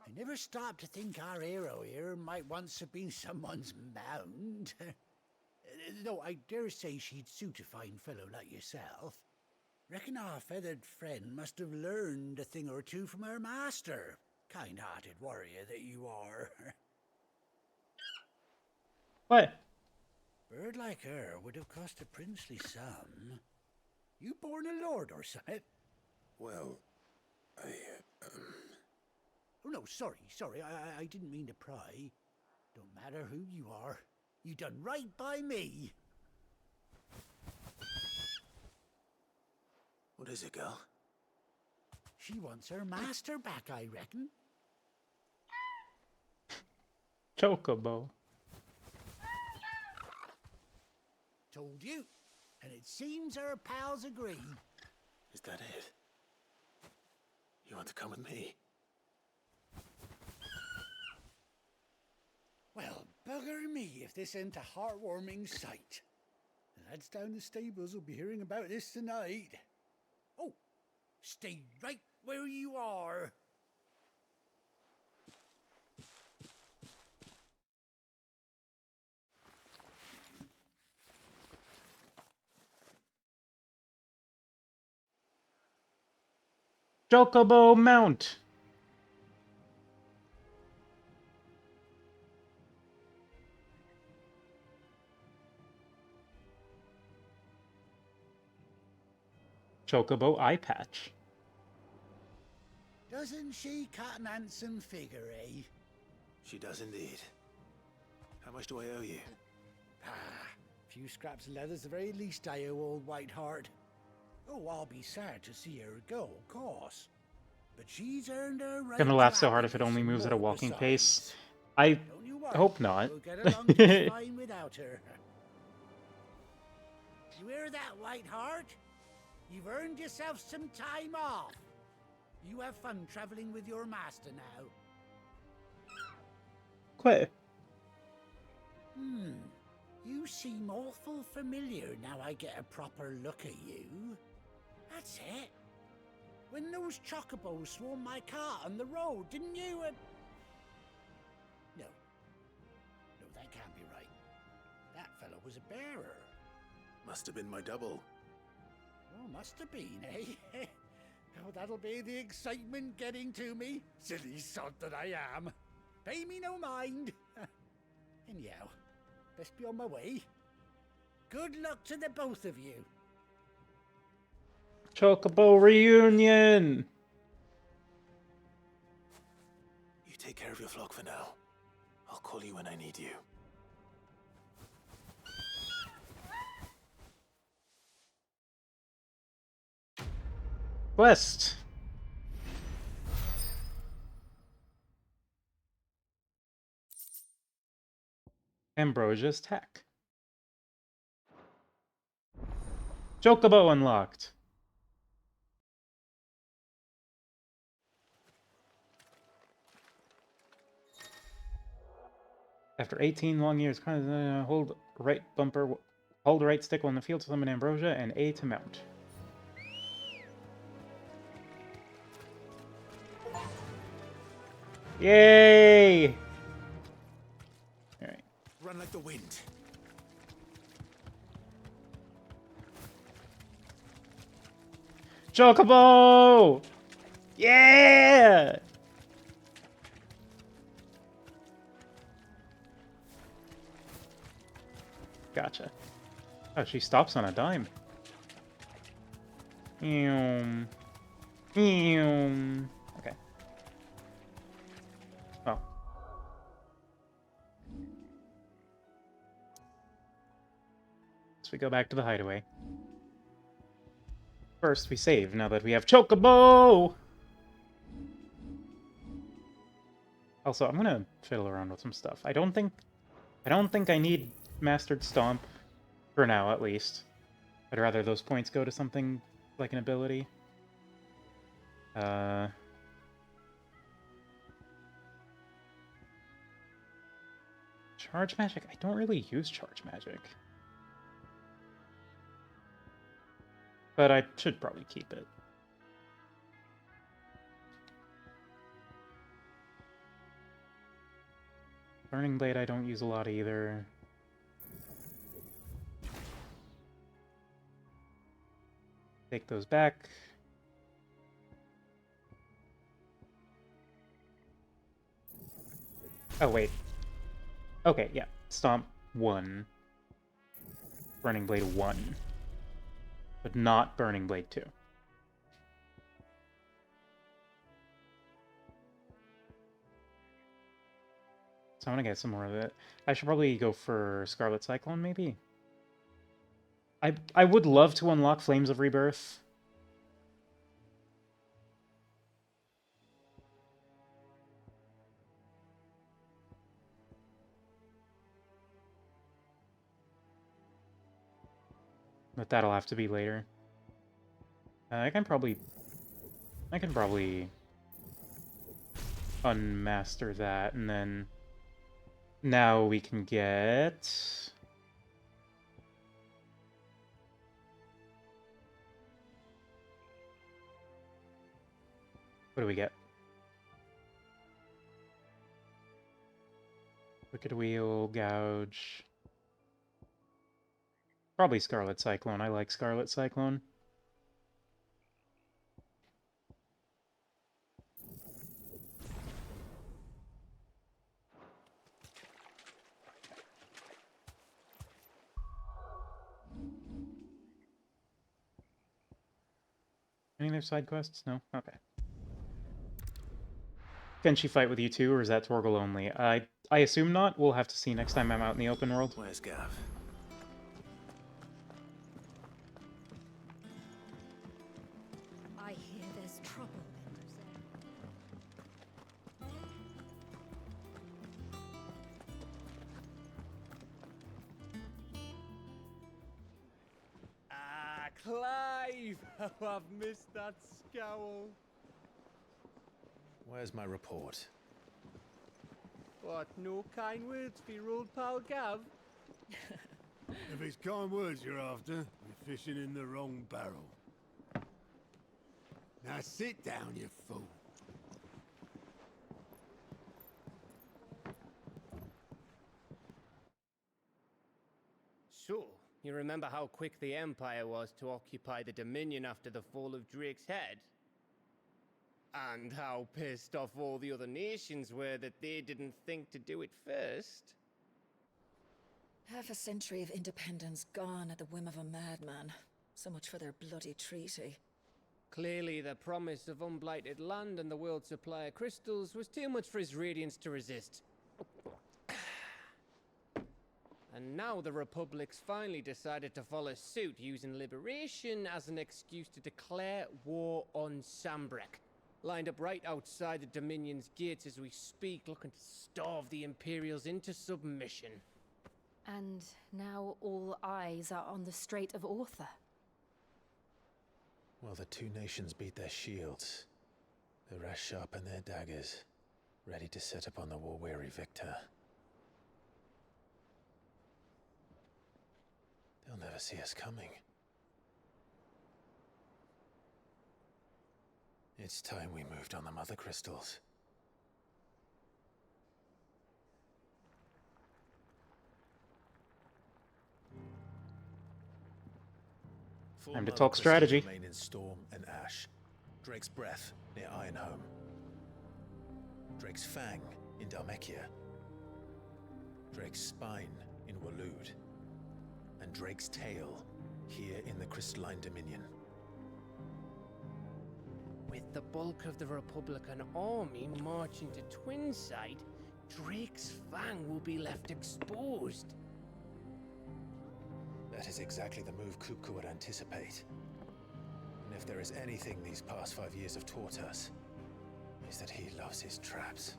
I never stopped to think our hero here might once have been someone's mount. Though I dare say she'd suit a fine fellow like yourself. Reckon our feathered friend must have learned a thing or two from her master. Kind-hearted warrior that you are. What? Bird like her would have cost a princely sum. You born a lord or something? Well, Oh no, sorry, I didn't mean to pry. Don't matter who you are. You done right by me. What is it, girl? She wants her master back, I reckon. Chocobo. Told you. And it seems her pals agree. Is that it? You want to come with me? Well, bugger me if this ain't a heartwarming sight. The lads down the stables will be hearing about this tonight. Oh, stay right where you are. Chocobo mount. Chocobo eye patch. Doesn't she cut an handsome figure, eh? She does indeed. How much do I owe you? A few scraps of leather's the very least I owe old Whiteheart. Oh, I'll be sad to see her go, of course. But she's earned her right. Gonna laugh so hard if it only moves at a walking pace. I hope not. We'll get along just fine without her. You hear that, Whiteheart? You've earned yourself some time off. You have fun traveling with your master now. Quit. You seem awful familiar now I get a proper look at you. That's it. When those chocobos swarmed my cart on the road, didn't you? No, that can't be right. That fellow was a bearer. Must have been my double. Oh, must have been, eh? Oh, that'll be the excitement getting to me. Silly sod that I am. Pay me no mind. Anyhow, best be on my way. Good luck to the both of you. Chocobo reunion. You take care of your flock for now. I'll call you when I need you. Quest. Ambrosia's Tech. Chocobo unlocked. After 18 long years, hold right bumper, hold right stick on the field to summon Ambrosia, and A to mount. Yay! Alright. Run like the wind. Chocobo! Yeah! Gotcha. Oh, she stops on a dime. Okay. Oh. So we go back to the hideaway. First, we save now that we have Chocobo! Also, I'm gonna fiddle around with some stuff. I don't think I need Mastered Stomp for now, at least. I'd rather those points go to something like an ability. Charge Magic? I don't really use Charge Magic. But I should probably keep it. Burning Blade I don't use a lot either. Take those back. Oh, wait. Okay, yeah. Stomp 1. Burning Blade 1. But not Burning Blade 2. So I'm gonna get some more of it. I should probably go for Scarlet Cyclone, maybe? I would love to unlock Flames of Rebirth. But that'll have to be later. I can probably unmaster that, and then now we can get... What do we get? Wicked Wheel, Gouge. Probably Scarlet Cyclone. I like Scarlet Cyclone. Any other side quests? No? Okay. Can she fight with you too, or is that Torgal only? I assume not. We'll have to see next time I'm out in the open world. Where's Gav? I hear there's trouble in Ah, Clive! Oh, I've missed that scowl. Where's my report? What, no kind words for your old pal Gav? If it's kind words you're after, you're fishing in the wrong barrel. Now sit down, you fool. So, you remember how quick the Empire was to occupy the Dominion after the fall of Drake's head? And how pissed off all the other nations were that they didn't think to do it first? Half a century of independence gone at the whim of a madman. So much for their bloody treaty. Clearly, the promise of unblighted land and the world's supply of crystals was too much for his radiance to resist. And now the Republic's finally decided to follow suit, using liberation as an excuse to declare war on Sambrek. Lined up right outside the Dominion's gates as we speak, looking to starve the Imperials into submission. And now all eyes are on the Strait of Author. Well, the two nations beat their shields. The rest sharpen their daggers, ready to set upon the war-weary victor. They'll never see us coming. It's time we moved on the Mother Crystals. Time to talk strategy. Remain in Storm and Ash. Drake's Breath near Ironhome. Drake's Fang in Dhalmekia. Drake's Spine in Waloed. And Drake's Tail here in the Crystalline Dominion. With the bulk of the Republican army marching to Twinside, Drake's Fang will be left exposed. That is exactly the move Kupka would anticipate. And if there is anything these past 5 years have taught us, is that he loves his traps.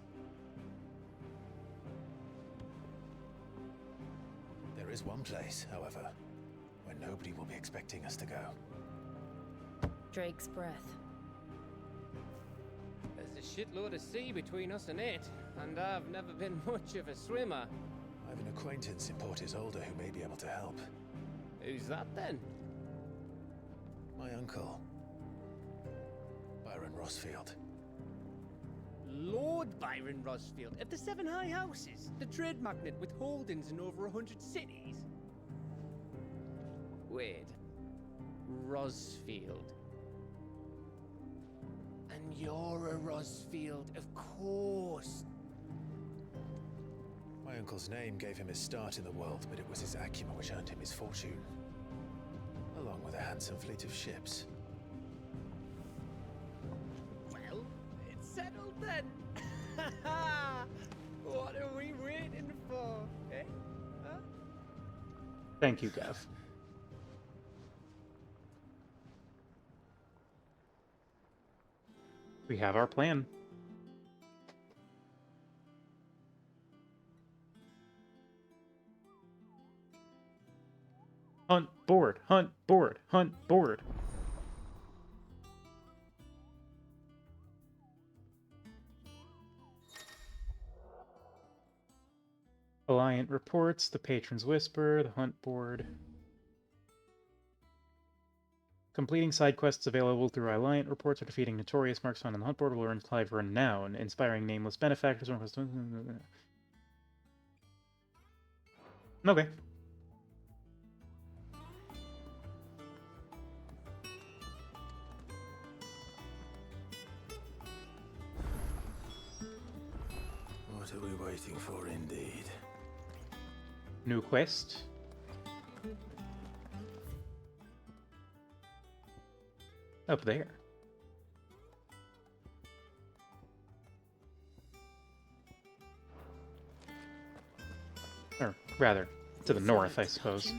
There is one place, however, where nobody will be expecting us to go. Drake's Breath. There's a shitload of sea between us and it, and I've never been much of a swimmer. I have an acquaintance in Port Isolde who may be able to help. Who's that then? My uncle, Byron Rossfield. Lord Byron Rosfield of the Seven High Houses, the trade magnate with holdings in over 100 cities. Wait. Rosfield. And you're a Rosfield, of course. My uncle's name gave him his start in the world, but it was his acumen which earned him his fortune, along with a handsome fleet of ships. Well, it's settled then. What are we waiting for, eh? Huh? Thank you, Gav. We have our plan. Hunt board, hunt board, hunt board. Alliant reports, the Patron's Whisper, the hunt board. Completing side quests available through Alliant reports or defeating notorious marks found on the hunt board will earn Clive renown. Inspiring nameless benefactors. Okay. What are we waiting for, indeed? New quest. Up there. Or rather, to the north, I suppose.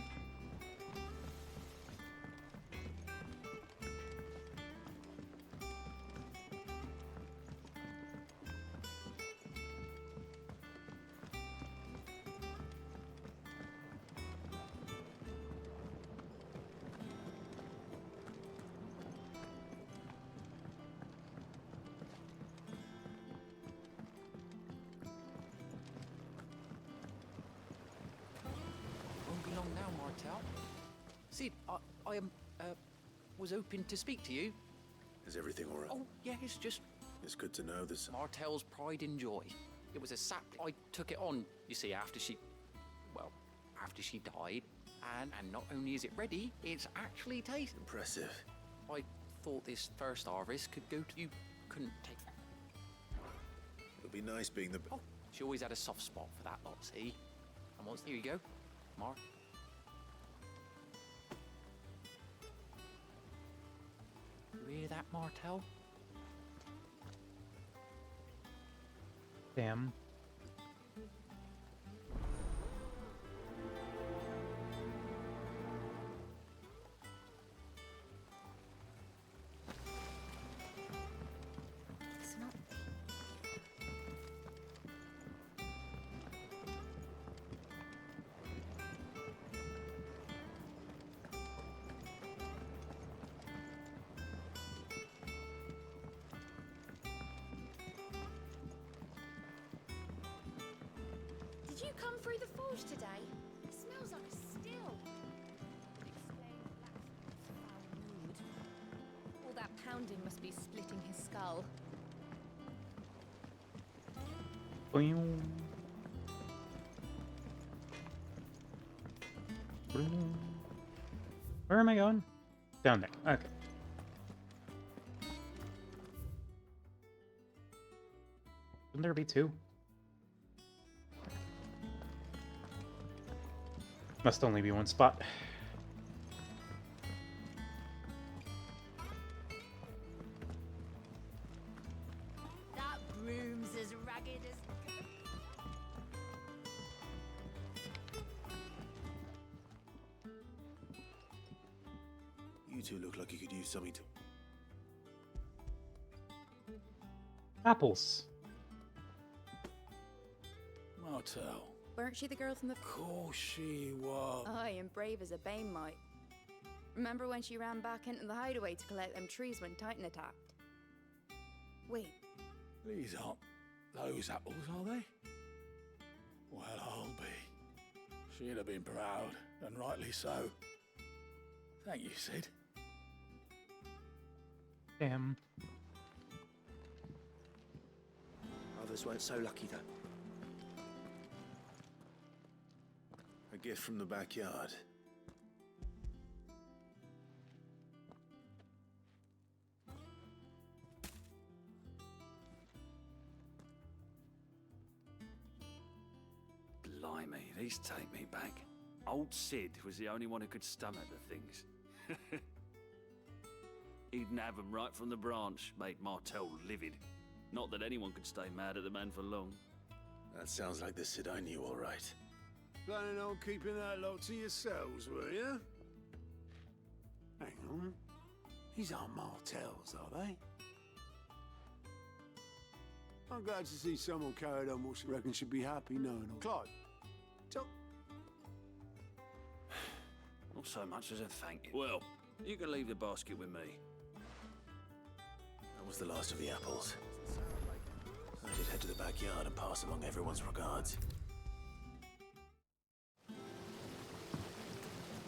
Won't be long now, Martel. Sid, I was hoping to speak to you. Is everything all right? Oh, yeah, it's just It's good to know this. Martel's pride and joy. It was a sapling. I took it on, you see, after she died. And not only is it ready, it's actually tasty. Impressive. I thought this first harvest could go to you. Couldn't take that. It'll be nice being the... Oh, she always had a soft spot for that lot, see? And once, here you go, Mark. You hear that, Martel? Damn. It's not. Did you come through the forge today? It smells like a still. All that pounding must be splitting his skull. Boing. Where am I going? Down there. Okay. Shouldn't there be two? Must only be one spot. That broom's as ragged as... You two look like you could use something to... Apples. Martel. Weren't she the girl from the... Of course she was. Aye, and brave as a bane might. Remember when she ran back into the hideaway to collect them trees when Titan attacked? Wait, These aren't those apples, are they? Well, I'll be. She'd have been proud, and rightly so. Thank you, Sid. Damn. others weren't so lucky, though. A gift from the backyard. Blimey, these take me back. Old Sid was the only one who could stomach the things. He'd nab 'em right from the branch, made Martell livid. Not that anyone could stay mad at the man for long. That sounds like the Sid I knew, all right. Planning on keeping that lot to yourselves, were you? Hang on. These aren't Martells, are they? I'm glad to see someone carried on what she reckons should be happy knowing all. Clyde, tell... Not so much as a thank you. Well, you can leave the basket with me. That was the last of the apples. I should head to the backyard and pass along everyone's regards.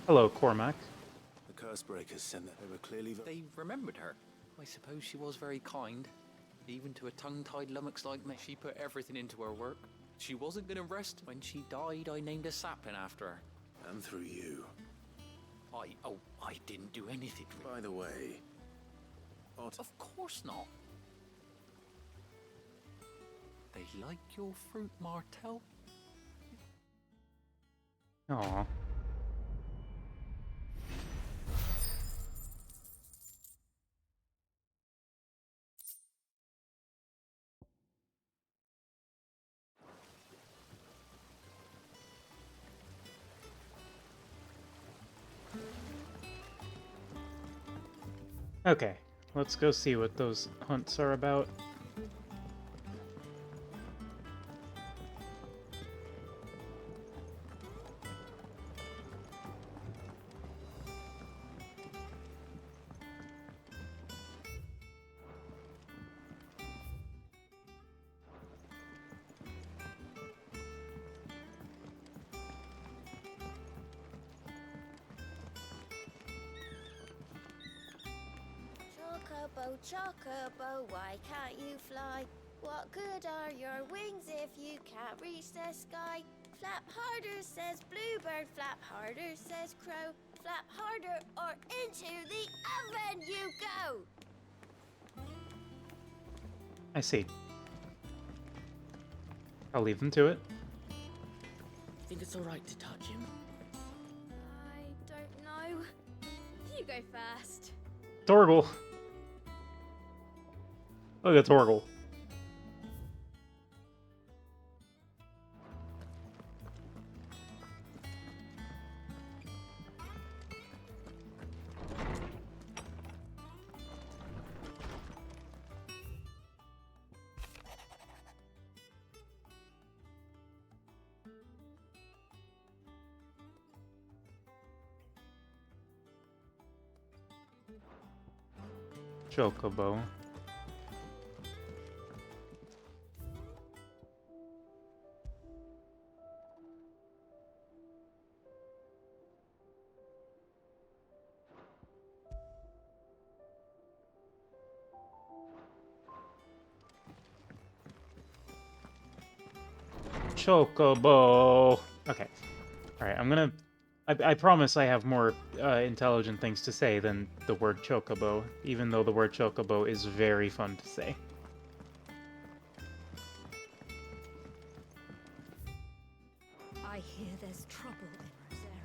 Hello, Cormac. The curse breakers sent that they were clearly... They remembered her. I suppose she was very kind. Even to a tongue-tied lummox like me. She put everything into her work. She wasn't gonna rest. When she died, I named a sapling after her. And through you. I didn't do anything. By the way... Of course not. They like your fruit, Martell? Aww. Okay, let's go see what those hunts are about. Chocobo, chocobo, why can't you fly? What good are your wings if you can't reach the sky? Flap harder, says bluebird, flap harder, says crow. Flap harder or into the oven you go! I see. I'll leave them to it. You think it's alright to touch him? I don't know. You go first. Torgal! Look at Torgal. Chocobo. Chocobo. Okay. Alright, I'm gonna... I promise I have more intelligent things to say than the word chocobo, even though the word chocobo is very fun to say. I hear there's trouble in Rosaria.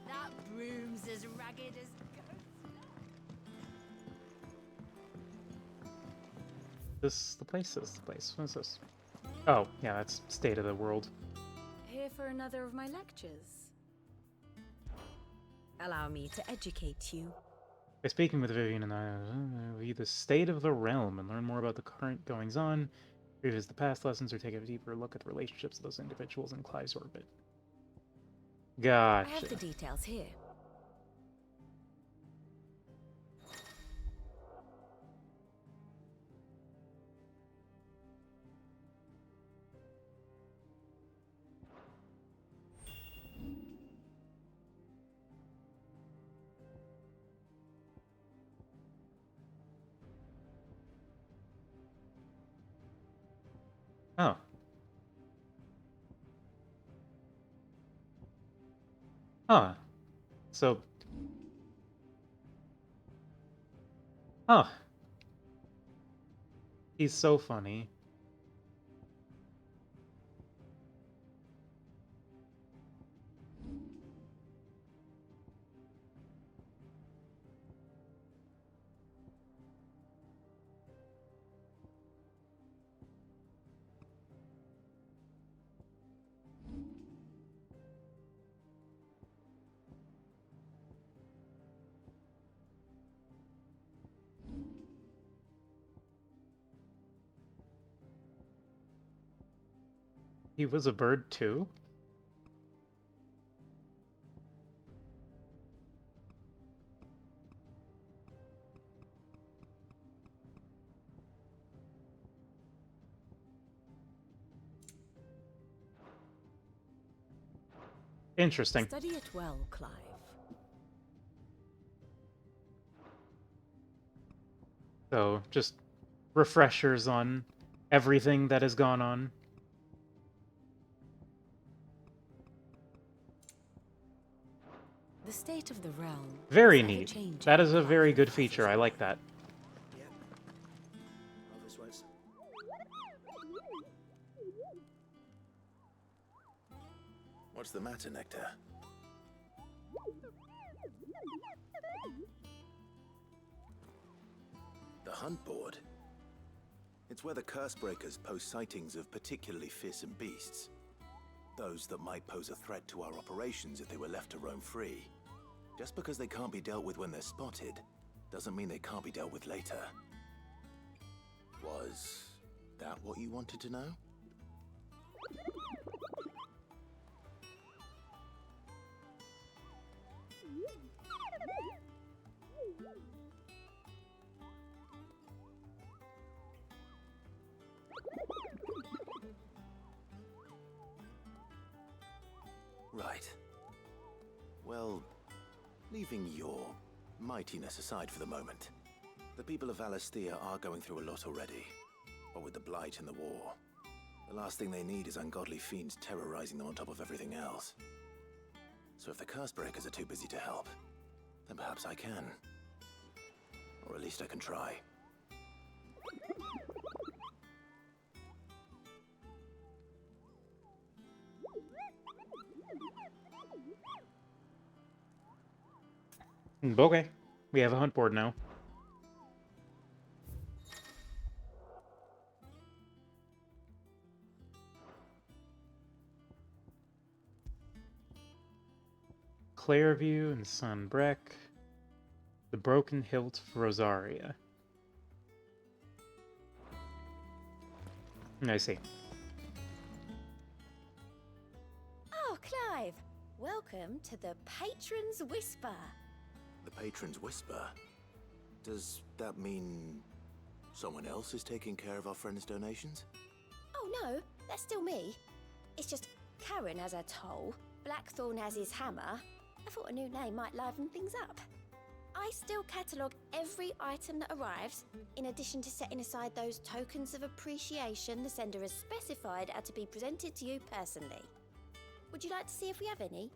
That broom's as ragged as This the place? This is the place. What is this? Oh, yeah, that's State of the World. Here for another of my lectures. Allow me to educate you. By speaking with Vivian and I, read the state of the realm and learn more about the current goings-on, revisit the past lessons, or take a deeper look at the relationships of those individuals in Clive's orbit. Gotcha. I have the details here. Oh. Huh. So... Huh. He's so funny. He was a bird too? Interesting. Study it well, Clive. So, just refreshers on everything that has gone on. The state of the realm. Very is neat. ever-changing, That is a Clive. very good feature. I like that. What's the matter, Nectar? The hunt board? It's where the curse breakers post sightings of particularly fearsome beasts. Those that might pose a threat to our operations if they were left to roam free. Just because they can't be dealt with when they're spotted, doesn't mean they can't be dealt with later. Was that what you wanted to know? Right. Well, leaving your mightiness aside for the moment, the people of Valisthea are going through a lot already. But with the Blight and the war, the last thing they need is ungodly fiends terrorizing them on top of everything else. So if the curse breakers are too busy to help, then perhaps I can. Or at least I can try. Okay. We have a hunt board now. Clairview and Sunbreck. The Broken Hilt of Rosaria. I see. Oh, Clive! Welcome to the Patron's Whisper. The Patron's Whisper? Does that mean someone else is taking care of our friend's donations? Oh no, that's still me. It's just Karen has her toll, Blackthorn has his hammer. I thought a new name might liven things up. I still catalogue every item that arrives, in addition to setting aside those tokens of appreciation the sender has specified are to be presented to you personally. Would you like to see if we have any?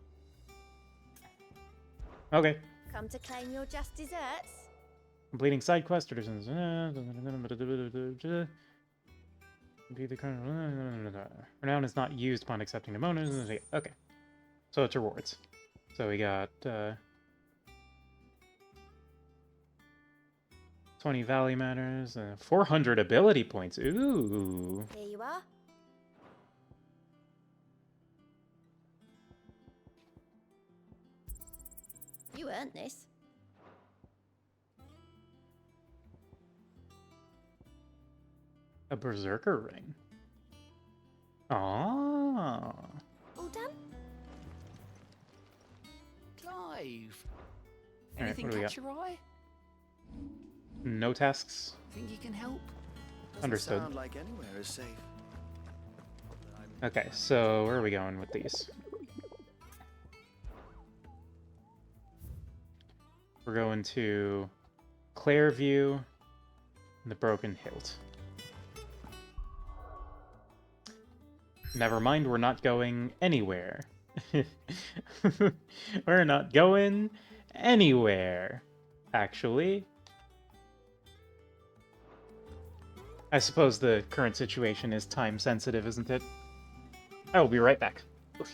Okay. Come to claim your just desserts? Completing side quest traditions. Be the current. Renown is not used upon accepting the bonus. Okay. So it's rewards. So we got 20 Valley Matters, 400 ability points. Ooh. Here you are. You earned this. A Berserker Ring. Ah. All done? Clive! All right, Anything what do we catch got? your eye? No tasks. Think you can help? Understood. Sound like anywhere is safe. Okay, so where are we going with these? We're going to Clairview and the Broken Hilt. Never mind, we're not going anywhere. We're not going anywhere, actually. I suppose the current situation is time sensitive, isn't it? I will be right back. Oof.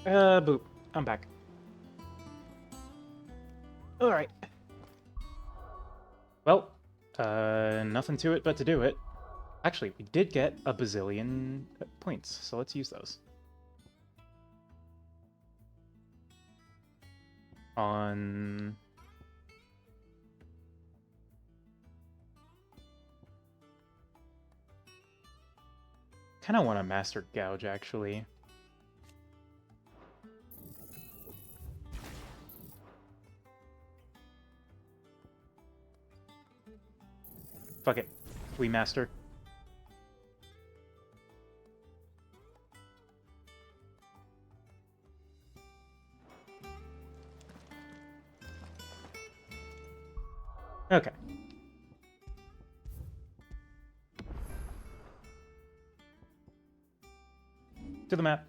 Boop. I'm back. Alright. Well, nothing to it but to do it. Actually, we did get a bazillion points, so let's use those. On... Kinda want a Master Gouge, actually. Fuck it. We master. Okay. To the map.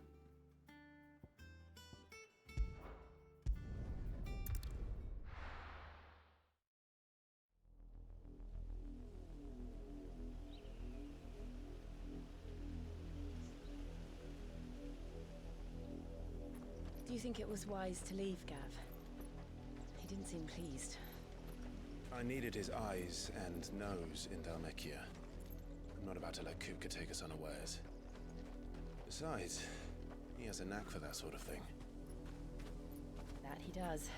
Do you think it was wise to leave, Gav? He didn't seem pleased. I needed his eyes and nose in Dhalmekia. I'm not about to let Kupka take us unawares. Besides, he has a knack for that sort of thing. That he does.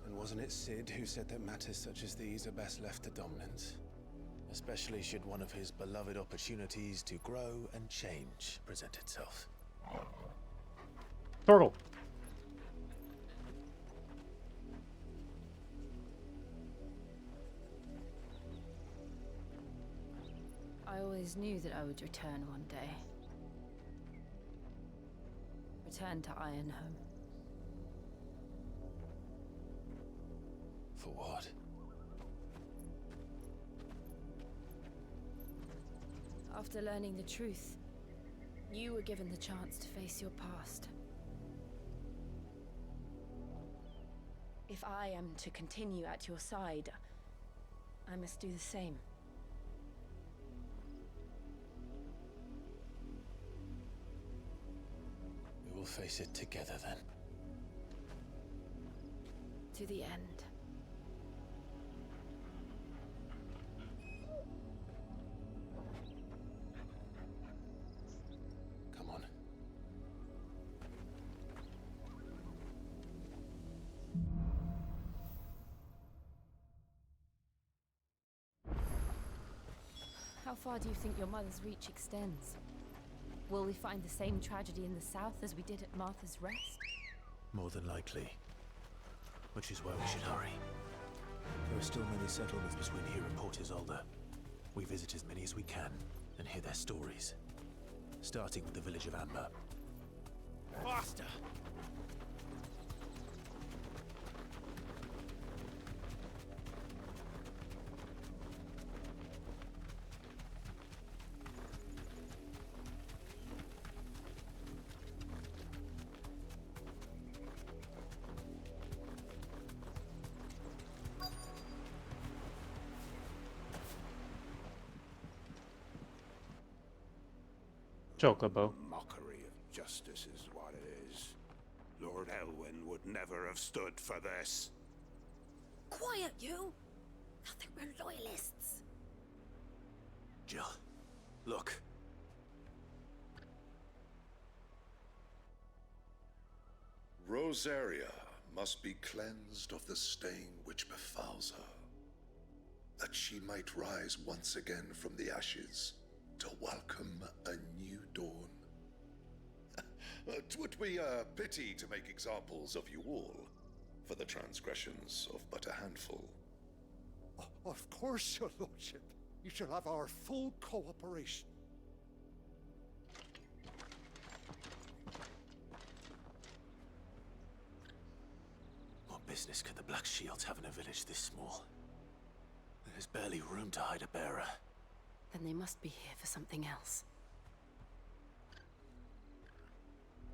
And wasn't it Sid who said that matters such as these are best left to dominance? Especially should one of his beloved opportunities to grow and change present itself. Torgal. I always knew that I would return one day. Return to Ironhome. For what? After learning the truth, you were given the chance to face your past. If I am to continue at your side, I must do the same. We will face it together then. To the end. Come on. How far do you think your mother's reach extends? Will we find the same tragedy in the south as we did at Martha's Rest? More than likely. Which is why we should hurry. There are still many settlements between here and Port Isolde. We visit as many as we can and hear their stories. Starting with the village of Amber. Faster! Chocobo. Mockery of justice is what it is. Lord Elwyn would never have stood for this. Quiet, you! Nothing, we're loyalists. Jill, look. Rosaria, must be cleansed of the stain which befouls her, that she might rise once again from the ashes to welcome a new dawn. 'Twould be a pity to make examples of you all, for the transgressions of but a handful. Of course, your lordship. You shall have our full cooperation. What business could the Black Shields have in a village this small? There's barely room to hide a bearer. Then they must be here for something else.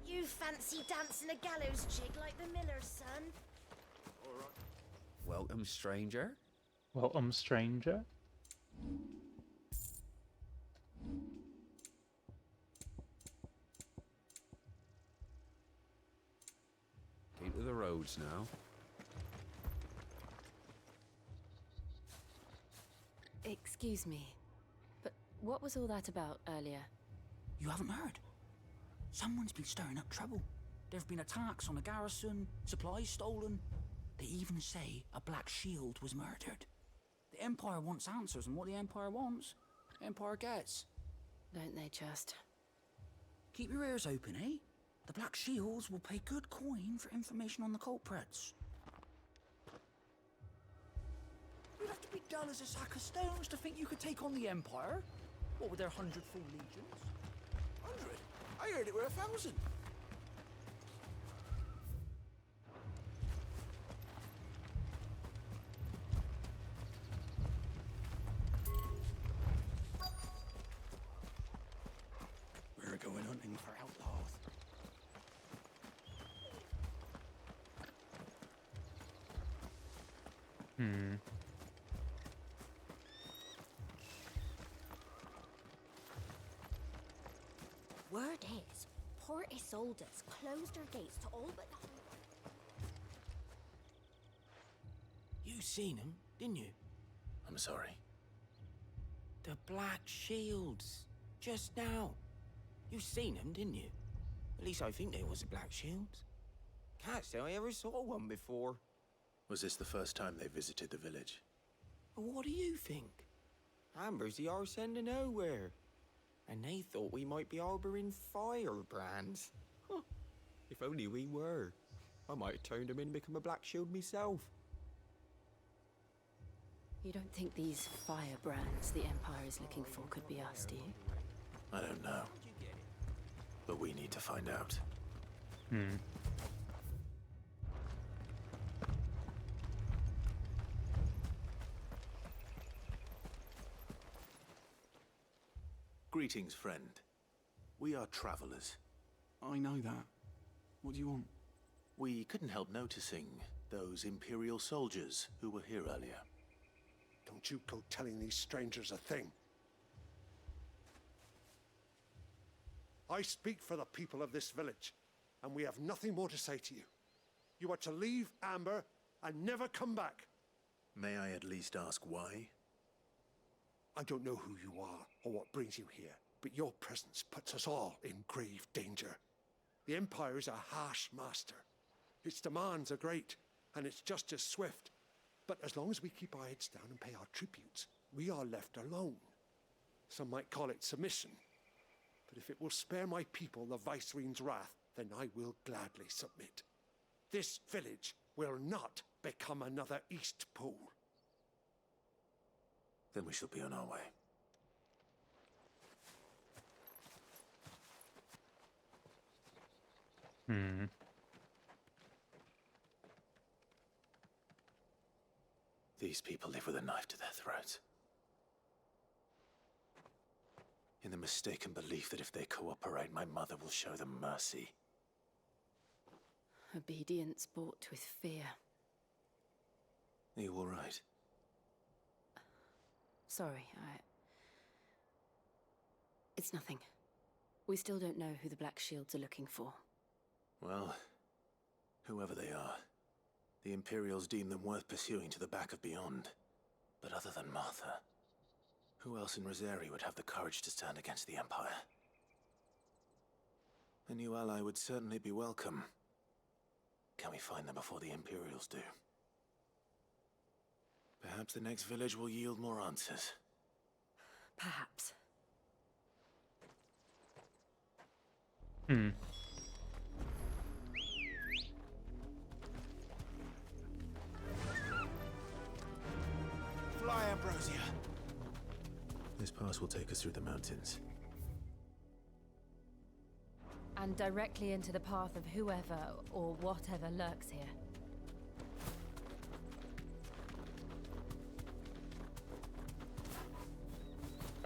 You fancy dancing a gallows jig like the miller's son? Welcome, stranger. Welcome, stranger. Keep to the roads now. Excuse me, but what was all that about earlier? You haven't heard? Someone's been stirring up trouble. There've been attacks on the garrison, supplies stolen. They even say a Black Shield was murdered. The Empire wants answers, and what the Empire wants, Empire gets. Don't they just? Keep your ears open, eh? The Black Shields will pay good coin for information on the culprits. You'd have to be dull as a sack of stones to think you could take on the Empire. What with their 100 full legions? 100? I heard it were 1,000. We're going hunting for outlaws. Word is, Port Isolde's closed her gates to all but the... You seen him, didn't you? I'm sorry. The Black Shields. Just now. You seen them, didn't you? At least I think they was the Black Shields. Can't say I ever saw one before. Was this the first time they visited the village? What do you think? Amber's the arse end of nowhere. And they thought we might be harboring firebrands. Huh. If only we were. I might have turned them in and become a Black Shield myself. You don't think these firebrands the Empire is looking for could be us, do you? I don't know. But we need to find out. Greetings, friend. We are travelers. I know that. What do you want? We couldn't help noticing those Imperial soldiers who were here earlier. Don't you go telling these strangers a thing. I speak for the people of this village, and we have nothing more to say to you. You are to leave Amber and never come back. May I at least ask why? I don't know who you are or what brings you here, but your presence puts us all in grave danger. The Empire is a harsh master. Its demands are great, and its justice swift. But as long as we keep our heads down and pay our tributes, we are left alone. Some might call it submission. But if it will spare my people the Viceroy's wrath, then I will gladly submit. This village will not become another East Pool. Then we shall be on our way. These people live with a knife to their throats. In the mistaken belief that if they cooperate, my mother will show them mercy. Obedience bought with fear. Are you all right? Sorry, It's nothing. We still don't know who the Black Shields are looking for. Well, whoever they are, the Imperials deem them worth pursuing to the back of beyond. But other than Martha, who else in Rosari would have the courage to stand against the Empire? A new ally would certainly be welcome. Can we find them before the Imperials do? Perhaps the next village will yield more answers. Perhaps. Hmm. Fly, Ambrosia! This pass will take us through the mountains. And directly into the path of whoever or whatever lurks here.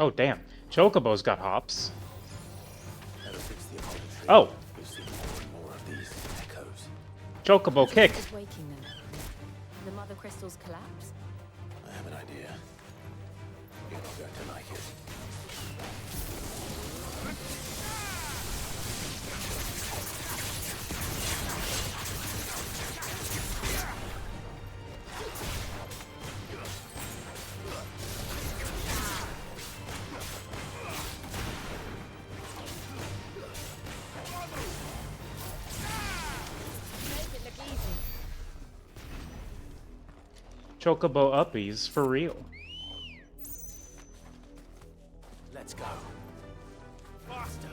Oh, damn. Chocobo's got hops. That'll fix the apology. Oh! We'll see more and more of these echoes. Chocobo kick! What is waking them? The mother crystals collapse? I have an idea. You're not going to like it. Chocobo uppies for real. Let's go. Faster.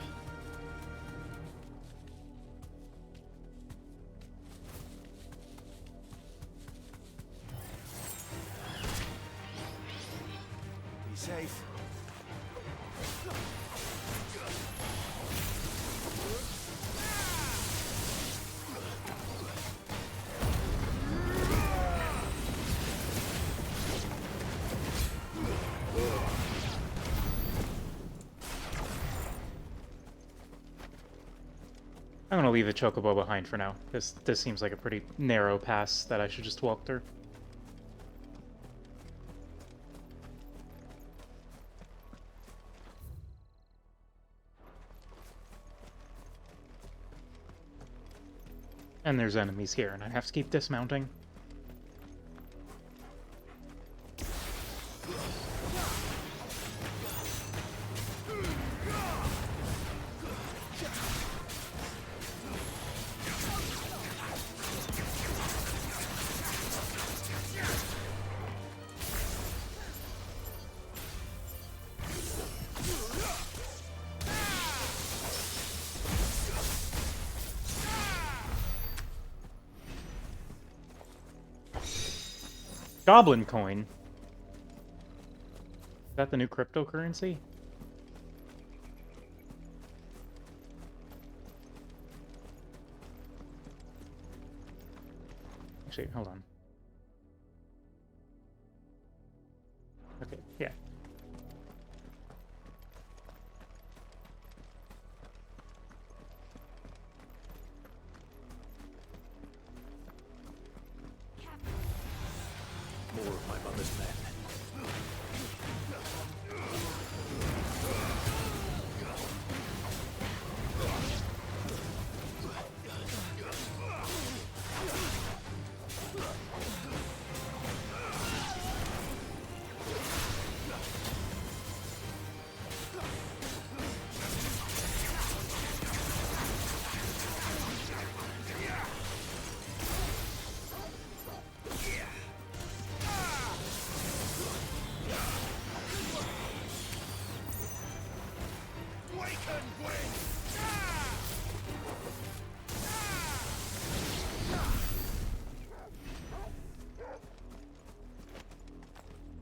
Be safe. I'm gonna leave the Chocobo behind for now. This seems like a pretty narrow pass that I should just walk through. And there's enemies here, and I have to keep dismounting. Goblin coin. Is that the new cryptocurrency? Actually, hold on. Okay, yeah. More of my mother's men.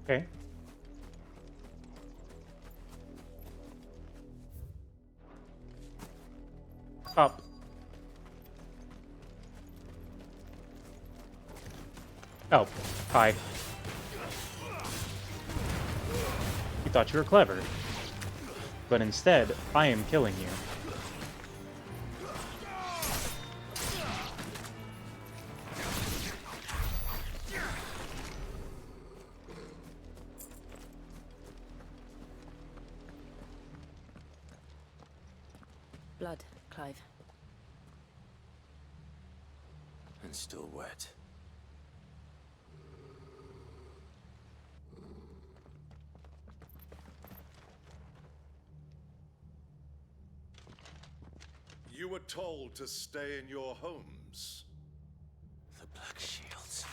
Okay. Up. Oh, hi. You thought you were clever. But instead, I am killing you. Blood, Clive. And still wet. You were told to stay in your homes. The Black Shields.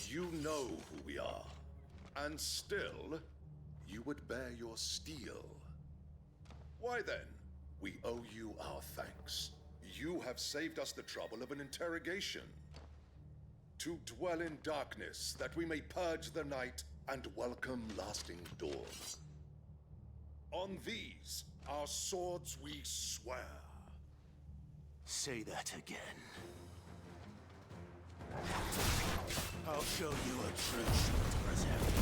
You know who we are, and still, you would bear your steel. Why then, we owe you our thanks. You have saved us the trouble of an interrogation. To dwell in darkness, that we may purge the night and welcome lasting dawn. On these, our swords we swear. Say that again. I'll show you a true shield preserve.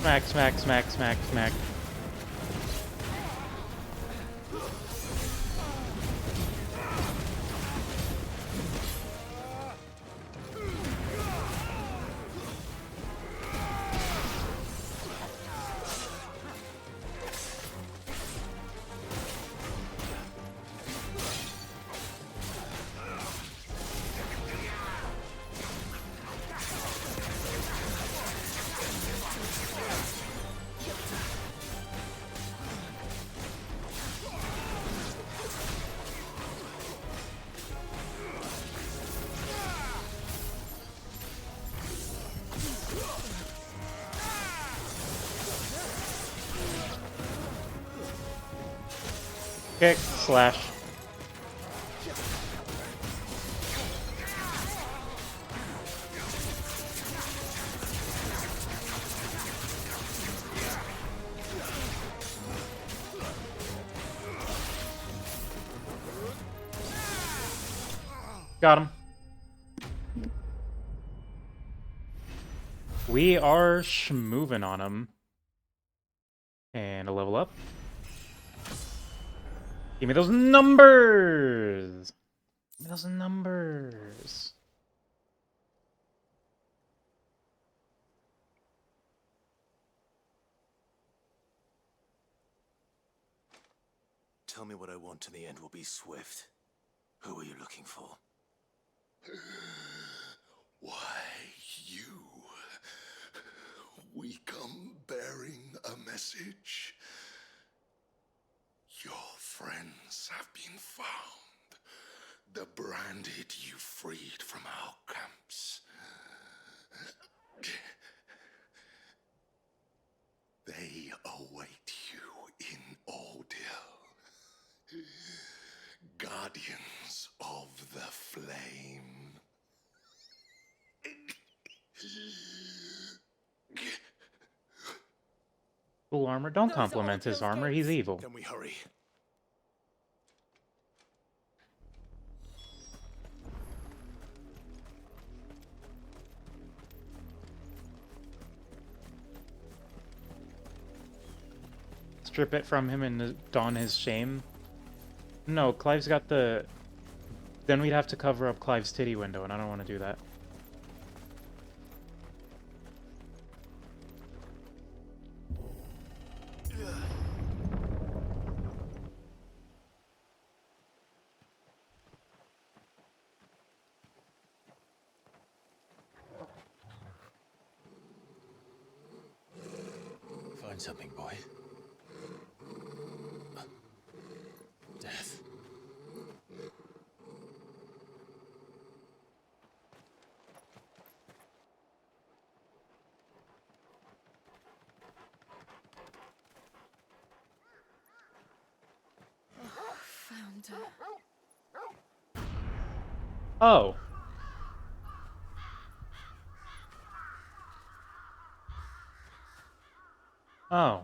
Smack, smack, smack, smack, smack. Kick, slash. Got him. We are schmoving on him. And a level up. Give me those numbers! Give me those numbers. Tell me what I want and the end will be swift. Who are you looking for? Why, you. We come bearing a message. Your friends have been found. The branded you freed from our camps. They await you in Ordeal. Guardians of the Flame. Cool armor. Don't compliment his armor. He's evil. Can we hurry? Strip it from him and don his shame. No, Clive's got the... Then we'd have to cover up Clive's titty window, and I don't want to do that. Find something, boy. Death. Found her. Oh. Oh.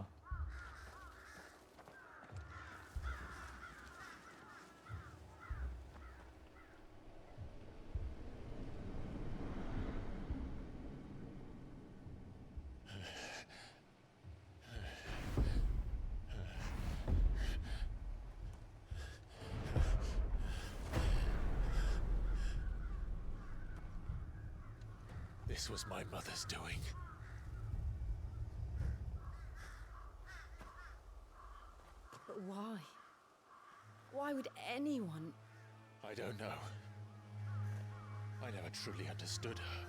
This was my mother's doing. But why? Why would anyone? I don't know. I never I truly understood her.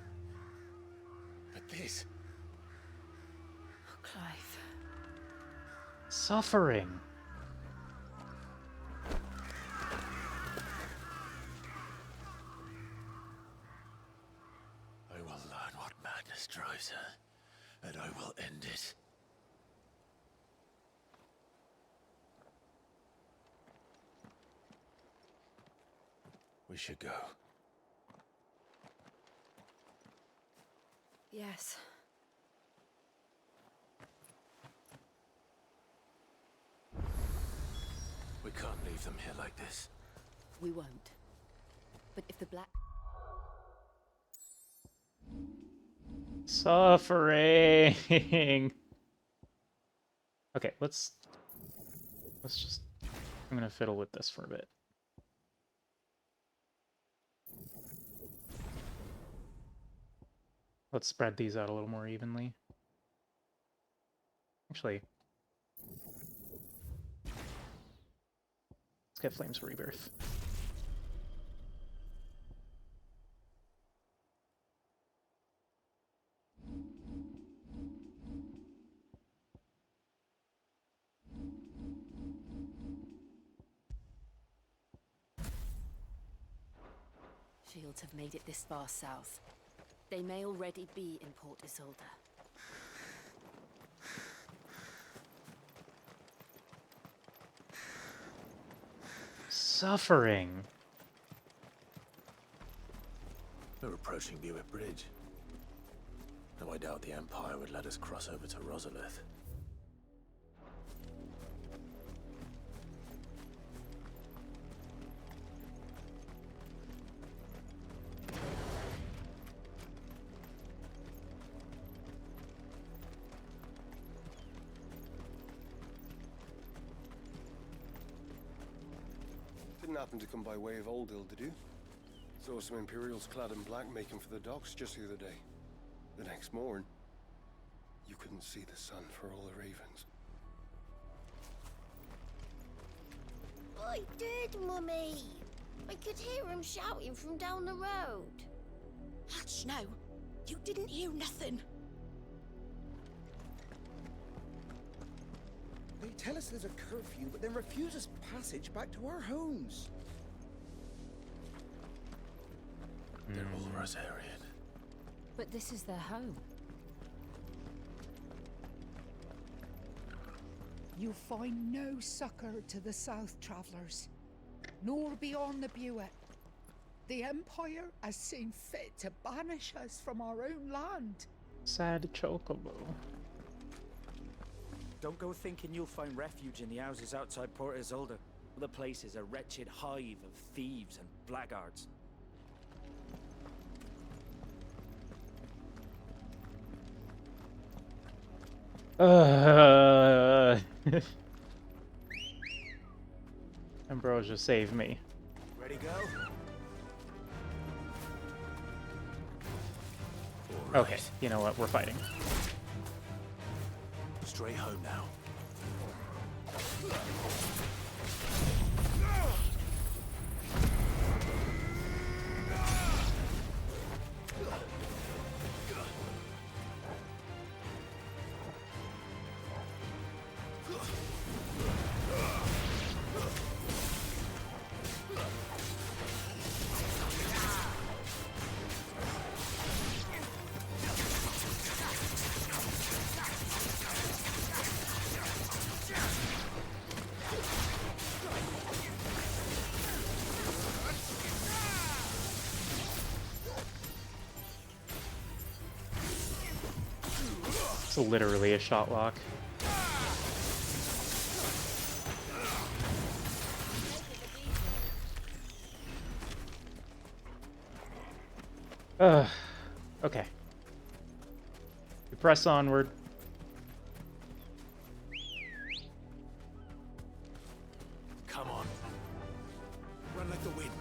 But this... Clive. Suffering. I will learn what madness drives her, and I will end it. We should go. Yes. We can't leave them here like this. We won't. But if the black... Suffering. Okay, let's just... I'm gonna fiddle with this for a bit. Let's spread these out a little more evenly. Actually, let's get Flames Rebirth. Shields have made it this far south. They may already be in Port Isolde. Suffering. We're approaching Buick Bridge. Though I doubt the Empire would let us cross over to Rosalith. Didn't happen to come by way of Oldhill, did you? Saw some Imperials clad in black making for the docks just the other day. The next morn, you couldn't see the sun for all the ravens. I did, Mummy. I could hear him shouting from down the road. Hush now. You didn't hear nothing. They tell us there's a curfew, but then refuse us passage back to our homes. They're all Rosarian. But this is their home. You find no succor to the south travellers, nor beyond the Buet. The Empire has seen fit to banish us from our own land. Sad chocobo. Don't go thinking you'll find refuge in the houses outside Port Isolde. The place is a wretched hive of thieves and blackguards. Ambrosia, save me. Ready, go? Okay, you know what? We're fighting. Straight home now. It's literally a shot lock. Okay. We press onward. Come on. Run like the wind.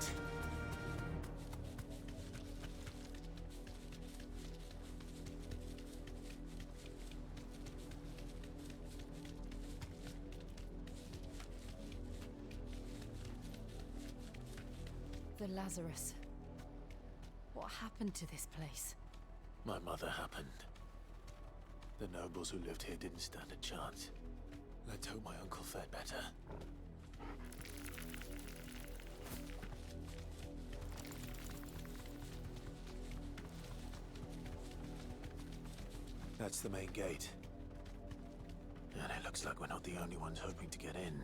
The Lazarus. What What happened to this place? My mother happened. The nobles who lived here didn't stand a chance. Let's hope my uncle fared better. That's the main gate. And it looks like we're not the only ones hoping to get in.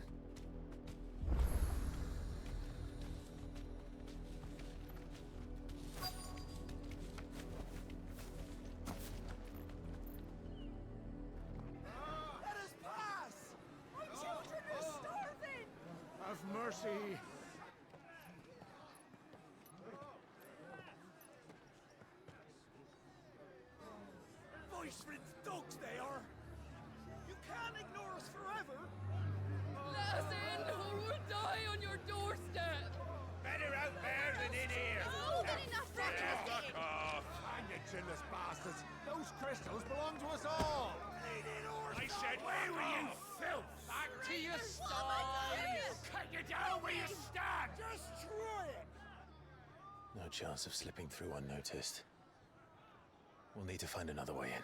Let us pass! My children are starving! Have mercy! Voice-ridden dogs they are! You can't ignore us forever! Let us in, or we'll die on your doorstep! Better out there than in here! Fuck off! Hang you chinless bastards! Those crystals belong to us all! I said, where were you, filth? Back to your I'll cut you down where you stand! Destroy it! No chance of slipping through unnoticed. We'll need to find another way in.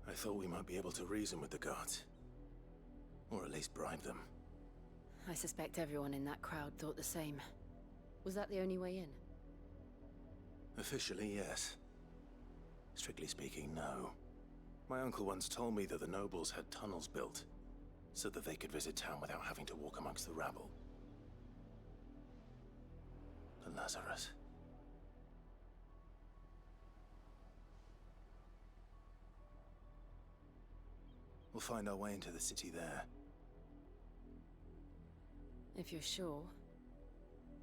I thought we might be able to reason with the guards. Or at least bribe them. I suspect everyone in that crowd thought the same. Was that the only way in? Officially, yes. Strictly speaking, no. My uncle once told me that the nobles had tunnels built, so that they could visit town without having to walk amongst the rabble. The Lazarus. We'll find our way into the city there. If you're sure.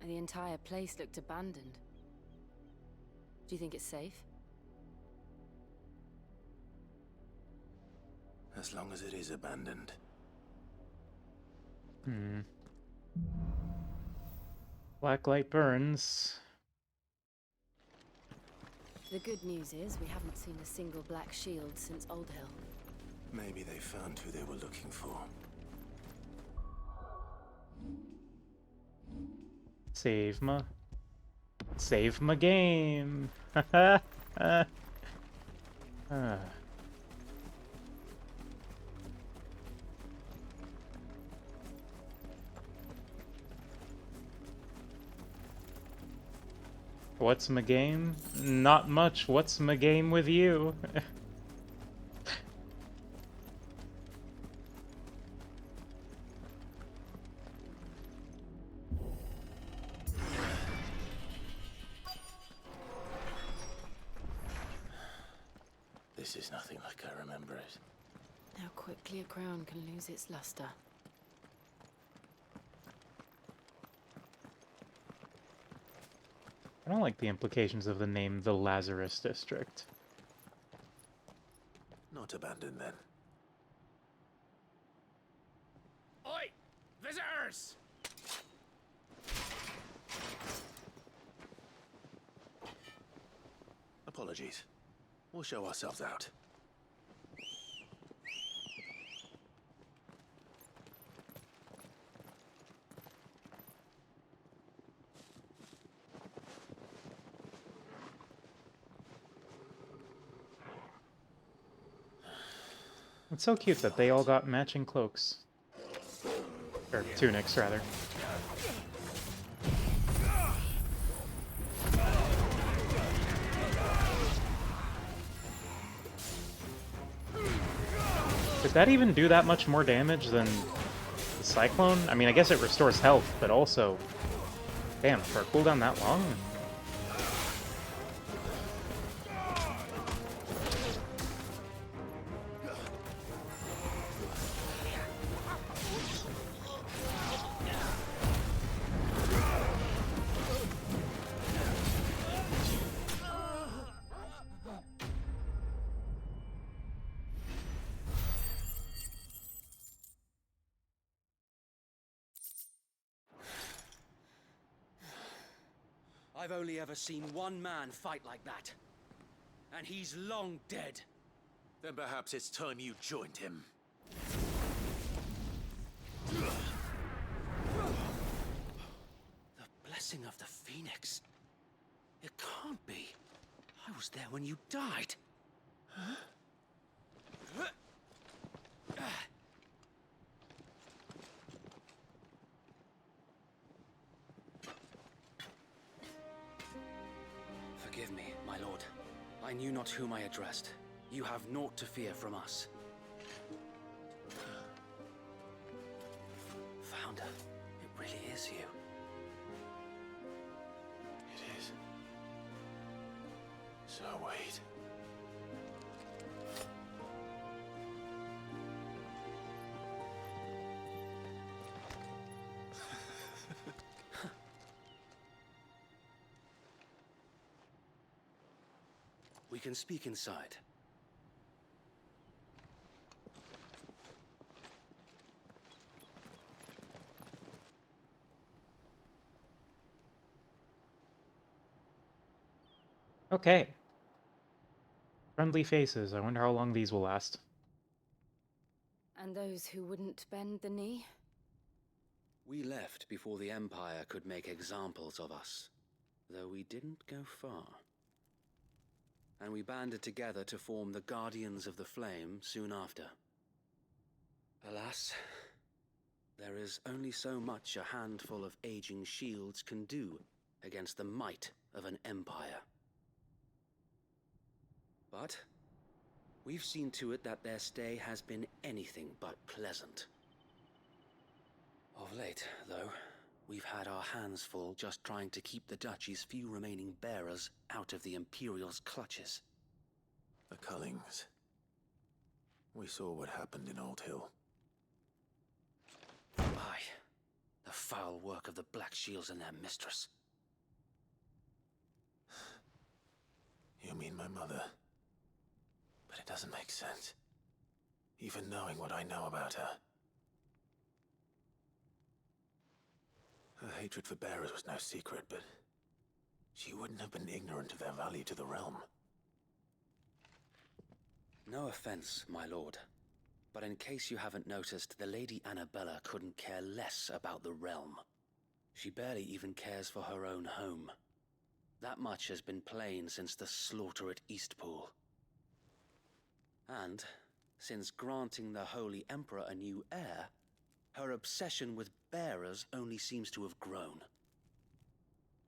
The entire place looked abandoned. Do you think it's safe? As long as it is abandoned. Blacklight burns. The good news is we haven't seen a single black shield since Old Hill. Maybe they found who they were looking for. Save my game. What's my game? Not much. What's my game with you? This is nothing like I remember it. How quickly a crown can lose its luster. I don't like the implications of the name the Lazarus District. Not abandoned then. Oi! Visitors! Apologies. We'll show ourselves out. It's so cute that they all got matching cloaks. Or tunics, rather. Did that even do that much more damage than the Cyclone? I mean, I guess it restores health, but also... Damn, for a cooldown that long? I've only ever seen one man fight like that. And he's long dead. Then perhaps it's time you joined him. The blessing of the Phoenix. It can't be. I was there when you died. Huh? Forgive me, my lord. I knew not whom I addressed. You have naught to fear from us. Founder, it really is you. It is. So wait. We can speak inside. Okay. Friendly faces. I wonder how long these will last. And those who wouldn't bend the knee? We left before the Empire could make examples of us, though we didn't go far. And we banded together to form the Guardians of the Flame soon after. Alas, there is only so much a handful of aging shields can do against the might of an empire. But we've seen to it that their stay has been anything but pleasant. Of late, though, we've had our hands full just trying to keep the Duchy's few remaining bearers out of the Imperial's clutches. The Cullings. We saw what happened in Old Hill. Aye, the foul work of the Black Shields and their mistress. You mean my mother? But it doesn't make sense. Even knowing what I know about her. Her hatred for bearers was no secret, but she wouldn't have been ignorant of their value to the realm. No offense, my lord, but in case you haven't noticed, the Lady Annabella couldn't care less about the realm. She barely even cares for her own home. That much has been plain since the slaughter at Eastpool. And, since granting the Holy Emperor a new heir, her obsession with bearers only seems to have grown.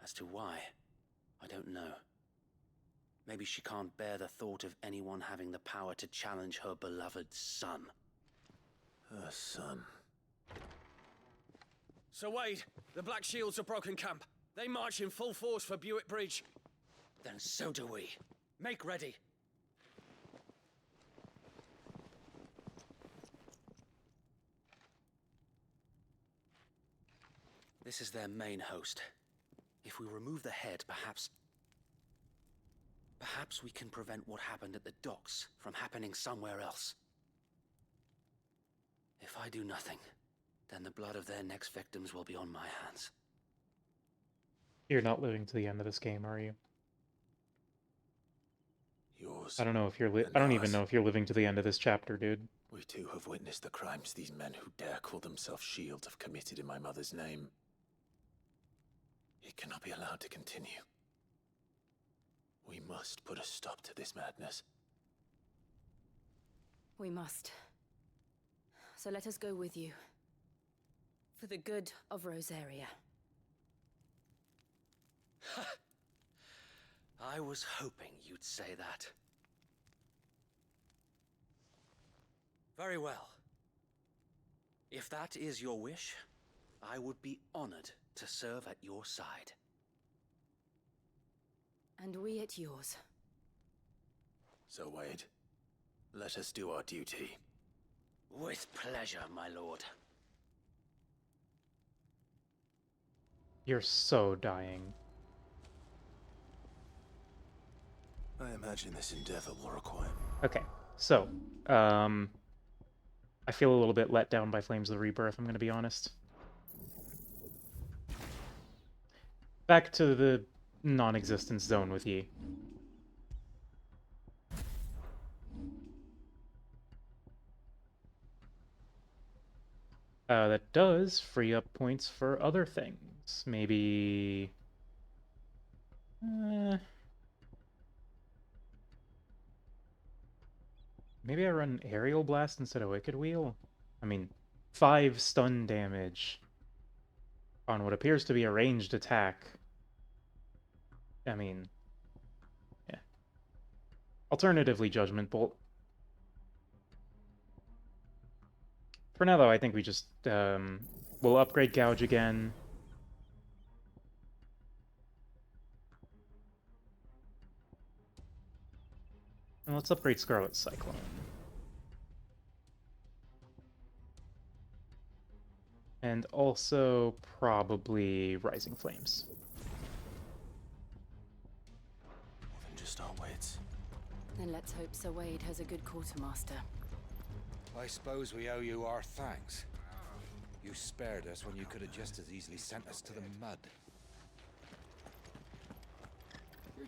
As to why, I don't know. Maybe she can't bear the thought of anyone having the power to challenge her beloved son. Her son. Sir Wade, the Black Shields have broken camp. They march in full force for Buick Bridge. Then so do we. Make ready. This is their main host. If we remove the head, perhaps we can prevent what happened at the docks from happening somewhere else. If I do nothing, then the blood of their next victims will be on my hands. You're not living to the end of this game, are you? Yours. I don't know if you're I don't even know if you're living to the end of this chapter, dude. We too have witnessed the crimes these men who dare call themselves shields have committed in my mother's name. It cannot be allowed to continue. We must put a stop to this madness. We must. So let us go with you. For the good of Rosaria. I was hoping you'd say that. Very well. If that is your wish, I would be honored to serve at your side. And we at yours. So, Wade, let us do our duty. With pleasure, my lord. You're so dying. I imagine this endeavor will require... Okay, so, I feel a little bit let down by Flames of the Rebirth, I'm going to be honest. Back to the non-existence zone with Yi. That does free up points for other things. Maybe... maybe I run Aerial Blast instead of Wicked Wheel? I mean, 5 stun damage on what appears to be a ranged attack. I mean, yeah. Alternatively, Judgment Bolt. For now, though, I think we just, we'll upgrade Gouge again. And let's upgrade Scarlet Cyclone. And also probably Rising Flames. Even just our wits. Then let's hope Sir Wade has a good quartermaster. I suppose we owe you our thanks. You spared us when you could have just as easily sent us to the mud.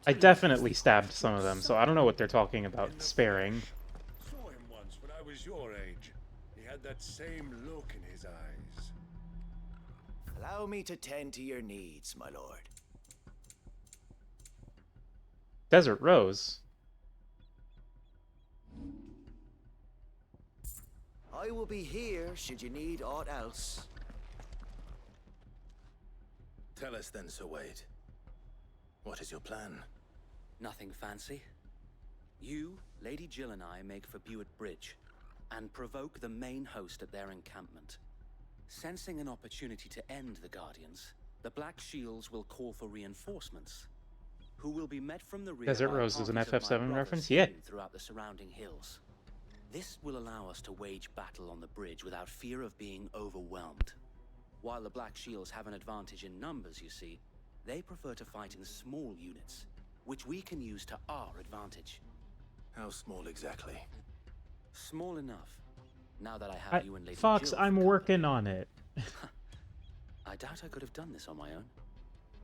I definitely stabbed some of them, so I don't know what they're talking about sparing. Saw him once when I was your age. He had that same look in his eyes. Allow me to tend to your needs, my lord. Desert Rose? I will be here should you need aught else. Tell us then, Sir Wade. What is your plan? Nothing fancy. You, Lady Jill and I make for Buett Bridge and provoke the main host at their encampment. Sensing an opportunity to end the Guardians, the Black Shields will call for reinforcements, who will be met from the rear Desert by Rose is an parties of my FF7 brothers reference? Yeah. hidden throughout the surrounding hills. This will allow us to wage battle on the bridge without fear of being overwhelmed. While the Black Shields have an advantage in numbers, you see, they prefer to fight in small units, which we can use to our advantage. How small exactly? Small enough. Now that I have you and Lady Fox, Jill I'm working on it. I doubt I could have done this on my own.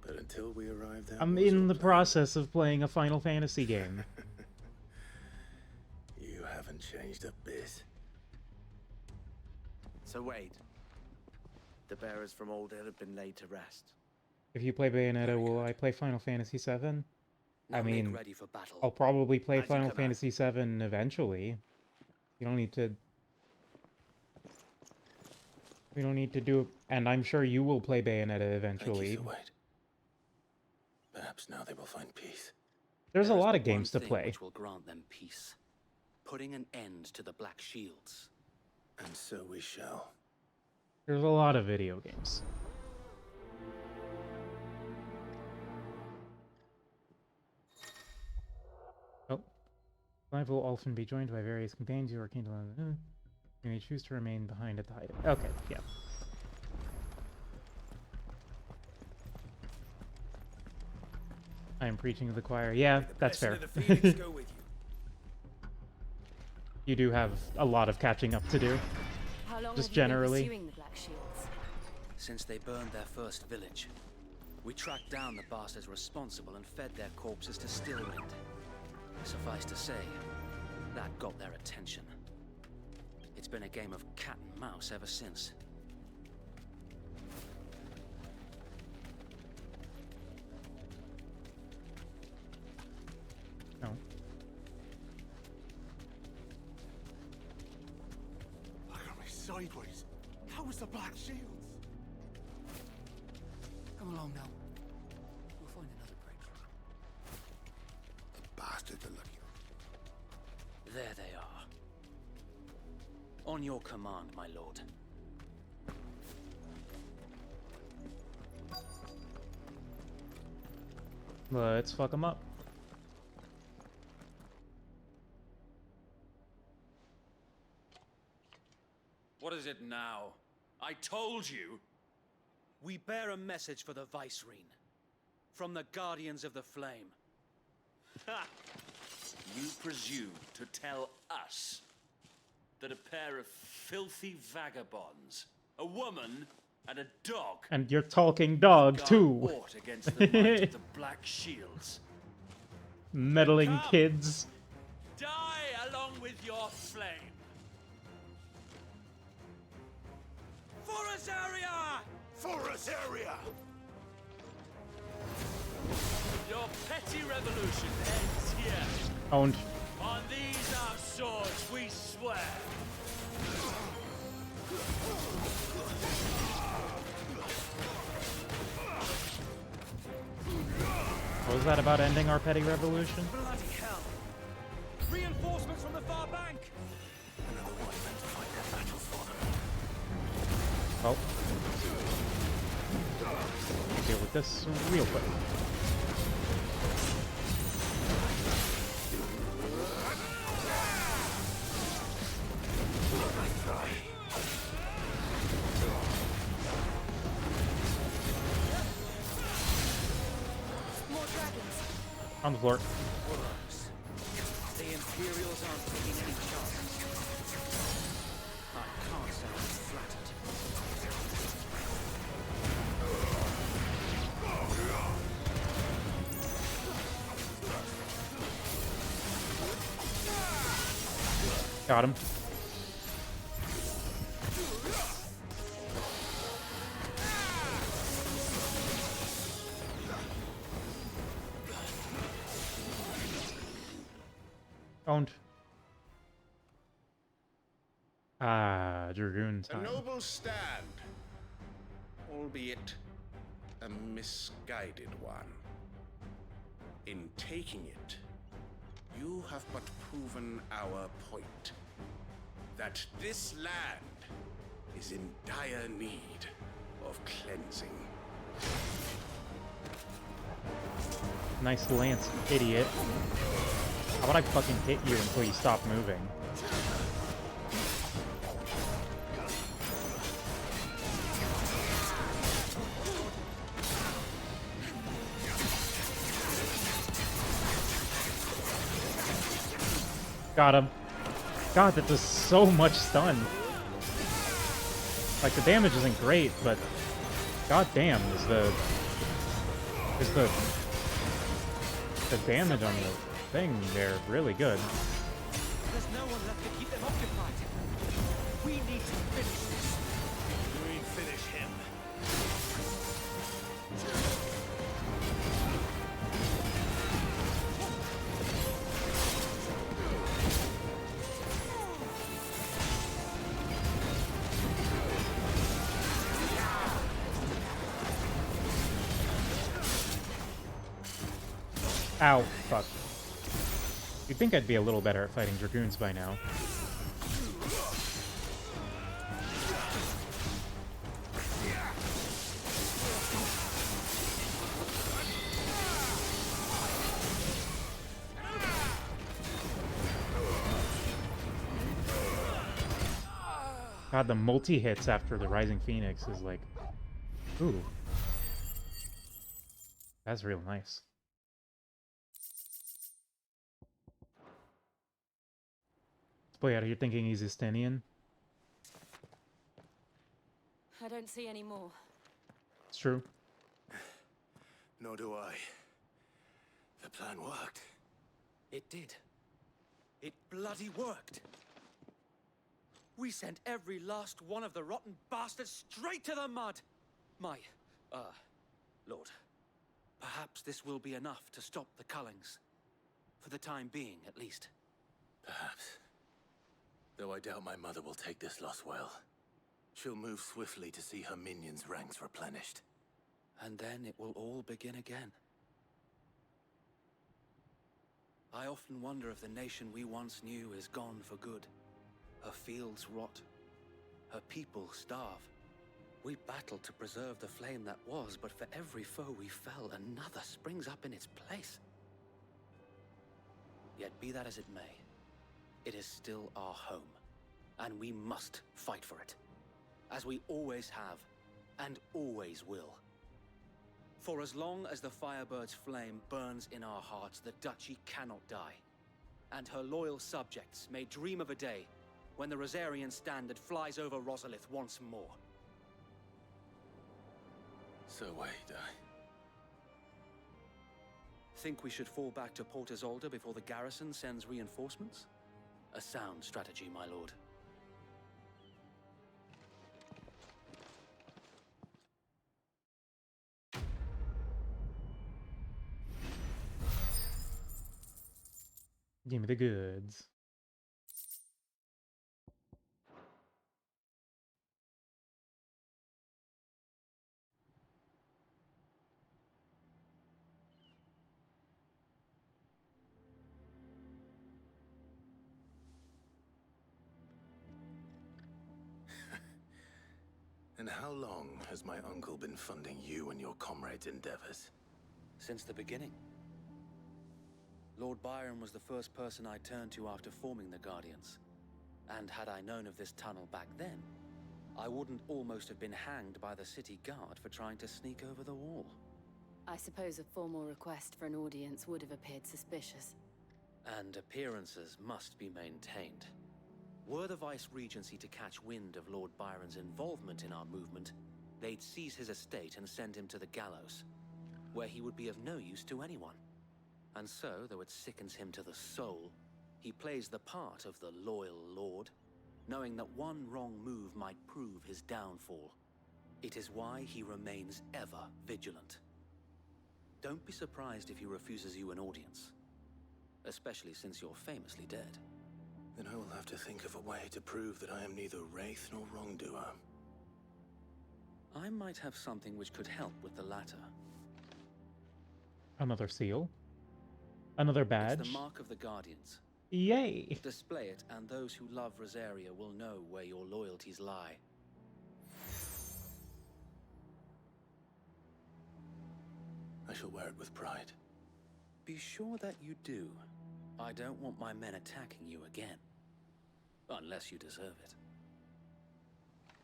But until we arrive there, I'm in the process of playing a Final Fantasy game. You haven't changed a bit. So Wade, the bearers from Oldale have been laid to rest. If you play Bayonetta, will I play Final Fantasy VII? I Now make mean, ready for battle. I'll probably play As you Final command. Fantasy VII eventually. You don't need to... We don't need to do... And I'm sure you will play Bayonetta eventually. Thank you, Sir Wade. Perhaps now they will find peace. There's a There is lot but of games to one thing play. which will grant them peace. Putting an end to the Black Shields. And so we shall. There's a lot of video games. Oh. Clive will often be joined by various companions who are keen to learn. You may choose to remain behind at the height. Okay, yeah. I am preaching to the choir. Yeah, that's fair. You do have a lot of catching up to do. How long Just have generally. you been pursuing the Black Shields? Since they burned their first village, we tracked down the bastards responsible and fed their corpses to Stillwind. Suffice to say, that got their attention. It's been a game of cat and mouse ever since. No. Look at me sideways. How was the Black Shields? Come along now. We'll find another bridge. The bastards are lucky. There they are. On your command, my lord. Let's fuck them up. What is it now? I told you! We bear a message for the Vicereine. From the Guardians of the Flame. Ha! You presume to tell us that a pair of filthy vagabonds, a woman and a dog, And you're talking dog, too. fought against the might of the Black Shields. Meddling Come. kids. Die along with your flame. Forest area! Forest area! Your petty revolution ends here. Owned. On these our swords we swear. What was that about ending our petty revolution? Bloody hell! Reinforcements from the far bank! Another one meant to fight that battle for them. Oh. Deal with this real quick. On the floor. The Imperials aren't taking any chances. I can't say I'm flattered. Got him. Owned. Ah, Dragoon A time. noble stand, albeit a misguided one. In taking it, you have but proven our point. That this land is in dire need of cleansing. Nice lance, idiot. How about I fucking hit you until you stop moving? Got him. God, that does so much stun. Like, the damage isn't great, but god damn, is the damage on the thing there really good. There's no one left to keep them occupied. We need to finish this. We finish him. Ow, fuck. You'd think I'd be a little better at fighting Dragoons by now. God, the multi-hits after the Rising Phoenix is like... Ooh. That's real nice. Boy, out here thinking he's Estinian. I don't see any more. It's true. Nor do I. The plan worked. It did. It bloody worked. We sent every last one of the rotten bastards straight to the mud. My, Lord, perhaps this will be enough to stop the Cullings. For the time being, at least. Perhaps. Though I doubt my mother will take this loss well. She'll move swiftly to see her minions' ranks replenished. And then it will all begin again. I often wonder if the nation we once knew is gone for good. Her fields rot. Her people starve. We battled to preserve the flame that was, but for every foe we fell, another springs up in its place. Yet be that as it may, it is still our home, and we must fight for it, as we always have, and always will. For as long as the Firebird's flame burns in our hearts, the Duchy cannot die, and her loyal subjects may dream of a day when the Rosarian standard flies over Rosalith once more. So wait, Think we should fall back to Port Isolde before the garrison sends reinforcements? A sound strategy, my lord. Give me the goods. And how long has my uncle been funding you and your comrades' endeavors? Since the beginning. Lord Byron was the first person I turned to after forming the Guardians. And had I known of this tunnel back then, I wouldn't almost have been hanged by the city guard for trying to sneak over the wall. I suppose a formal request for an audience would have appeared suspicious. And appearances must be maintained. Were the Vice-Regency to catch wind of Lord Byron's involvement in our movement, they'd seize his estate and send him to the gallows, where he would be of no use to anyone. And so, though it sickens him to the soul, he plays the part of the loyal lord, knowing that one wrong move might prove his downfall. It is why he remains ever vigilant. Don't be surprised if he refuses you an audience, especially since you're famously dead. Then I will have to think of a way to prove that I am neither wraith nor wrongdoer. I might have something which could help with the latter. Another seal. Another badge. It's the mark of the Guardians. Yay! Display it, and those who love Rosaria will know where your loyalties lie. I shall wear it with pride. Be sure that you do. I don't want my men attacking you again. Unless you deserve it.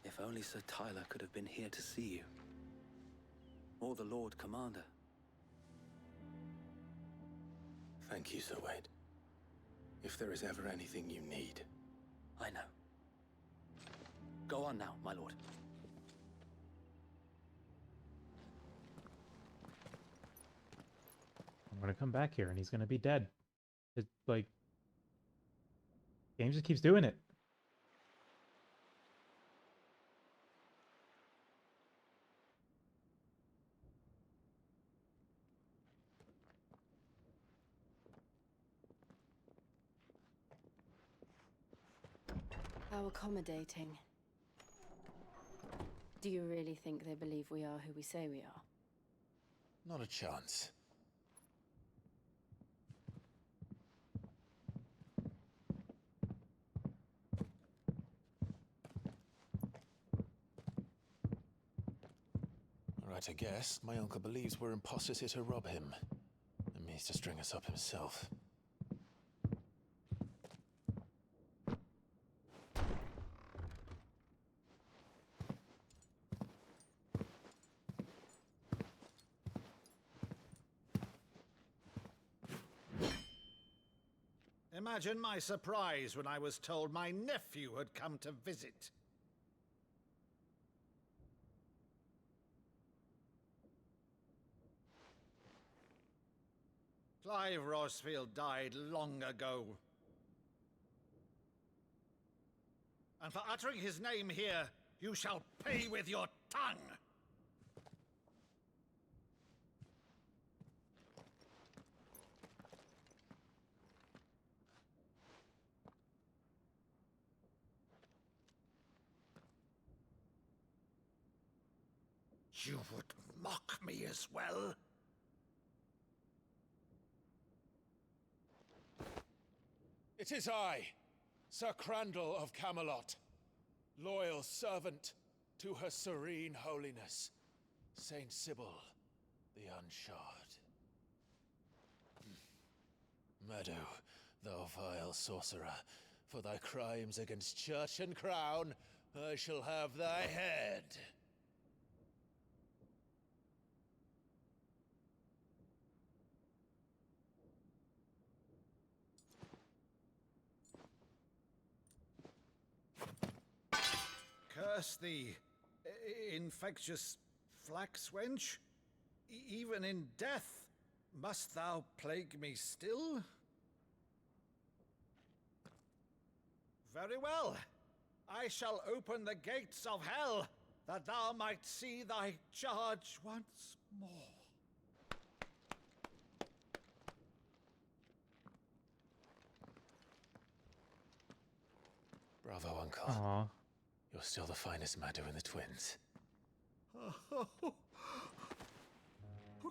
If only Sir Tyler could have been here to see you. Or the Lord Commander. Thank you, Sir Wade. If there is ever anything you need. I know. Go on now, my lord. I'm gonna come back here and he's gonna be dead. It, like... Game just keeps doing it. How accommodating. Do you really think they believe we are who we say we are? Not a chance. Right, I guess. My uncle believes we're imposters here to rob him. And means to string us up himself. Imagine my surprise when I was told my nephew had come to visit. Clive Rosfield died long ago. And for uttering his name here, you shall pay with your tongue! You would mock me as well? It is I, Sir Crandall of Camelot, loyal servant to Her Serene Holiness, Saint Sybil the Unshod. Meadow, thou vile sorcerer, for thy crimes against church and crown, I shall have thy head. Curse thee, infectious flax wench. Even in death, must thou plague me still? Very well. I shall open the gates of hell, that thou might see thy charge once more. Bravo, Uncle. Aw. You're still the finest Madu in the twins. Oh,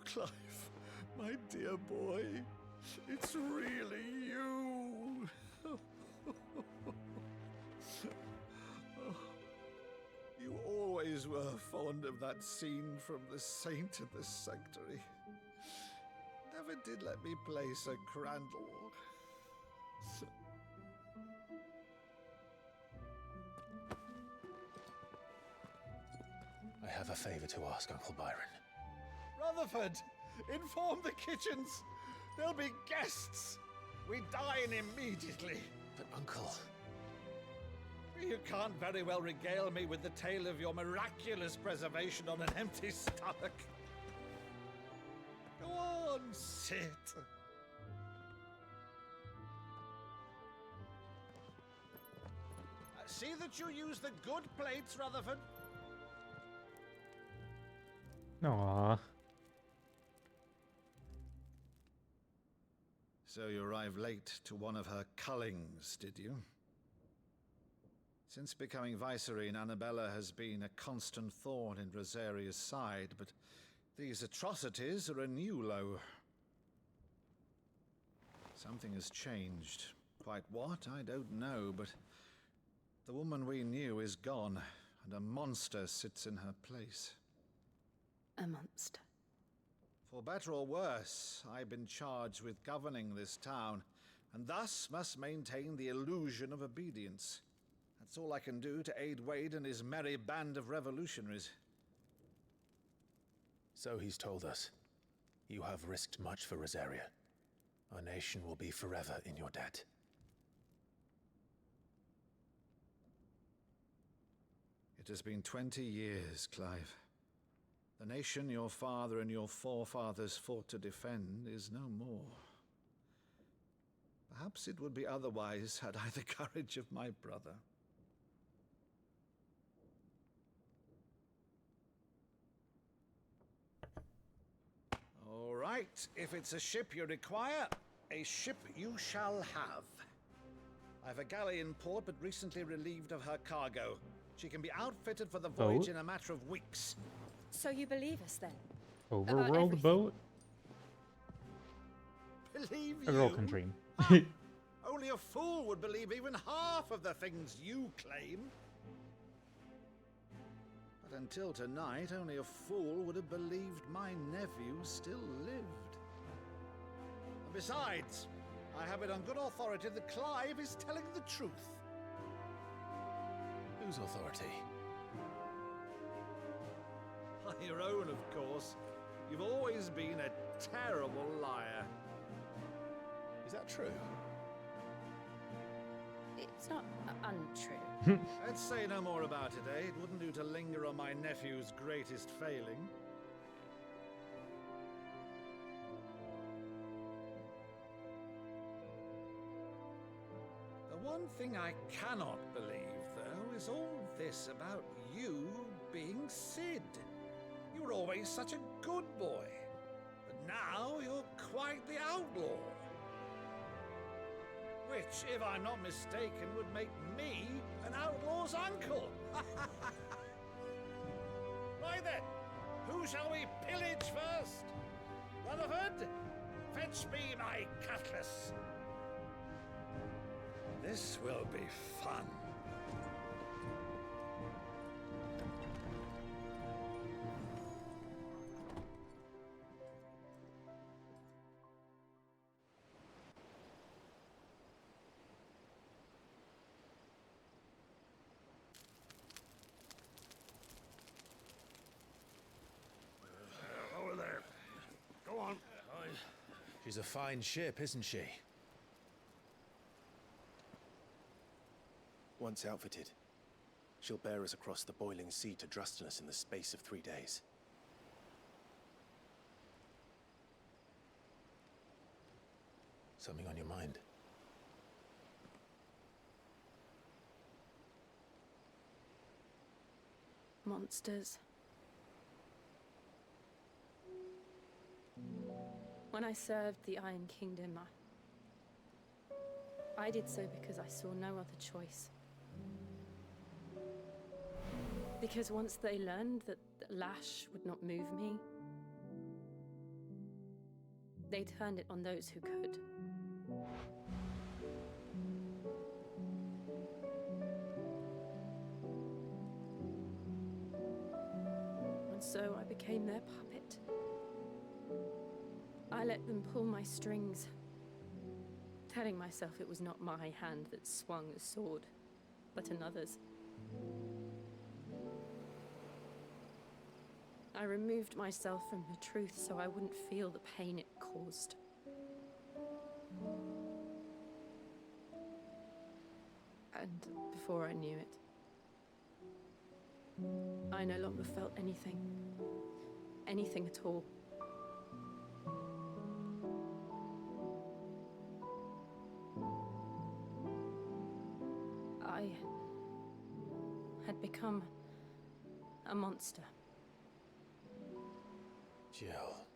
Clive, my dear boy, it's really you. You always were fond of that scene from The Saint in the Sanctuary. Never did let me play Sir Crandall. I have a favor to ask, Uncle Byron. Rutherford, inform the kitchens. There'll be guests. We dine immediately. But, Uncle... You can't very well regale me with the tale of your miraculous preservation on an empty stomach. Go on, sit. See that you use the good plates, Rutherford. Aw. So you arrived late to one of her cullings, did you? Since becoming Vicereine, Annabella has been a constant thorn in Rosaria's side, but these atrocities are a new low. Something has changed. Quite what, I don't know, but the woman we knew is gone, and a monster sits in her place. A monster. For better or worse, I've been charged with governing this town, and thus must maintain the illusion of obedience. That's all I can do to aid Wade and his merry band of revolutionaries. So he's told us. You have risked much for Rosaria. Our nation will be forever in your debt. It has been 20 years, Clive. The nation your father and your forefathers fought to defend is no more. Perhaps it would be otherwise had I the courage of my brother. All right, if it's a ship you require, a ship you shall have. I've a galley in port, but recently relieved of her cargo. She can be outfitted for the voyage in a matter of weeks. So you believe us then? Overworld boat? Believe A girl you? can dream. Only a fool would believe even half of the things you claim. But until tonight, only a fool would have believed my nephew still lived. And besides, I have it on good authority that Clive is telling the truth. Whose authority? Your own, of course. You've always been a terrible liar. Is that true? It's not untrue. Let's say no more about it, eh? It wouldn't do to linger on my nephew's greatest failing. The one thing I cannot believe, though, is all this about you being Sid. You were always such a good boy, but now you're quite the outlaw. Which, if I'm not mistaken, would make me an outlaw's uncle. Right then, who shall we pillage first? Rutherford, fetch me my cutlass. This will be fun. Over there. Go on. She's a fine ship, isn't she? Once outfitted, she'll bear us across the boiling sea to Drustinus in the space of 3 days. Something on your mind? Monsters. When I served the Iron Kingdom, I did so because I saw no other choice. Because once they learned that the lash would not move me, they turned it on those who could. And so I became their puppet. I let them pull my strings, telling myself it was not my hand that swung the sword, but another's. I removed myself from the truth so I wouldn't feel the pain it caused. And before I knew it, I no longer felt anything. Anything at all. I had become a monster. Jill.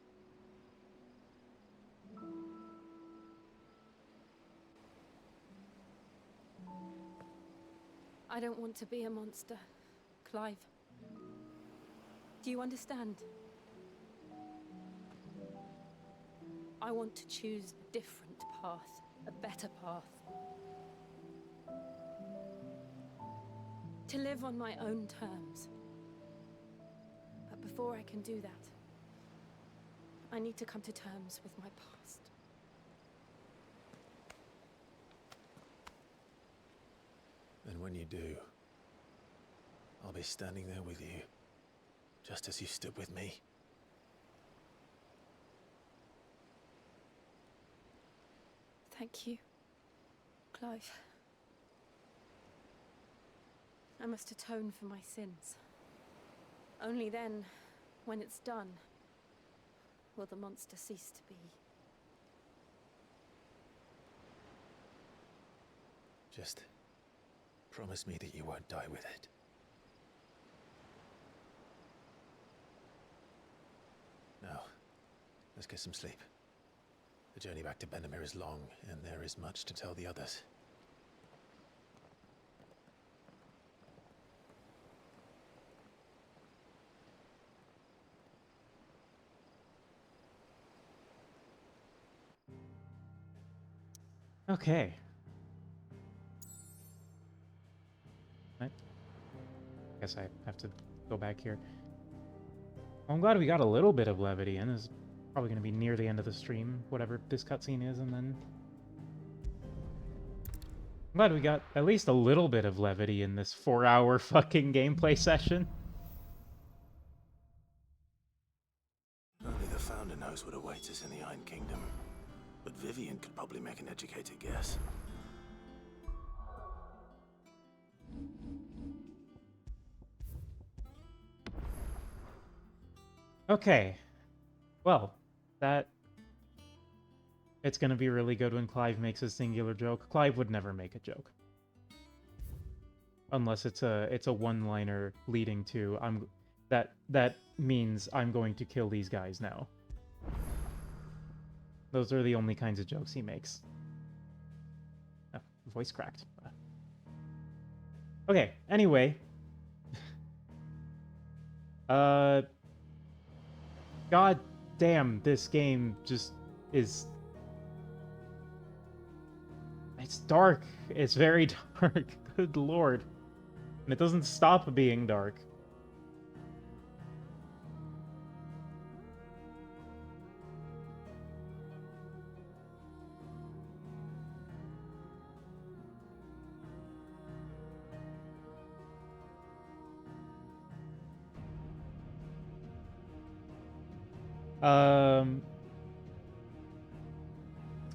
I don't want to be a monster, Clive. Do you understand? I want to choose a different path, a better path. To live on my own terms. But before I can do that, I need to come to terms with my past. And when you do, I'll be standing there with you, just as you stood with me. Thank you, Clive. I must atone for my sins. Only then, when it's done, will the monster cease to be. Just promise me that you won't die with it. Now, let's get some sleep. The journey back to Benamir is long, and there is much to tell the others. Okay. I guess I have to go back here. Well, I'm glad we got a little bit of levity in. This is probably going to be near the end of the stream, whatever this cutscene is, and then... I'm glad we got at least a little bit of levity in this 4-hour fucking gameplay session. Only the Founder knows what awaits us in the Iron Kingdom. But Vivian could probably make an educated guess. Okay. Well, that... It's gonna be really good when Clive makes a singular joke. Clive would never make a joke. Unless it's a one-liner leading to that means I'm going to kill these guys now. Those are the only kinds of jokes he makes. Oh, voice cracked. Okay, anyway. God damn, this game just is... It's dark. It's very dark. Good lord. And it doesn't stop being dark.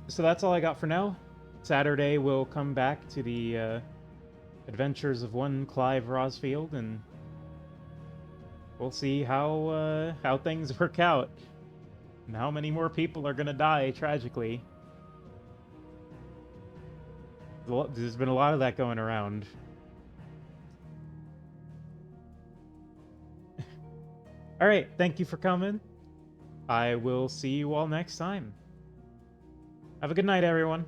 So that's all I got for now. Saturday we'll come back to the adventures of one Clive Rosfield, and we'll see how things work out and how many more people are gonna die tragically. There's been a lot of that going around. All right, thank you for coming. I will see you all next time. Have a good night, everyone.